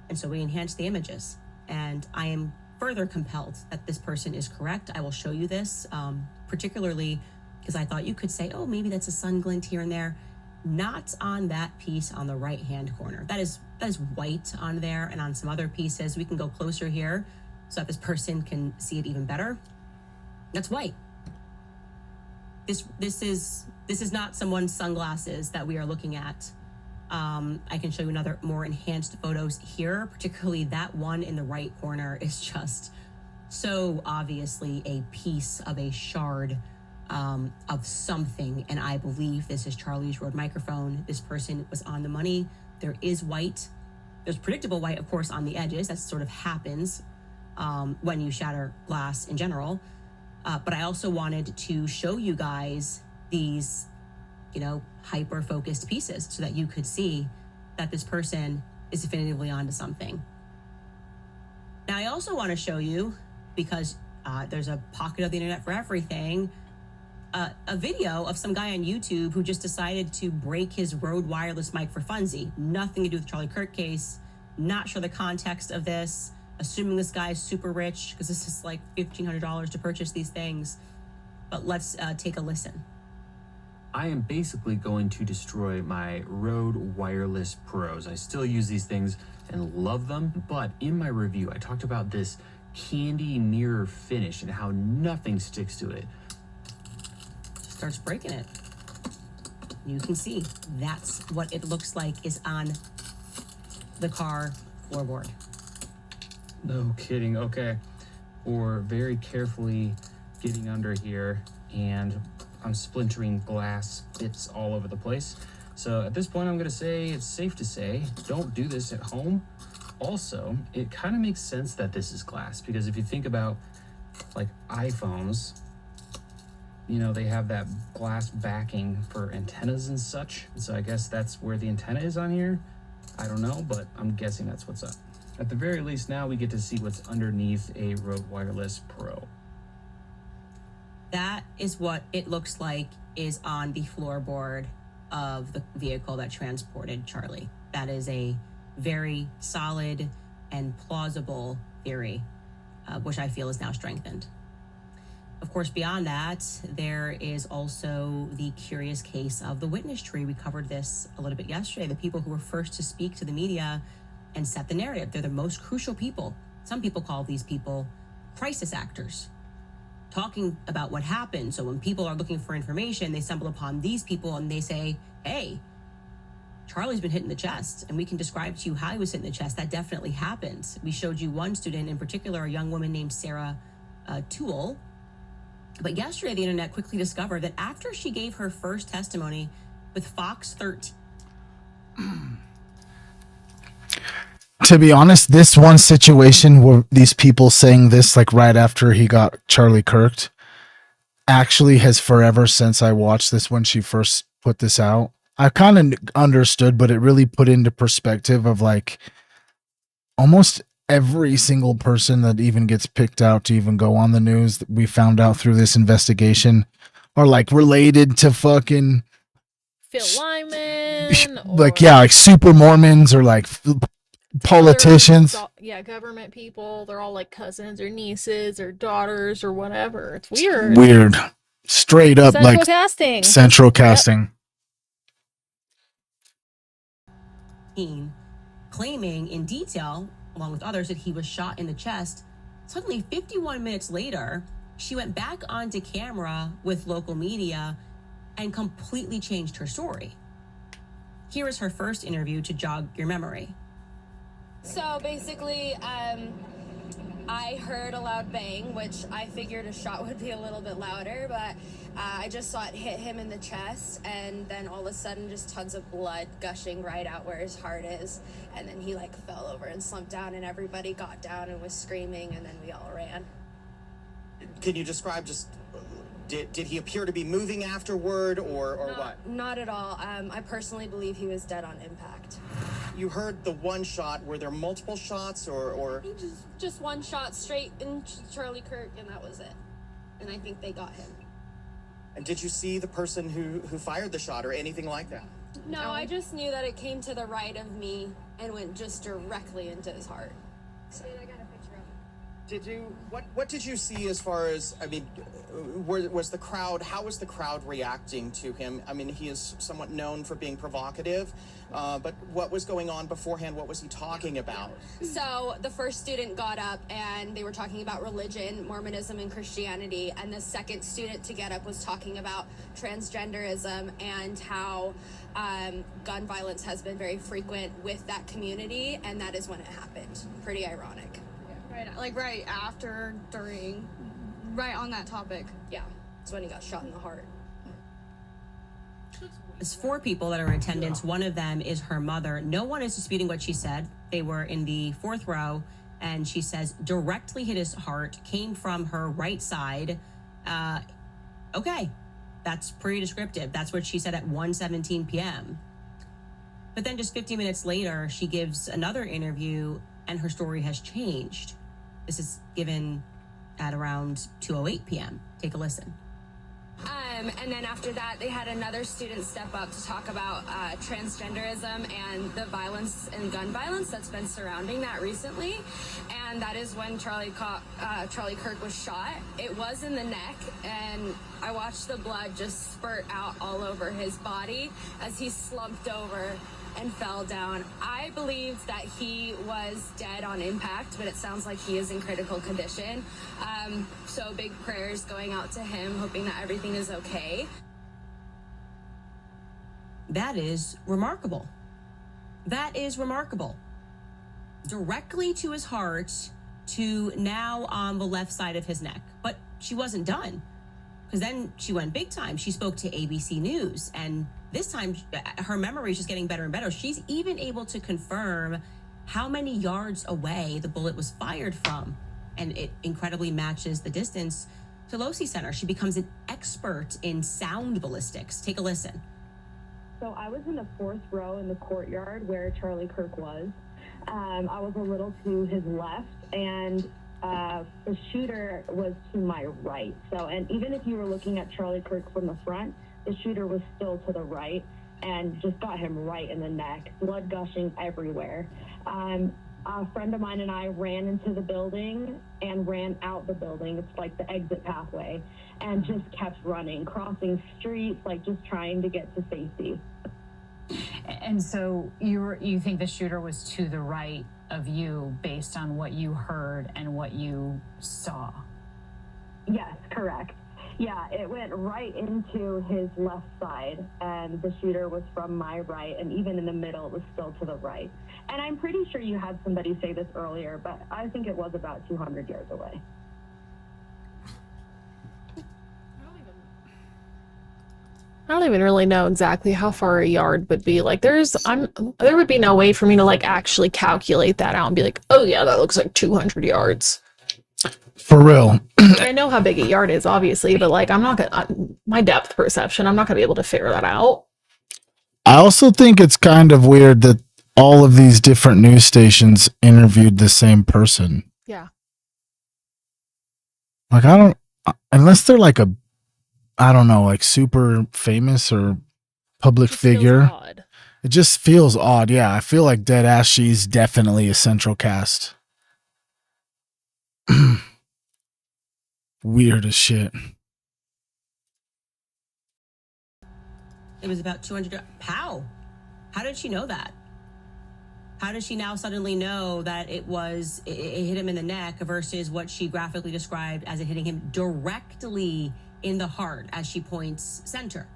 And so we enhanced the images. And I am further compelled that this person is correct. I will show you this, particularly because I thought you could say, oh, maybe that's a sun glint here and there. Not on that piece on the right-hand corner. That is white on there, and on some other pieces. We can go closer here so that this person can see it even better. That's white. This is not someone's sunglasses that we are looking at. I can show you another more enhanced photos here, particularly that one in the right corner is just so obviously a piece of a shard of something, and I believe this is Charlie's Rode microphone. This person was on the money. There is white. There's predictable white, of course, on the edges. That sort of happens when you shatter glass in general. But I also wanted to show you guys these, hyper-focused pieces so that you could see that this person is definitively onto something. Now, I also want to show you, because there's a pocket of the internet for everything, a video of some guy on YouTube who just decided to break his Rode wireless mic for funsie. Nothing to do with the Charlie Kirk case. Not sure the context of this. Assuming this guy is super rich, because this is like $1,500 to purchase these things. But let's take a listen. I am basically going to destroy my Rode Wireless Pros. I still use these things and love them, but in my review, I talked about this candy mirror finish and how nothing sticks to it. Starts breaking it. You can see that's what it looks like is on the car floorboard. No kidding. Okay. Or very carefully getting under here, and I'm splintering glass bits all over the place. So at this point, I'm going to say it's safe to say don't do this at home. Also, it kind of makes sense that this is glass, because if you think about like iPhones, they have that glass backing for antennas and such. And so I guess that's where the antenna is on here. I don't know, but I'm guessing that's what's up. At the very least, now we get to see what's underneath a Rode Wireless Pro. That is what it looks like is on the floorboard of the vehicle that transported Charlie. That is a very solid and plausible theory, which I feel is now strengthened. Of course, beyond that, there is also the curious case of the witness tree. We covered this a little bit yesterday. The people who were first to speak to the media and set the narrative. They're the most crucial people. Some people call these people crisis actors, talking about what happened. So when people are looking for information, they stumble upon these people and they say, hey, Charlie's been hit in the chest, and we can describe to you how he was hit in the chest. That definitely happened. We showed you one student in particular, a young woman named Sarah Toole. But yesterday, the internet quickly discovered that after she gave her first testimony with Fox 13, to be honest, this one situation where these people saying this like right after he got Charlie Kirked actually has forever since I watched this when she first put this out. I kind of understood, but it really put into perspective of like almost every single person that even gets picked out to even go on the news that we found out through this investigation are like related to fucking Phil Lyman, like, yeah, like super Mormons or like politicians. Yeah, government people. They're all like cousins or nieces or daughters or whatever. It's weird. Weird. Straight up Central like casting. Central casting. claiming in detail, along with others, that he was shot in the chest. Suddenly, 51 minutes later, she went back onto camera with local media and completely changed her story. Here is her first interview to jog your memory. So basically, I heard a loud bang, which I figured a shot would be a little bit louder, but I just saw it hit him in the chest, and then all of a sudden just tons of blood gushing right out where his heart is, and then he like fell over and slumped down, and everybody got down and was screaming, and then we all ran. Can you describe just, did he appear to be moving afterward, or what? Not at all. I personally believe he was dead on impact. You heard the one shot. Were there multiple shots, or? Just one shot straight into Charlie Kirk, and that was it. And I think they got him. And did you see the person who fired the shot or anything like that? No, I just knew that it came to the right of me and went just directly into his heart. So I got a picture of him. Did you, what did you see as far as, I mean, was the crowd, how was the crowd reacting to him? I mean, he is somewhat known for being provocative, but what was going on beforehand? What was he talking about? So the first student got up and they were talking about religion, Mormonism, and Christianity, and the second student to get up was talking about transgenderism and how gun violence has been very frequent with that community, and that is when it happened. Pretty ironic. Right after, during, right on that topic. Yeah, it's when he got shot in the heart. There's 4 people that are in attendance. One of them is her mother. No one is disputing what she said. They were in the 4th row, and she says directly hit his heart, came from her right side. Okay, that's pretty descriptive. That's what she said at 1:17 p.m. But then just 50 minutes later, she gives another interview, and her story has changed. This is given at around 2:08 p.m. Take a listen. And then after that, they had another student step up to talk about transgenderism and the violence and gun violence that's been surrounding that recently. And that is when Charlie Kirk was shot. It was in the neck, and I watched the blood just spurt out all over his body as he slumped over and fell down. I believed that he was dead on impact, but it sounds like he is in critical condition. So big prayers going out to him, hoping that everything is okay. That is remarkable. That is remarkable. Directly to his heart, to now on the left side of his neck. But she wasn't done, because then she went big time. She spoke to ABC News, and this time her memory is just getting better and better. She's even able to confirm how many yards away the bullet was fired from, and it incredibly matches the distance to Losi Center. She becomes an expert in sound ballistics. Take a listen. So I was in the 4th row in the courtyard where Charlie Kirk was. I was a little to his left, and The shooter was to my right. So, and even if you were looking at Charlie Kirk from the front, the shooter was still to the right and just got him right in the neck, blood gushing everywhere. A friend of mine and I ran into the building and ran out the building. It's like the exit pathway, and just kept running, crossing streets, like just trying to get to safety. And so you think the shooter was to the right of you based on what you heard and what you saw? Yes, correct. Yeah, it went right into his left side, and the shooter was from my right, and even in the middle, it was still to the right. And I'm pretty sure you had somebody say this earlier, but I think it was about 200 yards away. I don't even really know exactly how far a yard would be. Like there would be no way for me to like actually calculate that out and be like, oh yeah, that looks like 200 yards. For real. I know how big a yard is, obviously, but like my depth perception, I'm not gonna be able to figure that out. I also think it's kind of weird that all of these different news stations interviewed the same person. Yeah. Like unless they're like I don't know, like super famous or public figure. It just feels odd. Yeah, I feel like dead ass she's definitely a central cast. Weird as shit. It was about 200. How? How did she know that? How does she now suddenly know that it hit him in the neck versus what she graphically described as it hitting him directly in the heart as she points center?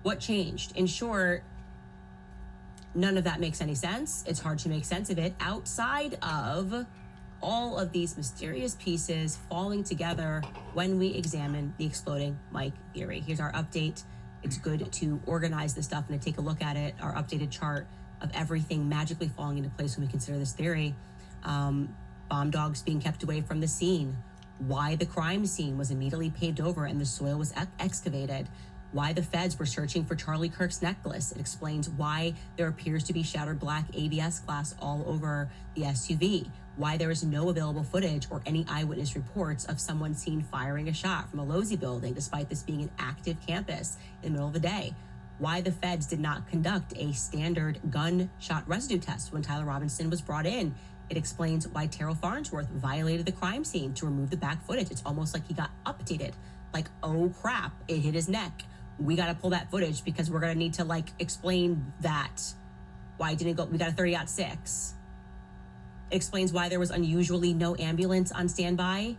What changed? In short, none of that makes any sense. It's hard to make sense of it outside of all of these mysterious pieces falling together when we examine the exploding Mike theory. Here's our update. It's good to organize this stuff and to take a look at it, our updated chart of everything magically falling into place when we consider this theory. Bomb dogs being kept away from the scene. Why the crime scene was immediately paved over and the soil was excavated. Why the feds were searching for Charlie Kirk's necklace. It explains why there appears to be shattered black ABS glass all over the SUV. Why there is no available footage or any eyewitness reports of someone seen firing a shot from a Lozy building, despite this being an active campus in the middle of the day. Why the feds did not conduct a standard gunshot residue test when Tyler Robinson was brought in. It explains why Terrell Farnsworth violated the crime scene to remove the back footage. It's almost like he got updated. Like, oh crap, it hit his neck. We got to pull that footage because we're going to need to like explain that. Why it didn't go, we got a 30-06. It explains why there was unusually no ambulance on standby.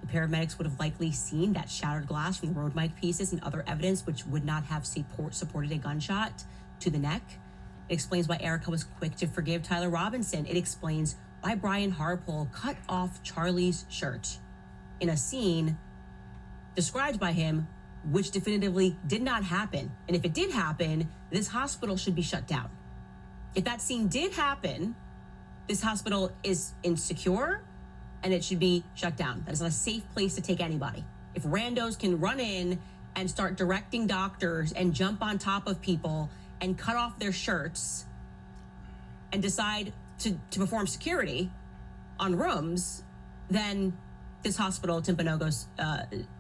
The paramedics would have likely seen that shattered glass from the road mic pieces and other evidence which would not have supported a gunshot to the neck. It explains why Erica was quick to forgive Tyler Robinson. It explains why Brian Harpole cut off Charlie's shirt in a scene described by him, which definitively did not happen. And if it did happen, this hospital should be shut down. If that scene did happen, this hospital is insecure and it should be shut down. That is not a safe place to take anybody. If randos can run in and start directing doctors and jump on top of people and cut off their shirts and decide to perform security on rooms, then this hospital, Timpanogos,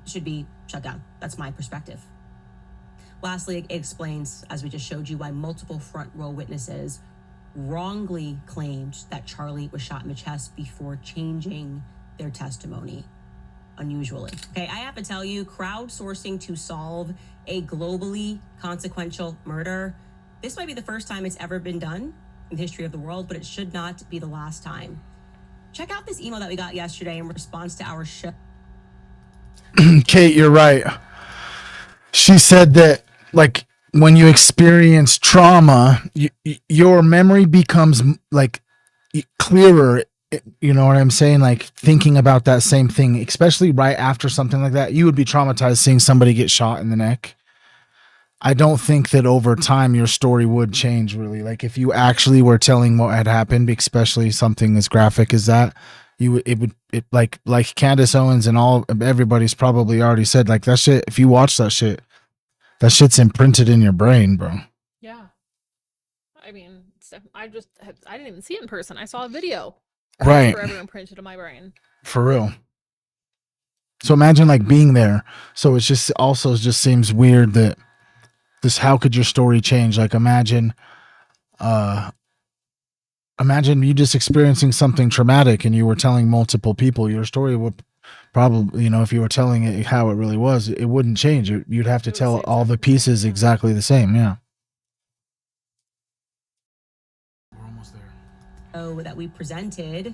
should be shut down. That's my perspective. Lastly, it explains, as we just showed you, why multiple front row witnesses wrongly claimed that Charlie was shot in the chest before changing their testimony, unusually. Okay, I have to tell you, crowdsourcing to solve a globally consequential murder, this might be the first time it's ever been done in the history of the world, but it should not be the last time. Check out this email that we got yesterday in response to our show. Kate, you're right. She said that, like, when you experience trauma, your memory becomes like clearer. You know what I'm saying? Like thinking about that same thing, especially right after something like that, you would be traumatized seeing somebody get shot in the neck. I don't think that over time your story would change really. Like if you actually were telling what had happened, especially something as graphic as that, like Candace Owens and everybody's probably already said, like that shit, if you watch that shit's imprinted in your brain, bro. Yeah. I mean, I didn't even see it in person. I saw a video. Right. Forever imprinted in my brain. For real. So imagine like being there. So it's just also just seems weird that this, how could your story change? Like imagine you just experiencing something traumatic and you were telling multiple people your story would probably, you know, if you were telling it how it really was, it wouldn't change. You'd have to tell all the pieces exactly the same. Yeah. That we presented,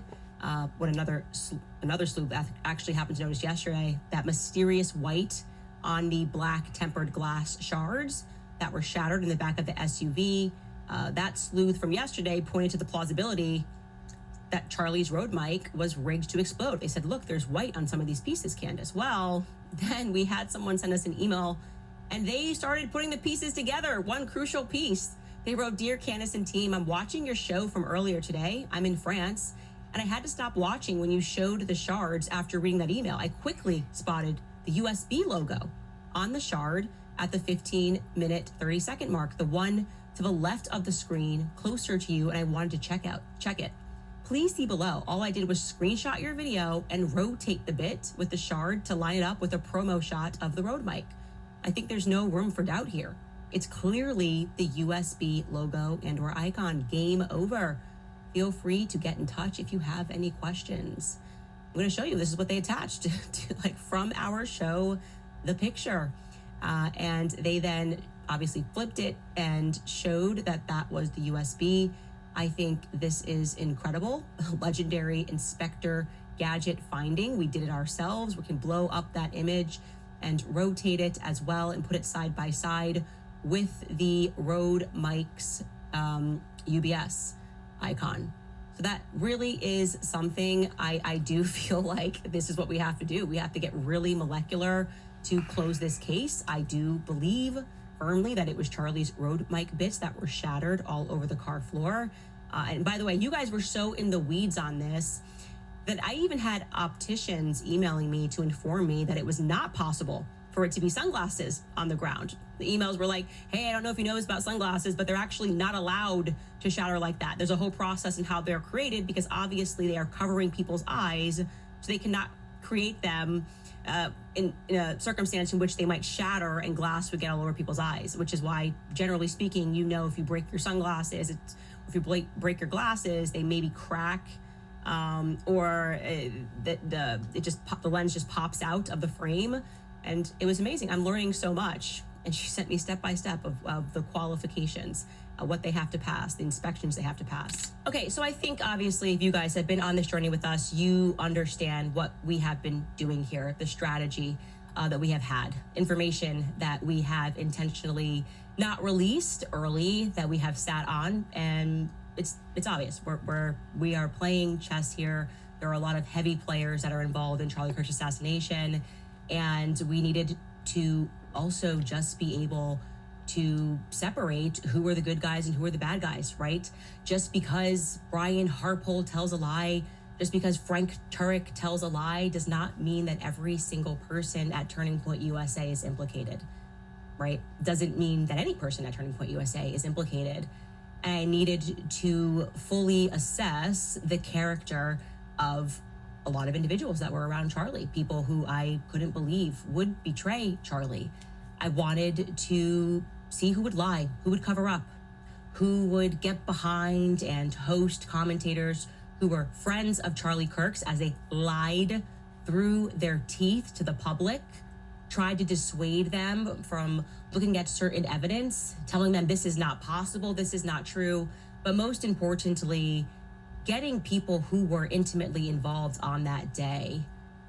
what another sleuth actually happened to notice yesterday, that mysterious white on the black tempered glass shards that were shattered in the back of the SUV. That sleuth from yesterday pointed to the plausibility that Charlie's road mic was rigged to explode. They said, look, there's white on some of these pieces, Candace. Well, then we had someone send us an email and they started putting the pieces together. One crucial piece. They wrote, Dear Candace and team, I'm watching your show from earlier today. I'm in France, and I had to stop watching when you showed the shards after reading that email. I quickly spotted the USB logo on the shard at the 15-minute, 30-second mark, the one to the left of the screen, closer to you, and I wanted to check it. Please see below. All I did was screenshot your video and rotate the bit with the shard to line it up with a promo shot of the road mic. I think there's no room for doubt here. It's clearly the USB logo and or icon. Game over. Feel free to get in touch if you have any questions. I'm going to show you. This is what they attached to like from our show, the picture. And they then obviously flipped it and showed that that was the USB. I think this is incredible. Legendary Inspector Gadget finding. We did it ourselves. We can blow up that image and rotate it as well and put it side by side with the Rode Mic's UBS icon. So that really is something. I do feel like this is what we have to do. We have to get really molecular to close this case. I do believe firmly that it was Charlie's Rode mic bits that were shattered all over the car floor. And by the way, you guys were so in the weeds on this that I even had opticians emailing me to inform me that it was not possible for it to be sunglasses on the ground. The emails were like, hey, I don't know if you know this about sunglasses, but they're actually not allowed to shatter like that. There's a whole process in how they're created because obviously they are covering people's eyes, so they cannot create them in a circumstance in which they might shatter and glass would get all over people's eyes, which is why, generally speaking, you know, if you break your sunglasses, if you break your glasses, they maybe crack or the lens just pops out of the frame. And it was amazing. I'm learning so much. And she sent me step by step of the qualifications, what they have to pass, the inspections they have to pass. Okay, so I think obviously if you guys have been on this journey with us, you understand what we have been doing here, the strategy that we have had, information that we have intentionally not released early, that we have sat on, and it's obvious. We are playing chess here. There are a lot of heavy players that are involved in Charlie Kirk's assassination. And we needed to also just be able to separate who were the good guys and who were the bad guys, right? Just because Brian Harpole tells a lie, just because Frank Turek tells a lie, does not mean that every single person at Turning Point USA is implicated, right? Doesn't mean that any person at Turning Point USA is implicated. And I needed to fully assess the character of a lot of individuals that were around Charlie, people who I couldn't believe would betray Charlie. I wanted to see who would lie, who would cover up, who would get behind and host commentators who were friends of Charlie Kirk's as they lied through their teeth to the public, tried to dissuade them from looking at certain evidence, telling them this is not possible, this is not true, but most importantly, getting people who were intimately involved on that day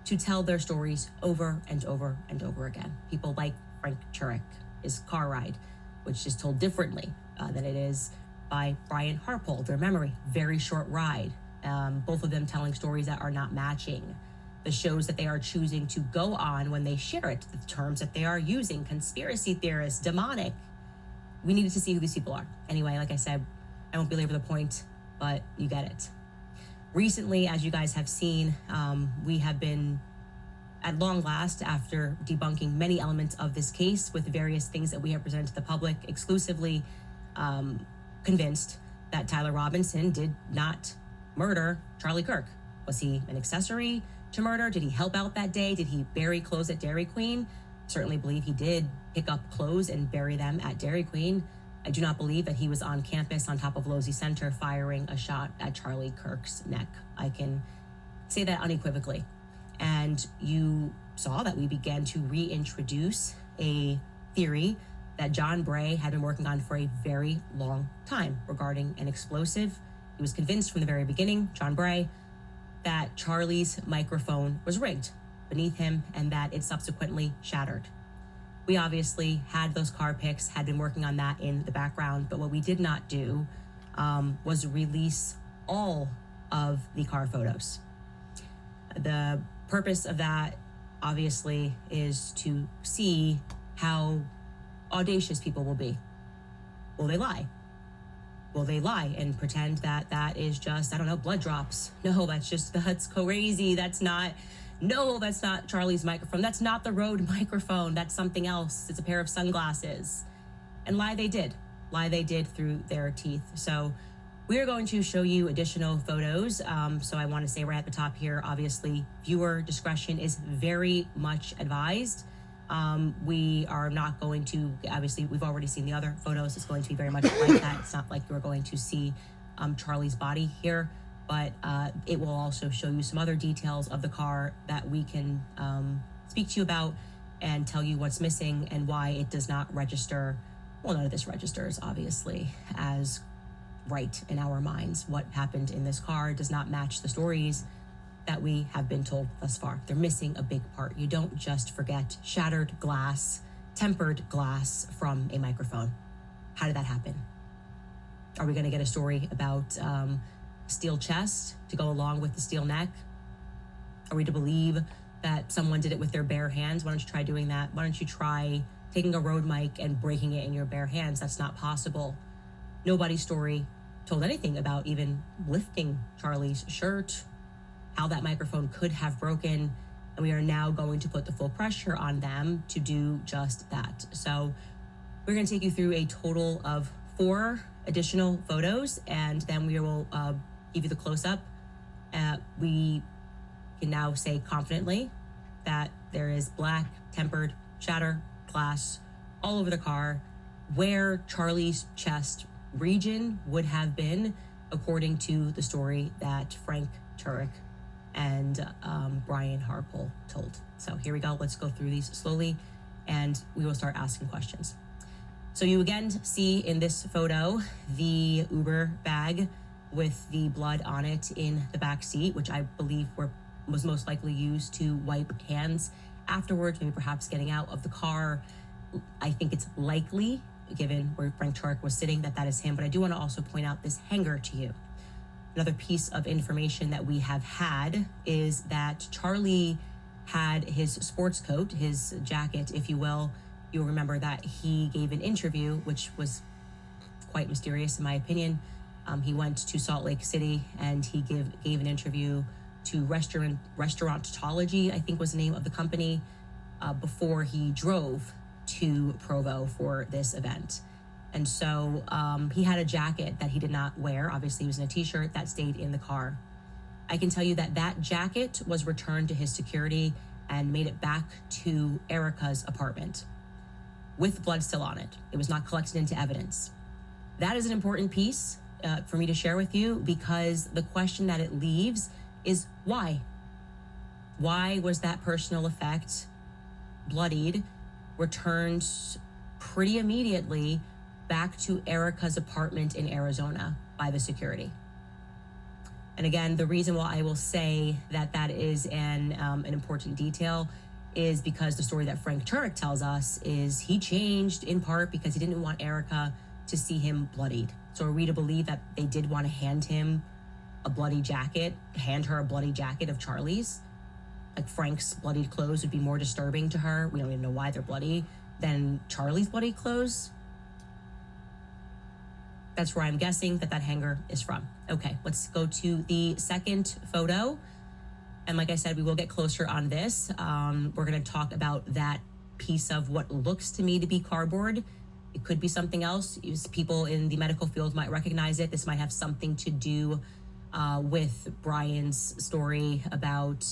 to tell their stories over and over and over again. People like Frank Turek, his car ride, which is told differently than it is by Brian Harpole, their memory, very short ride. Both of them telling stories that are not matching. The shows that they are choosing to go on when they share it, the terms that they are using, conspiracy theorists, demonic. We needed to see who these people are. Anyway, like I said, I won't belabor the point, but you get it. Recently, as you guys have seen, we have been, at long last, after debunking many elements of this case with various things that we have presented to the public, exclusively convinced that Tyler Robinson did not murder Charlie Kirk? Was he an accessory to murder? Did he help out that day? Did he bury clothes at Dairy Queen? Certainly believe he did pick up clothes and bury them at Dairy Queen. I do not believe that he was on campus on top of Losey Center firing a shot at Charlie Kirk's neck. I can say that unequivocally. And you saw that we began to reintroduce a theory that John Bray had been working on for a very long time regarding an explosive. He was convinced from the very beginning, John Bray, that Charlie's microphone was rigged beneath him and that it subsequently shattered. We obviously had those car pics, had been working on that in the background, but what we did not do was release all of the car photos. The purpose of that, obviously, is to see how audacious people will be. Will they lie? Will they lie and pretend that that is just, I don't know, blood drops? No, that's crazy. That's not Charlie's microphone. That's not the Rode microphone. That's something else. It's a pair of sunglasses. And lie they did through their teeth. So we are going to show you additional photos. So I want to say right at the top here, obviously, viewer discretion is very much advised. We are not going to, obviously, we've already seen the other photos. It's going to be very much like that. It's not like you're going to see Charlie's body here, but it will also show you some other details of the car that we can speak to you about and tell you what's missing and why it does not register. Well, none of this registers, obviously, as right in our minds. What happened in this car does not match the stories that we have been told thus far. They're missing a big part. You don't just forget shattered glass, tempered glass from a microphone. How did that happen? Are we going to get a story about steel chest to go along with the steel neck? Are we to believe that someone did it with their bare hands? Why don't you try doing that? Why don't you try taking a Rode mic and breaking it in your bare hands? That's not possible. Nobody's story told anything about even lifting Charlie's shirt, how that microphone could have broken, and we are now going to put the full pressure on them to do just that. So we're going to take you through a total of 4 additional photos, and then we will give you the close-up. We can now say confidently that there is black, tempered, shatter, glass all over the car, where Charlie's chest region would have been, according to the story that Frank Turek and Brian Harpole told. So here we go. Let's go through these slowly, and we will start asking questions. So you again see in this photo the Uber bag with the blood on it in the back seat, which I believe was most likely used to wipe hands afterwards, maybe perhaps getting out of the car. I think it's likely, given where Frank Turek was sitting, that is him. But I do want to also point out this hanger to you. Another piece of information that we have had is that Charlie had his sports coat, his jacket, if you will. You'll remember that he gave an interview, which was quite mysterious in my opinion. He went to Salt Lake City and he gave an interview to Restaurantology, I think was the name of the company, before he drove to Provo for this event. And so he had a jacket that he did not wear. Obviously, he was in a t-shirt that stayed in the car. I can tell you that that jacket was returned to his security and made it back to Erica's apartment with blood still on it. It was not collected into evidence. That is an important piece for me to share with you, because the question that it leaves is why? Why was that personal effect, bloodied, returned pretty immediately back to Erica's apartment in Arizona by the security? And again, the reason why I will say that is an important detail is because the story that Frank Turek tells us is he changed in part because he didn't want Erica to see him bloodied. So are we to believe that they did want to hand him a bloody jacket, hand her a bloody jacket of Charlie's? Like Frank's bloodied clothes would be more disturbing to her, we don't even know why they're bloody, than Charlie's bloody clothes? That's where I'm guessing that hanger is from. Okay, let's go to the second photo. And like I said, we will get closer on this. We're gonna talk about that piece of what looks to me to be cardboard. It could be something else. People in the medical field might recognize it. This might have something to do with Brian's story about,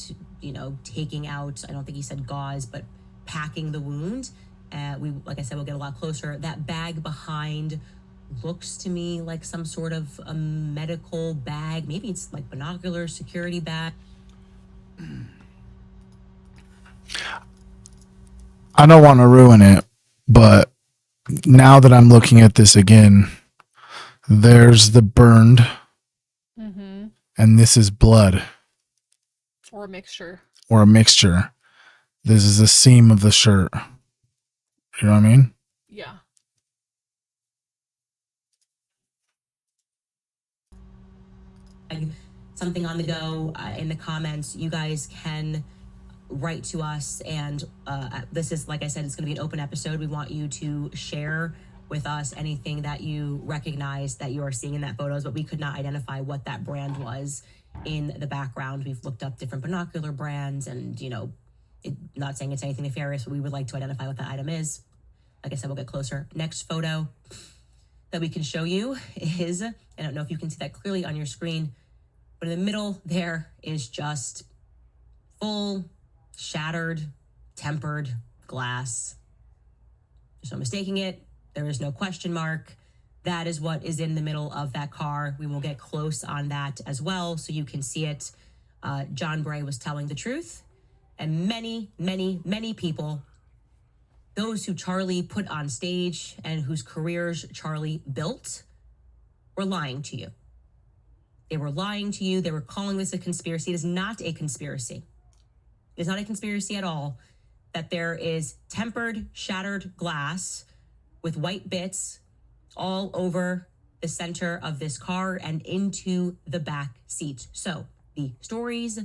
taking out, I don't think he said gauze, but packing the wound. Like I said, we'll get a lot closer. That bag behind looks to me like some sort of a medical bag. Maybe it's like binocular security bag. I don't want to ruin it, but now that I'm looking at this again, there's the burned, and this is blood. Or a mixture. This is the seam of the shirt. You know what I mean? Yeah. Something on the go in the comments. You guys can write to us, and this is, like I said, it's going to be an open episode. We want you to share with us anything that you recognize that you are seeing in that photos, but we could not identify what that brand was in the background. We've looked up different binocular brands, and not saying it's anything nefarious, but we would like to identify what that item is. Like I said, we'll get closer. Next photo that we can show you is, I don't know if you can see that clearly on your screen, but in the middle there is just full, shattered, tempered glass. There's no mistaking it. There is no question mark. That is what is in the middle of that car. We will get close on that as well so you can see it. John Bray was telling the truth. And many, many, many people, those who Charlie put on stage and whose careers Charlie built, were lying to you. They were lying to you. They were calling this a conspiracy. It is not a conspiracy. It is not a conspiracy at all that there is tempered, shattered glass with white bits all over the center of this car and into the back seat. So the stories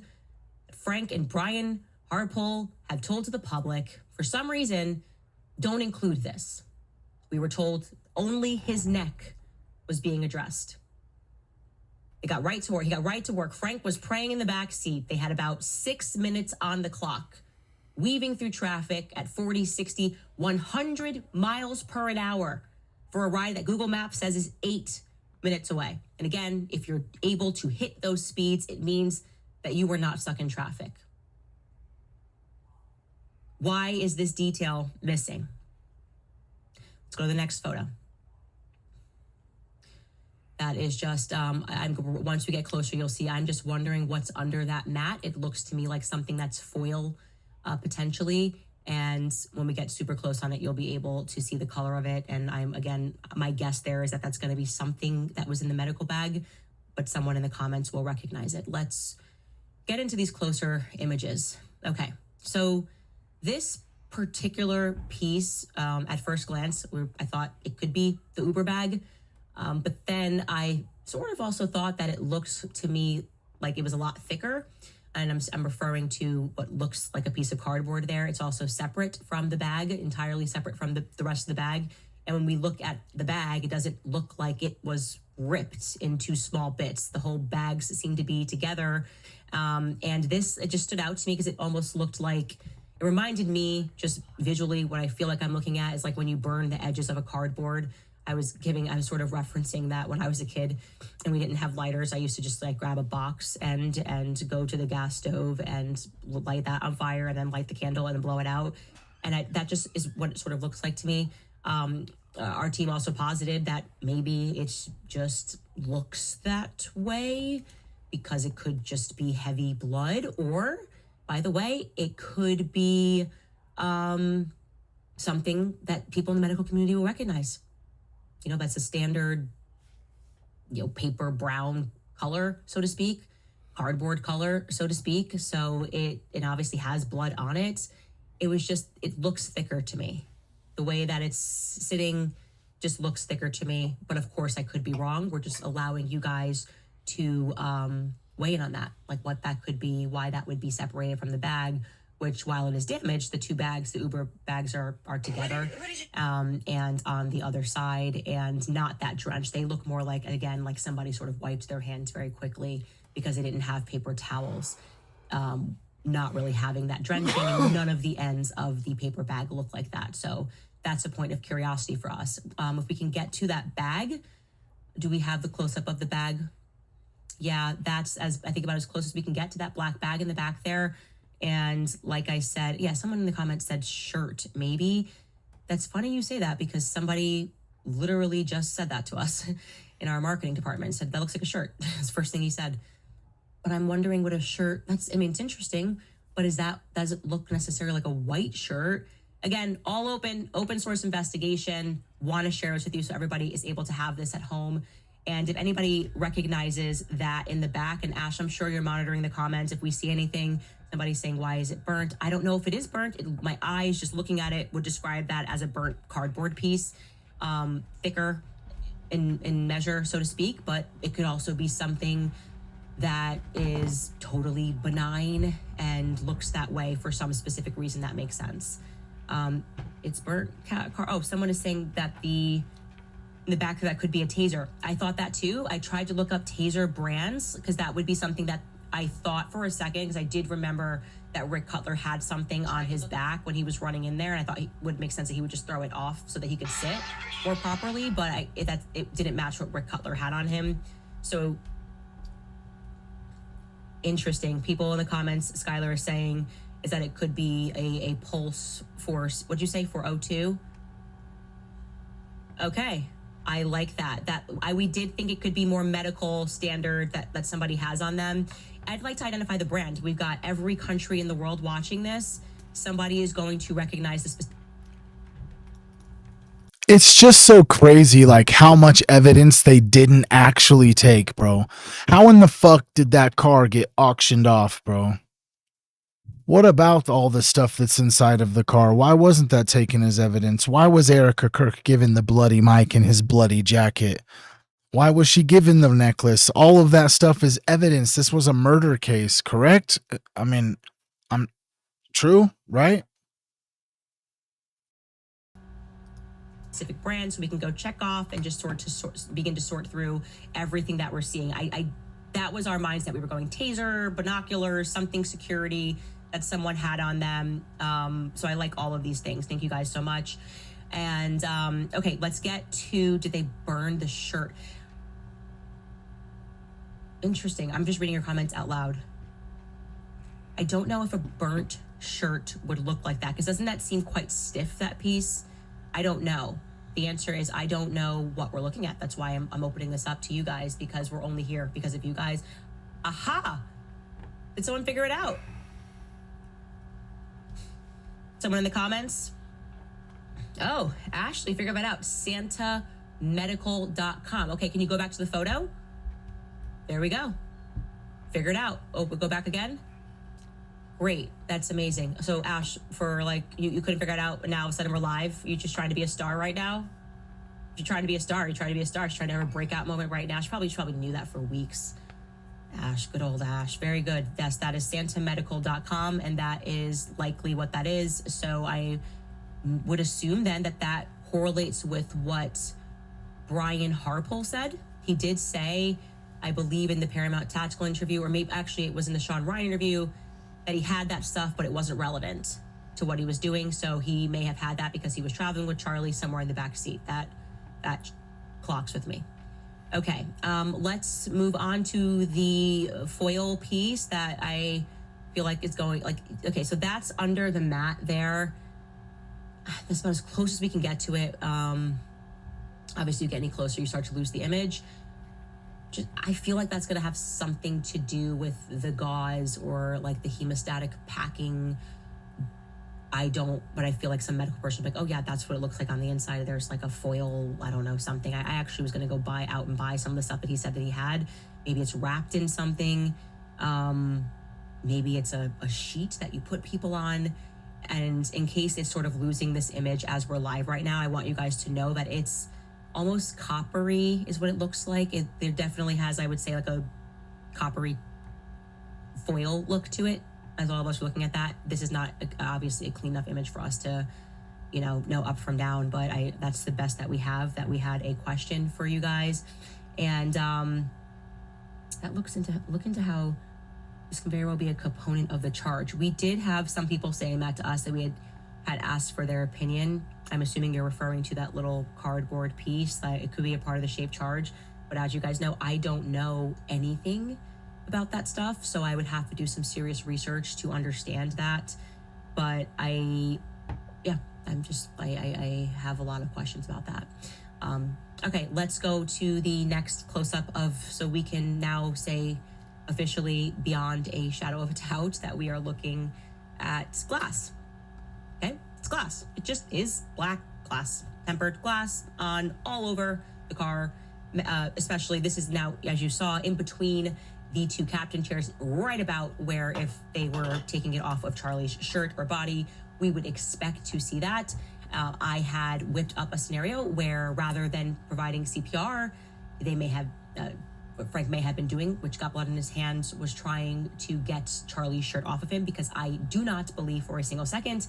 Frank and Brian Harpole have told to the public, for some reason, don't include this. We were told only his neck was being addressed. It got right to work. He got right to work. Frank was praying in the back seat. They had about 6 minutes on the clock, weaving through traffic at 40, 60, 100 miles per hour for a ride that Google Maps says is 8 minutes away. And again, if you're able to hit those speeds, it means that you were not stuck in traffic. Why is this detail missing? Let's go to the next photo. That is just, once we get closer, you'll see, I'm just wondering what's under that mat. It looks to me like something that's foil, potentially. And when we get super close on it, you'll be able to see the color of it. And my guess there is that that's going to be something that was in the medical bag, but someone in the comments will recognize it. Let's get into these closer images. Okay, so this particular piece, at first glance, I thought it could be the Uber bag. But then I sort of also thought that it looks to me like it was a lot thicker. And I'm referring to what looks like a piece of cardboard there. It's also separate from the bag, entirely separate from the rest of the bag. And when we look at the bag, it doesn't look like it was ripped into small bits. The whole bags seem to be together. And it just stood out to me because it almost looked like, it reminded me just visually, what I feel like I'm looking at is like when you burn the edges of a cardboard. I was sort of referencing that when I was a kid and we didn't have lighters. I used to just like grab a box and go to the gas stove and light that on fire and then light the candle and then blow it out. And that just is what it sort of looks like to me. Our team also posited that maybe it just looks that way because it could just be heavy blood, or, by the way, it could be something that people in the medical community will recognize. That's a standard, paper brown color, so to speak, cardboard color, so to speak. So it obviously has blood on it. It looks thicker to me. The way that it's sitting just looks thicker to me. But of course, I could be wrong. We're just allowing you guys to weigh in on that, like what that could be, why that would be separated from the bag, which, while it is damaged, the two bags, the Uber bags are together and on the other side and not that drenched. They look more like, again, like somebody sort of wiped their hands very quickly because they didn't have paper towels, not really having that drenching, and none of the ends of the paper bag look like that. So that's a point of curiosity for us. If we can get to that bag, do we have the close-up of the bag? yeah, that's as I think about as close as we can get to that black bag in the back there. And like I said, yeah, someone in the comments said shirt, maybe. That's funny you say that because somebody literally just said that to us in our marketing department. Said that looks like a shirt. That's the first thing he said. But I'm wondering what a shirt, I mean, it's interesting, but does it look necessarily like a white shirt? Again, all open source investigation. Want to share this with you so everybody is able to have this at home. And if anybody recognizes that in the back, and Ash, I'm sure you're monitoring the comments. If we see anything, somebody saying, why is it burnt? I don't know if it is burnt. My eyes just looking at it would describe that as a burnt cardboard piece, thicker in measure, so to speak, but it could also be something that is totally benign and looks that way for some specific reason that makes sense. It's burnt car. Oh, someone is saying that in the back of that could be a taser. I thought that too. I tried to look up taser brands because that would be something that I thought for a second, because I did remember that Rick Cutler had something on his back when he was running in there, and I thought it would make sense that he would just throw it off so that he could sit more properly, but it didn't match what Rick Cutler had on him. So interesting. People in the comments, Skylar is saying, is that it could be a pulse force. What'd you say, for O2? Okay, I like that. We did think it could be more medical standard that somebody has on them. I'd like to identify the brand. We've got every country in the world watching this. Somebody is going to recognize this. It's just so crazy, like how much evidence they didn't actually take, bro. How in the fuck did that car get auctioned off, bro? What about all the stuff that's inside of the car? Why wasn't that taken as evidence? Why was Erica Kirk given the bloody mic and his bloody jacket? Why was she given the necklace? All of that stuff is evidence. This was a murder case, correct? I mean, I'm true, right? Specific brand, so we can go check off and just begin to sort through everything that we're seeing. That was our mindset. We were going taser, binoculars, something security that someone had on them. So I like all of these things. Thank you guys so much. And okay, let's get to, did they burn the shirt? Interesting. I'm just reading your comments out loud. I don't know if a burnt shirt would look like that, because doesn't that seem quite stiff, that piece? I don't know. The answer is I don't know what we're looking at. That's why I'm opening this up to you guys, because we're only here because of you guys. Aha! Did someone figure it out? Someone in the comments? Oh, Ashley figured that out. SantaMedical.com. Okay, can you go back to the photo? There we go. Figure it out. Oh, go back again. Great. That's amazing. So Ash, for like, you couldn't figure it out, but now all of a sudden we're live. You just trying to be a star right now? You're trying to be a star. You're trying to be a star. She's trying to have a breakout moment right now. She probably knew that for weeks. Ash, good old Ash. Very good. Yes, that is SantaMedical.com, and that is likely what that is. So I would assume then that correlates with what Brian Harpole said. He did say, I believe in the Paramount Tactical interview, or maybe actually it was in the Sean Ryan interview, that he had that stuff, but it wasn't relevant to what he was doing. So he may have had that because he was traveling with Charlie somewhere in the back seat. That clocks with me. Okay, let's move on to the foil piece that I feel like it's going, like, okay, so that's under the mat there. That's about as close as we can get to it. Obviously, you get any closer, you start to lose the image. I feel like that's going to have something to do with the gauze or like the hemostatic packing. But I feel like some medical person will be like, oh yeah, that's what it looks like on the inside. There's like a foil, I don't know, something. I actually was going to go out and buy some of the stuff that he said that he had. Maybe it's wrapped in something. Maybe it's a sheet that you put people on. And in case it's sort of losing this image as we're live right now, I want you guys to know that it's almost coppery is what it looks like. There definitely has, I would say, like a coppery foil look to it. As all of us are looking at that, this is not obviously a clean enough image for us to, know up from down, but that's the best that we have. That we had a question for you guys, and that look into how this can very well be a component of the charge. We did have some people saying that to us, that we had asked for their opinion. I'm assuming you're referring to that little cardboard piece, that it could be a part of the shaped charge. But as you guys know, I don't know anything about that stuff, so I would have to do some serious research to understand that. But I have a lot of questions about that. Okay, let's go to the next close-up so we can now say officially beyond a shadow of a doubt that we are looking at glass. Okay, it's glass. It just is black glass, tempered glass on all over the car. Especially, this is now, as you saw, in between the two captain chairs, right about where if they were taking it off of Charlie's shirt or body, we would expect to see that. I had whipped up a scenario where rather than providing CPR, they may have, what Frank may have been doing, which got blood in his hands, was trying to get Charlie's shirt off of him, because I do not believe for a single second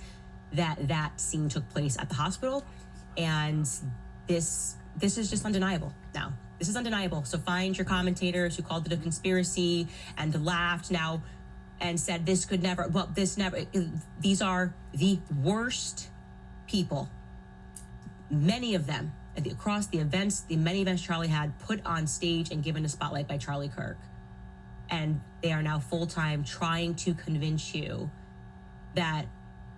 that scene took place at the hospital. And this is just undeniable now. This is undeniable. So find your commentators who called it a conspiracy and laughed now and said this could never, well, this never, these are the worst people. Many of them across the many events Charlie had put on stage and given a spotlight by Charlie Kirk. And they are now full-time trying to convince you that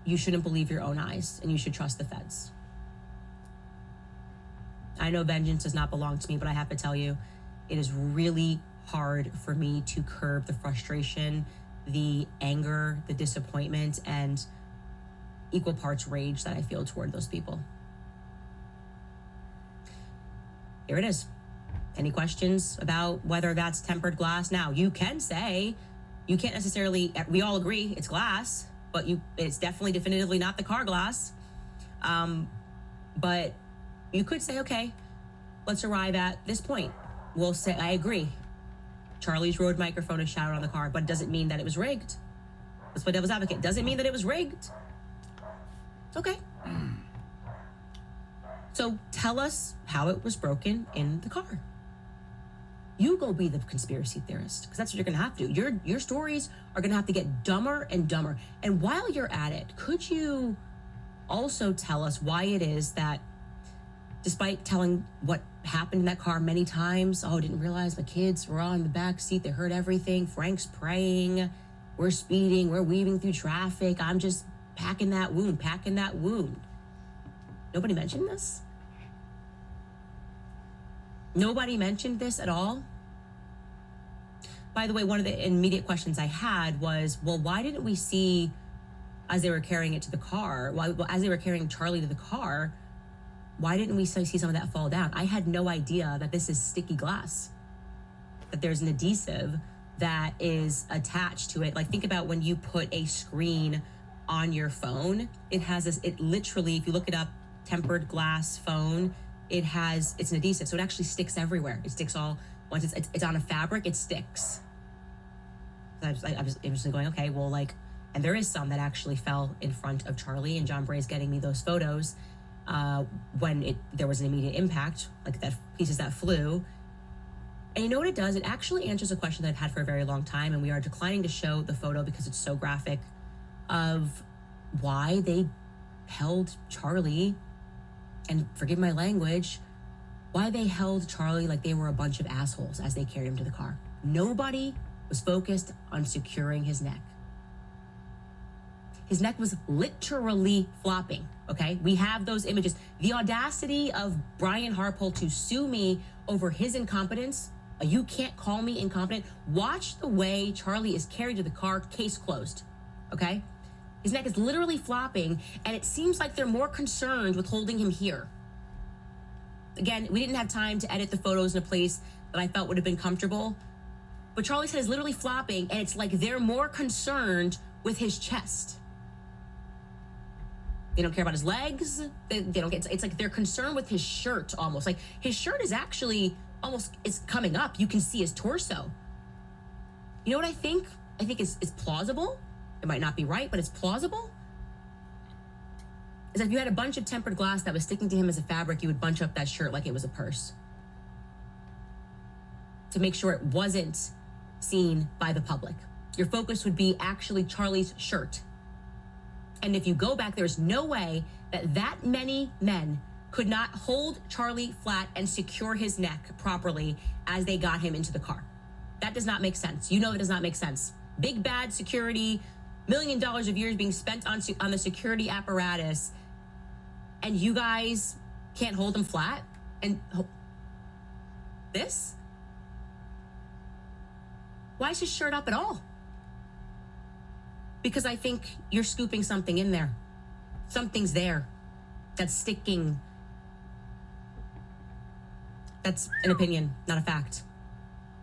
you shouldn't believe your own eyes and you should trust the feds. I know vengeance does not belong to me, but I have to tell you, it is really hard for me to curb the frustration, the anger, the disappointment, and equal parts rage that I feel toward those people. Here it is. Any questions about whether that's tempered glass? Now, you can say, you can't necessarily, we all agree it's glass, but it's definitely definitively not the car glass. But you could say, okay, let's arrive at this point. We'll say, I agree. Charlie's Rode microphone is shouted on the car, but it doesn't mean that it was rigged. Let's play devil's advocate. Doesn't mean that it was rigged. Okay. So tell us how it was broken in the car. You go be the conspiracy theorist, because that's what you're going to have to do. Your stories are going to have to get dumber and dumber. And while you're at it, could you also tell us why it is that despite telling what happened in that car many times, oh, I didn't realize my kids were on the back seat, they heard everything, Frank's praying, we're speeding, we're weaving through traffic, I'm just packing that wound. Nobody mentioned this? Nobody mentioned this at all? By the way, one of the immediate questions I had was, well, why didn't we see, as they were carrying it to the car, as they were carrying Charlie to the car, why didn't we see some of that fall down? I had no idea that this is sticky glass, that there's an adhesive that is attached to it. Like, think about when you put a screen on your phone, it has this, it literally, if you look it up, tempered glass phone, it's an adhesive, so it actually sticks everywhere. It sticks once it's on a fabric, it sticks. So I was interested going, okay, well, like, and there is some that actually fell in front of Charlie, and John Bray's getting me those photos when there was an immediate impact, like that pieces that flew. And you know what it does? It actually answers a question that I've had for a very long time, and we are declining to show the photo because it's so graphic, of why they held Charlie, and forgive my language, why they held Charlie like they were a bunch of assholes as they carried him to the car. Nobody was focused on securing his neck. His neck was literally flopping, okay? We have those images. The audacity of Brian Harpole to sue me over his incompetence. You can't call me incompetent. Watch the way Charlie is carried to the car, case closed, okay? His neck is literally flopping, and it seems like they're more concerned with holding him here. Again, we didn't have time to edit the photos in a place that I felt would have been comfortable, but Charlie's head is literally flopping, and it's like they're more concerned with his chest. They don't care about his legs. They don't get, it's like they're concerned with his shirt almost. Like his shirt is actually almost, it's coming up. You can see his torso. You know what I think? I think is plausible. It might not be right, but it's plausible. Is that if you had a bunch of tempered glass that was sticking to him as a fabric, you would bunch up that shirt like it was a purse to make sure it wasn't seen by the public. Your focus would be actually Charlie's shirt. And if you go back, there's no way that many men could not hold Charlie flat and secure his neck properly as they got him into the car. That does not make sense. You know it does not make sense. Big bad security, $1 million of years being spent on the security apparatus, and you guys can't hold him flat? And this? Why is his shirt up at all? Because I think you're scooping something in there. Something's there that's sticking. That's an opinion, not a fact.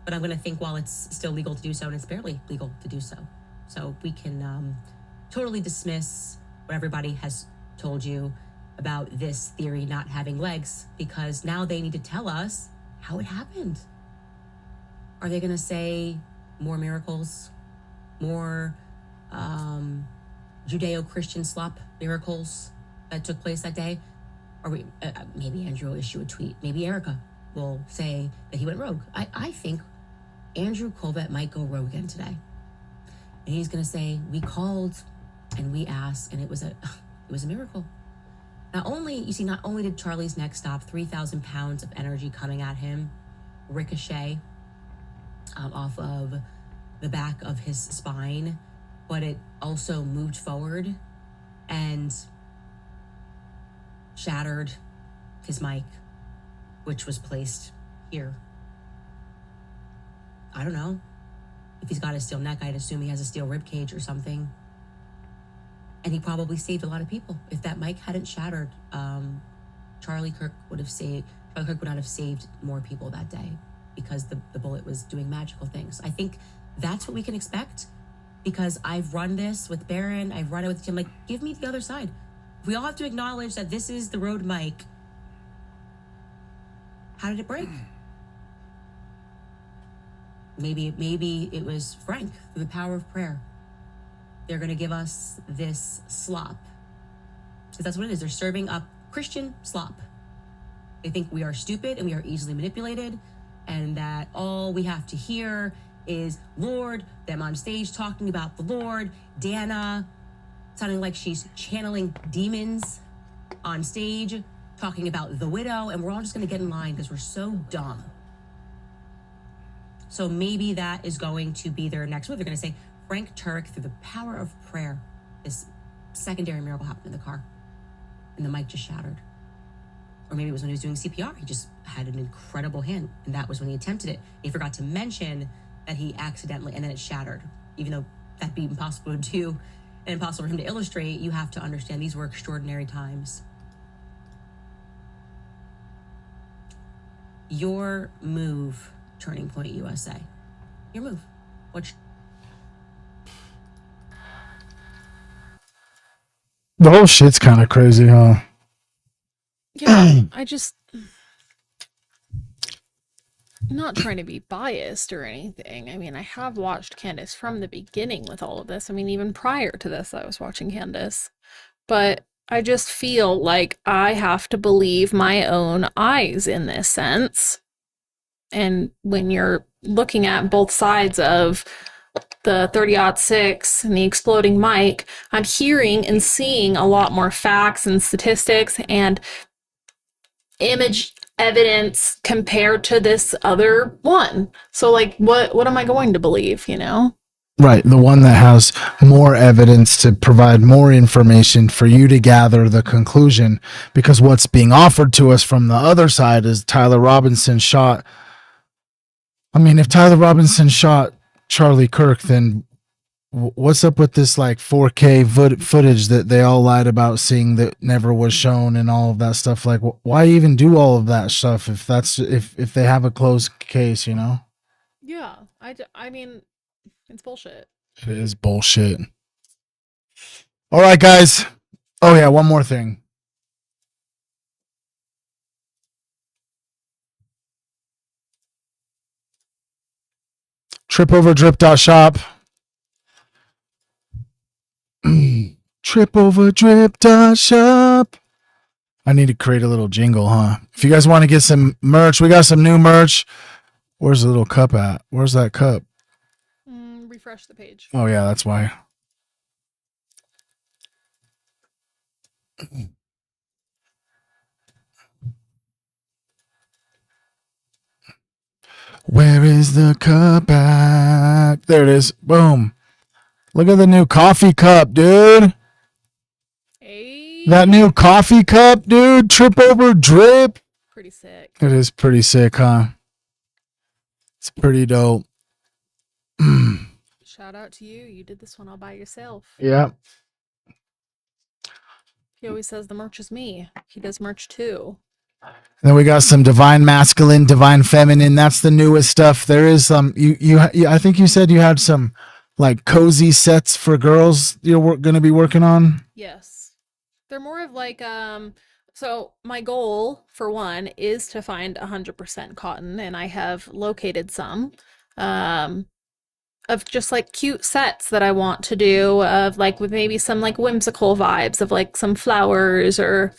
But I'm going to think while it's still legal to do so, and it's barely legal to do so. So we can totally dismiss what everybody has told you about this theory not having legs, because now they need to tell us how it happened. Are they going to say more miracles? More Judeo-Christian slop miracles that took place that day? Or maybe Andrew will issue a tweet. Maybe Erica will say that he went rogue. I think Andrew Colbert might go rogue again today. And he's going to say, we called and we asked, and it was a miracle. Not only did Charlie's neck stop, 3,000 pounds of energy coming at him, ricochet off of the back of his spine, but it also moved forward and shattered his mic, which was placed here. I don't know. If he's got a steel neck, I'd assume he has a steel rib cage or something. And he probably saved a lot of people. If that mic hadn't shattered, Charlie Kirk would not have saved more people that day, because the bullet was doing magical things. I think that's what we can expect, because I've run this with Barron, I've run it with Tim. Like, give me the other side. We all have to acknowledge that this is the Rode mic. How did it break? Maybe it was Frank, through the power of prayer. They're going to give us this slop. Because that's what it is. They're serving up Christian slop. They think we are stupid and we are easily manipulated, and that all we have to hear is Lord, them on stage talking about the Lord, Dana sounding like she's channeling demons on stage, talking about the widow, and we're all just going to get in line because we're so dumb. So maybe that is going to be their next move. They're going to say, Frank Turek, through the power of prayer, this secondary miracle happened in the car, and the mic just shattered. Or maybe it was when he was doing CPR. He just had an incredible hand, and that was when he attempted it. He forgot to mention that he accidentally, and then it shattered. Even though that'd be impossible to do and impossible for him to illustrate, you have to understand these were extraordinary times. Your move, Turning Point USA. Your move. The whole shit's kind of crazy, huh? Yeah, not trying to be biased or anything. I mean, I have watched Candace from the beginning with all of this. I mean, even prior to this, I was watching Candace. But I just feel like I have to believe my own eyes in this sense. And when you're looking at both sides of the 30-06 and the exploding mic, I'm hearing and seeing a lot more facts and statistics and image evidence compared to this other one. So like, what am I going to believe, you know? Right, the one that has more evidence to provide more information for you to gather the conclusion, because what's being offered to us from the other side is Tyler Robinson shot. I mean, if Tyler Robinson shot Charlie Kirk, then what's up with this like 4K footage that they all lied about seeing that never was shown and all of that stuff? Like, why even do all of that stuff if they have a closed case, you know? Yeah, I mean, it's bullshit. It is bullshit. All right, guys. Oh yeah, one more thing. Tripoverdrip.shop. Tripoverdrip.shop. I need to create a little jingle, huh? If you guys want to get some merch, we got some new merch. Where's the little cup at? Where's that cup? Refresh the page. Oh yeah, that's why. is the cup back? There it is. Boom. Look at the new coffee cup, dude. Hey. That new coffee cup, dude. Tripoverdrip. Pretty sick. It is pretty sick, huh? It's pretty dope. Shout out to you. You did this one all by yourself. Yeah. He always says the merch is me. He does merch too. And then we got some divine masculine, divine feminine. That's the newest stuff. There is some. I think you said you had some like cozy sets for girls. You're going to be working on. Yes. They're more of like so my goal for one is to find 100% cotton, and I have located some of just like cute sets that I want to do of like with maybe some like whimsical vibes of like some flowers, or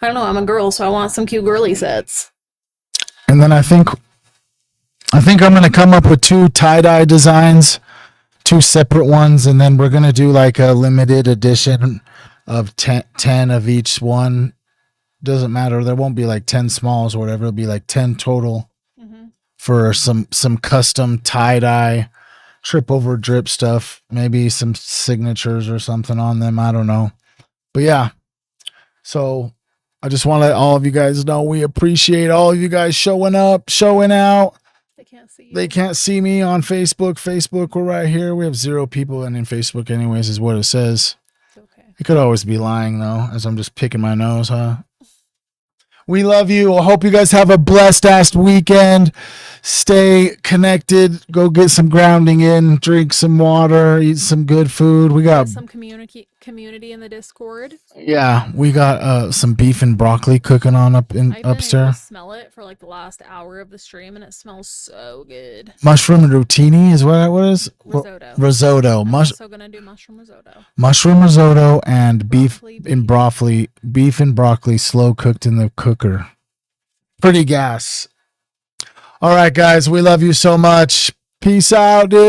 I don't know, I'm a girl, so I want some cute girly sets. And then I think I'm going to come up with 2 tie-dye designs, 2 separate ones, and then we're going to do like a limited edition of 10 of each one. Doesn't matter. There won't be like 10 smalls or whatever. It'll be like 10 total for some custom tie-dye Tripoverdrip stuff. Maybe some signatures or something on them. I don't know. But yeah. So I just want to let all of you guys know we appreciate all of you guys showing up, showing out. They can't see me on Facebook. Facebook, we're right here. We have 0 people in Facebook anyways, is what it says. It could always be lying though, as I'm just picking my nose, huh? We love you. I hope you guys have a blessed ass weekend. Stay connected. Go get some grounding in. Drink some water. Eat some good food. We got some community in the Discord. Yeah, we got some beef and broccoli cooking on I've been able to upstairs. smell it for like the last hour of the stream, and it smells so good. Mushroom rotini is what it is. Risotto. Risotto. I'm also gonna do mushroom risotto. Mushroom risotto and beef and broccoli slow cooked in the cooker. Pretty gas. All right, guys, we love you so much. Peace out, dude.